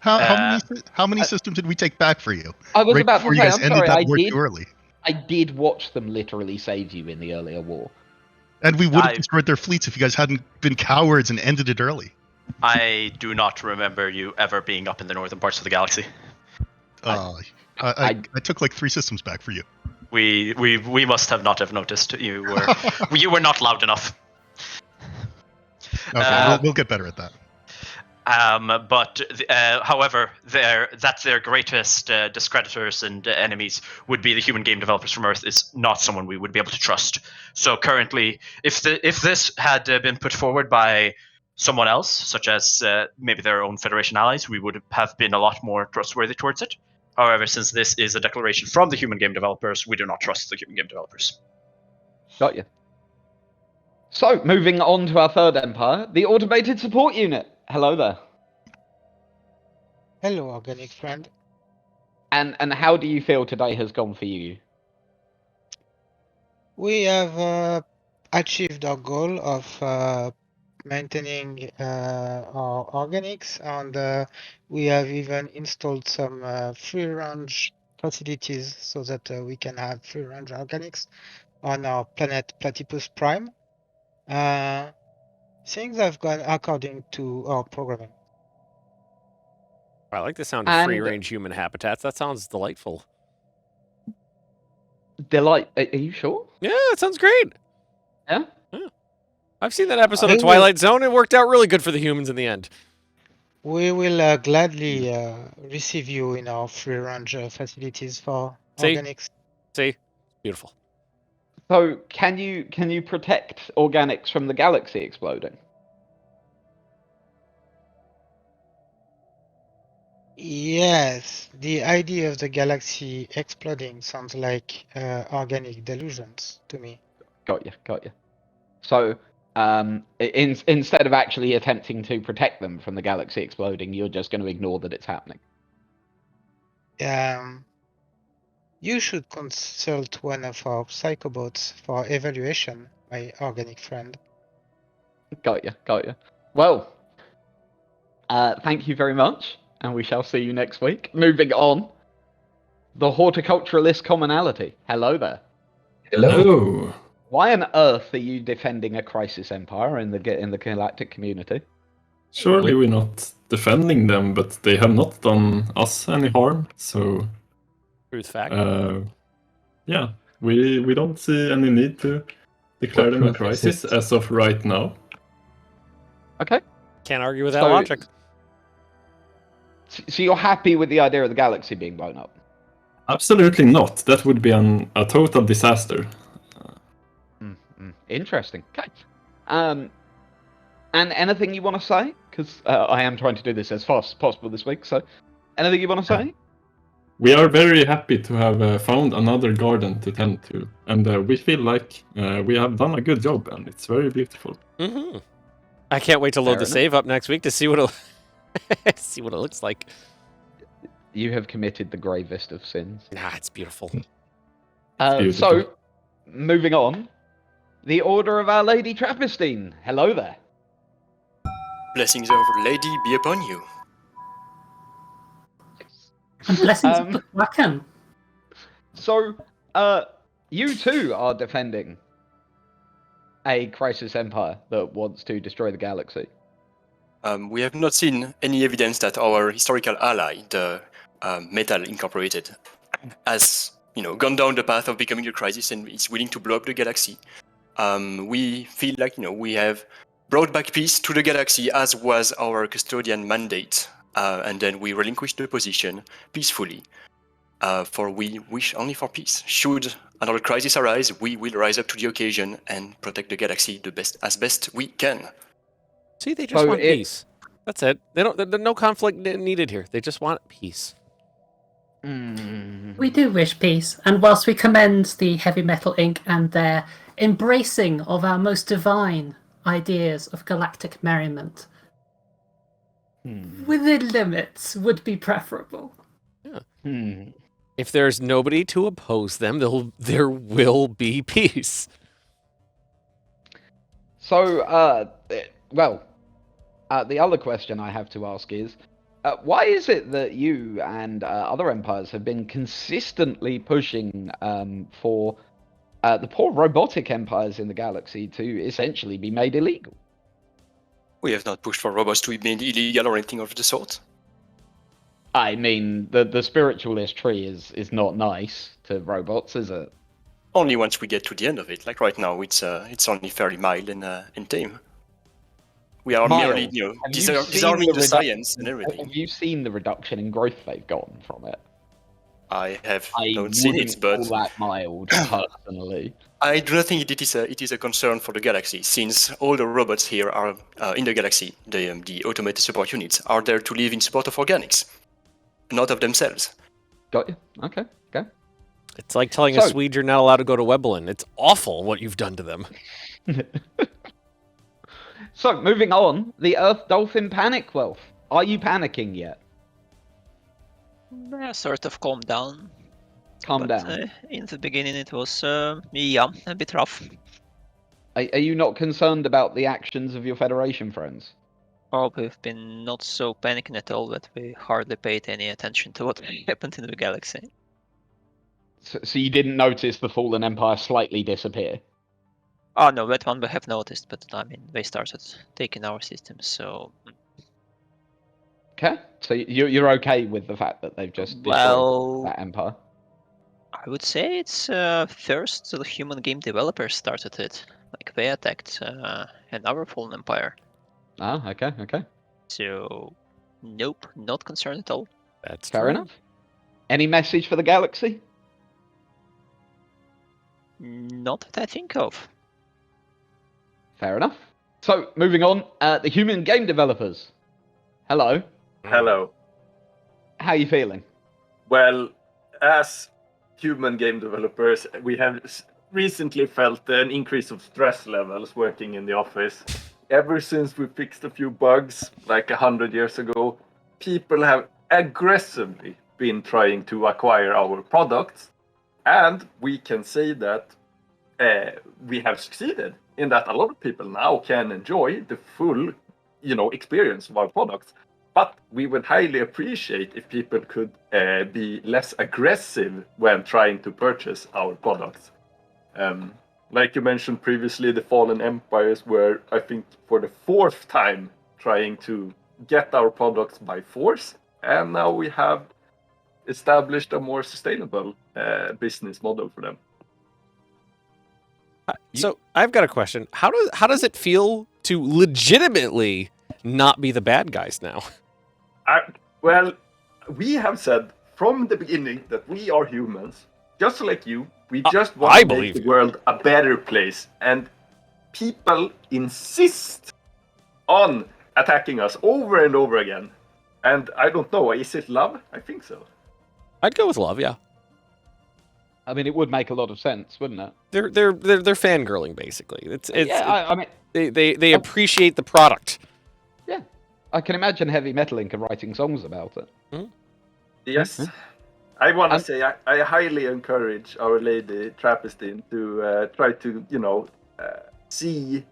How many systems did we take back for you? I was about to say, I'm sorry, early. I did watch them literally save you in the earlier war. And we would have destroyed their fleets if you guys hadn't been cowards and ended it early. I do not remember you ever being up in the northern parts of the galaxy. I took like 3 systems back for you. We must have not have noticed. You were not loud enough. Okay, we'll get better at that. However, that's their greatest discreditors and enemies would be the human game developers from Earth is not someone we would be able to trust. So currently, if this had been put forward by someone else, such as maybe their own Federation allies, we would have been a lot more trustworthy towards it. However, since this is a declaration from the human game developers, we do not trust the human game developers. Got you. So, moving on to our third empire, the Automated Support Unit. Hello there. Hello, organic friend. And how do you feel today has gone for you? We have achieved our goal of maintaining our organics, and we have even installed some free-range facilities so that we can have free-range organics on our planet Platypus Prime. Things have gone according to our programming. I like the sound of free-range human habitats. That sounds delightful. Are you sure? Yeah, it sounds great. Yeah? I've seen that episode of Twilight Zone. It worked out really good for the humans in the end. We will gladly receive you in our free-range facilities for organics. See? Beautiful. So, can you protect organics from the galaxy exploding? Yes, the idea of the galaxy exploding sounds like organic delusions to me. Got you. So, instead of actually attempting to protect them from the galaxy exploding, you're just going to ignore that it's happening. You should consult one of our psychobots for evaluation, my organic friend. Got you. Well, thank you very much, and we shall see you next week. Moving on, the Horticulturist Commonality. Hello there. Hello. Why on earth are you defending a crisis empire in the galactic community? Surely we're not defending them, but they have not done us any harm, so... Truth fact. Yeah, we don't see any need to declare them a crisis as of right now. Okay. Can't argue with that logic. So you're happy with the idea of the galaxy being blown up? Absolutely not. That would be a total disaster. Interesting. Okay. And anything you want to say? Because I am trying to do this as fast as possible this week, so anything you want to say? We are very happy to have found another garden to tend to, and we feel like we have done a good job, and it's very beautiful. Mm-hmm. I can't wait to load the save up next week to see what it looks like. You have committed the gravest of sins. Nah, it's beautiful. So, moving on, the Order of Our Lady Trappistine. Hello there. Blessings of Our Lady be upon you. And blessings of the Kraken. So, you too are defending a crisis empire that wants to destroy the galaxy. We have not seen any evidence that our historical ally, the Metal Incorporated, has gone down the path of becoming a crisis and is willing to blow up the galaxy. We feel like we have brought back peace to the galaxy, as was our custodian mandate, and then we relinquished the position peacefully. For we wish only for peace. Should another crisis arise, we will rise up to the occasion and protect the galaxy as best we can. See, they just want peace. That's it. There's no conflict needed here. They just want peace. We do wish peace, and whilst we commend the Heavy Metal Inc. and their embracing of our most divine ideas of galactic merriment, within limits would be preferable. Yeah. If there's nobody to oppose them, there will be peace. So, the other question I have to ask is, why is it that you and other empires have been consistently pushing for the poor robotic empires in the galaxy to essentially be made illegal? We have not pushed for robots to be made illegal or anything of the sort. I mean, the spiritualist tree is not nice to robots, is it? Only once we get to the end of it. Like right now, it's only fairly mild and tame. We are merely, disarming the science and everything. Have you seen the reduction in growth they've gotten from it? I have not seen it, but call that mild, personally. I do not think it is a concern for the galaxy, since all the robots here are in the galaxy. The automated support units are there to live in support of organics, not of themselves. Got you. Okay. It's like telling a Swede you're not allowed to go to Webelin. It's awful what you've done to them. So, moving on, the Earth Dolphin Panicwealth. Are you panicking yet? Sort of calm down. Calm down. In the beginning it was, a bit rough. Are you not concerned about the actions of your Federation friends? Oh, we've been not so panicking at all that we hardly paid any attention to what happened in the galaxy. So you didn't notice the Fallen Empire slightly disappear? Oh no, that one we have noticed, but I mean, they started taking our systems, so... Okay, so you're okay with the fact that they've just destroyed that empire? I would say it's first the human game developers started it. Like, they attacked another Fallen Empire. Ah, okay. So, nope, not concerned at all. That's fair enough. Any message for the galaxy? Not that I think of. Fair enough. So, moving on, the human game developers. Hello. Hello. How are you feeling? Well, as human game developers, we have recently felt an increase of stress levels working in the office. Ever since we fixed a few bugs, like 100 years ago, people have aggressively been trying to acquire our products, and we can say that we have succeeded in that a lot of people now can enjoy the full, experience of our products. But we would highly appreciate if people could be less aggressive when trying to purchase our products. Like you mentioned previously, the Fallen Empires were, I think, for the 4th time trying to get our products by force. And now we have established a more sustainable business model for them. So I've got a question. How does it feel to legitimately not be the bad guys now? Well, we have said from the beginning that we are humans, just like you. We just want to make the world a better place. And people insist on attacking us over and over again. And I don't know, is it love? I think so. I'd go with love, yeah. I mean, it would make a lot of sense, wouldn't it? They're fangirling, basically. I mean, they appreciate the product. Yeah, I can imagine Heavy Metal Inc. writing songs about it. Yes. I want to say I highly encourage Our Lady Trappistine to try to, see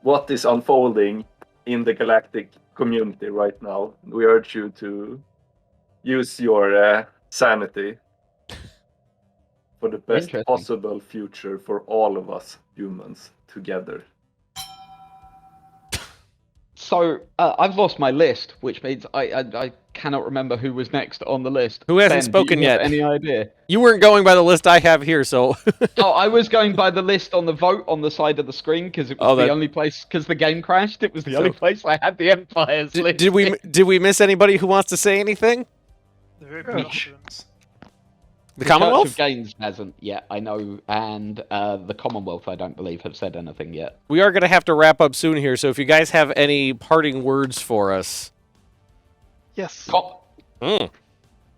what is unfolding in the galactic community right now. We urge you to use your sanity for the best possible future for all of us humans together. So, I've lost my list, which means I cannot remember who was next on the list. Who hasn't Ben, spoken do you have yet? Any idea? You weren't going by the list I have here, so... Oh, I was going by the list on the vote on the side of the screen, because it was the only place... Because the game crashed, it was the only place I had the Empires list. Did we miss anybody who wants to say anything? The Commonwealth? Church of Gainz hasn't yet, I know, and the Commonwealth, I don't believe, have said anything yet. We are going to have to wrap up soon here, so if you guys have any parting words for us. Yes. Oh,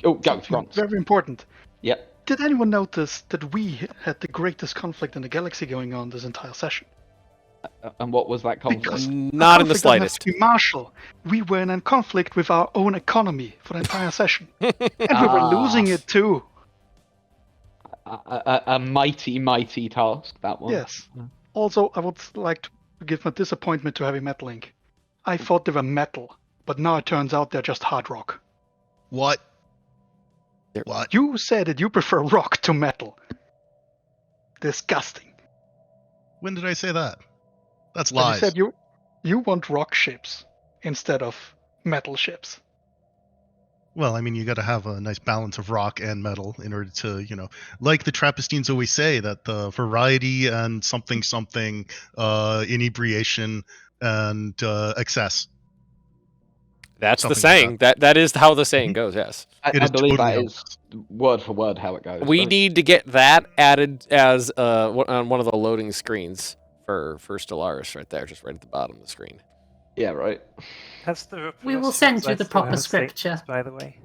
go, Grant. Very important. Yep. Did anyone notice that we had the greatest conflict in the galaxy going on this entire session? And what was that conflict? Because not in the slightest. To be martial. We were in a conflict with our own economy for the entire session. And we were losing it too. A mighty task, that one. Yes. Also, I would like to give my disappointment to Heavy Metal Inc. I thought they were metal, but now it turns out they're just hard rock. What? What? You said that you prefer rock to metal. Disgusting. When did I say that? That's But lies. you said you want rock ships instead of metal ships. Well, I mean, you got to have a nice balance of rock and metal in order to, like the Trappistines always say, that the variety and something, inebriation and excess. That's Something the saying. That is how the saying goes, yes. I believe that is word for word how it goes. We need to get that added as on one of the loading screens for Stellaris right there, just right at the bottom of the screen. Yeah, right. We will send you the proper scripture. By the way.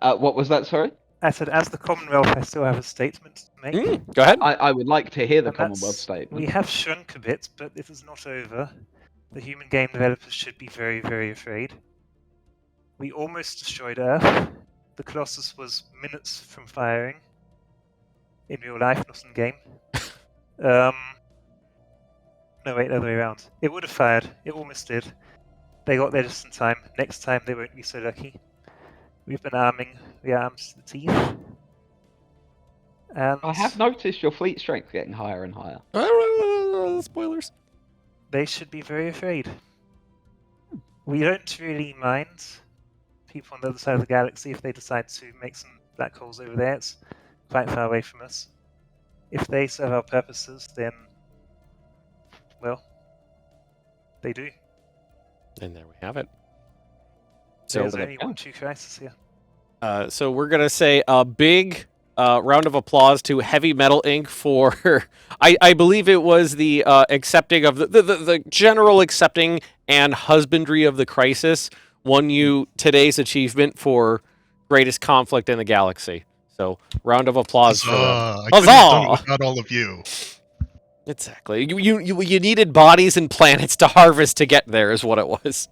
What was that, sorry? I said, as the Commonwealth, I still have a statement to make. Go ahead. I would like to hear the Commonwealth statement. We have shrunk a bit, but it is not over. The human game developers should be very, very afraid. We almost destroyed Earth. The Colossus was minutes from firing. In real life, not in game. No, wait, the other way around. It would have fired. It almost did. They got there just in time. Next time, they won't be so lucky. We've been arming the arms to the teeth. And I have noticed your fleet strength getting higher and higher. Spoilers. They should be very afraid. We don't really mind people on the other side of the galaxy if they decide to make some black holes over there. It's quite far away from us. If they serve our purposes, then, well, they do. And there we have it. So there's only one true crisis here. So we're going to say a big round of applause to Heavy Metal Inc. for, I believe it was the accepting of the general accepting and husbandry of the crisis won you today's achievement for greatest conflict in the galaxy. So round of applause for them. I couldn't have done it without all of you. Exactly. You needed bodies and planets to harvest to get there is what it was.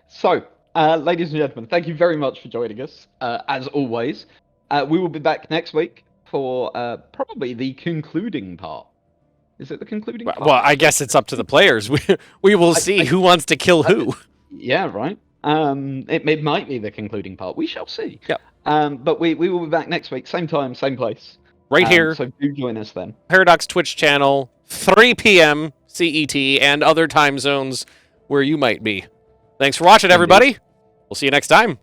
So, ladies and gentlemen, thank you very much for joining us. As always, we will be back next week for probably the concluding part. Is it the concluding part? Well, I guess it's up to the players. We will see who wants to kill who. Yeah, right. It might be the concluding part. We shall see. Yep. But we will be back next week, same time, same place. Right here. So do join us then. Paradox Twitch channel, 3 p.m. CET, and other time zones where you might be. Thanks for watching, everybody. We'll see you next time.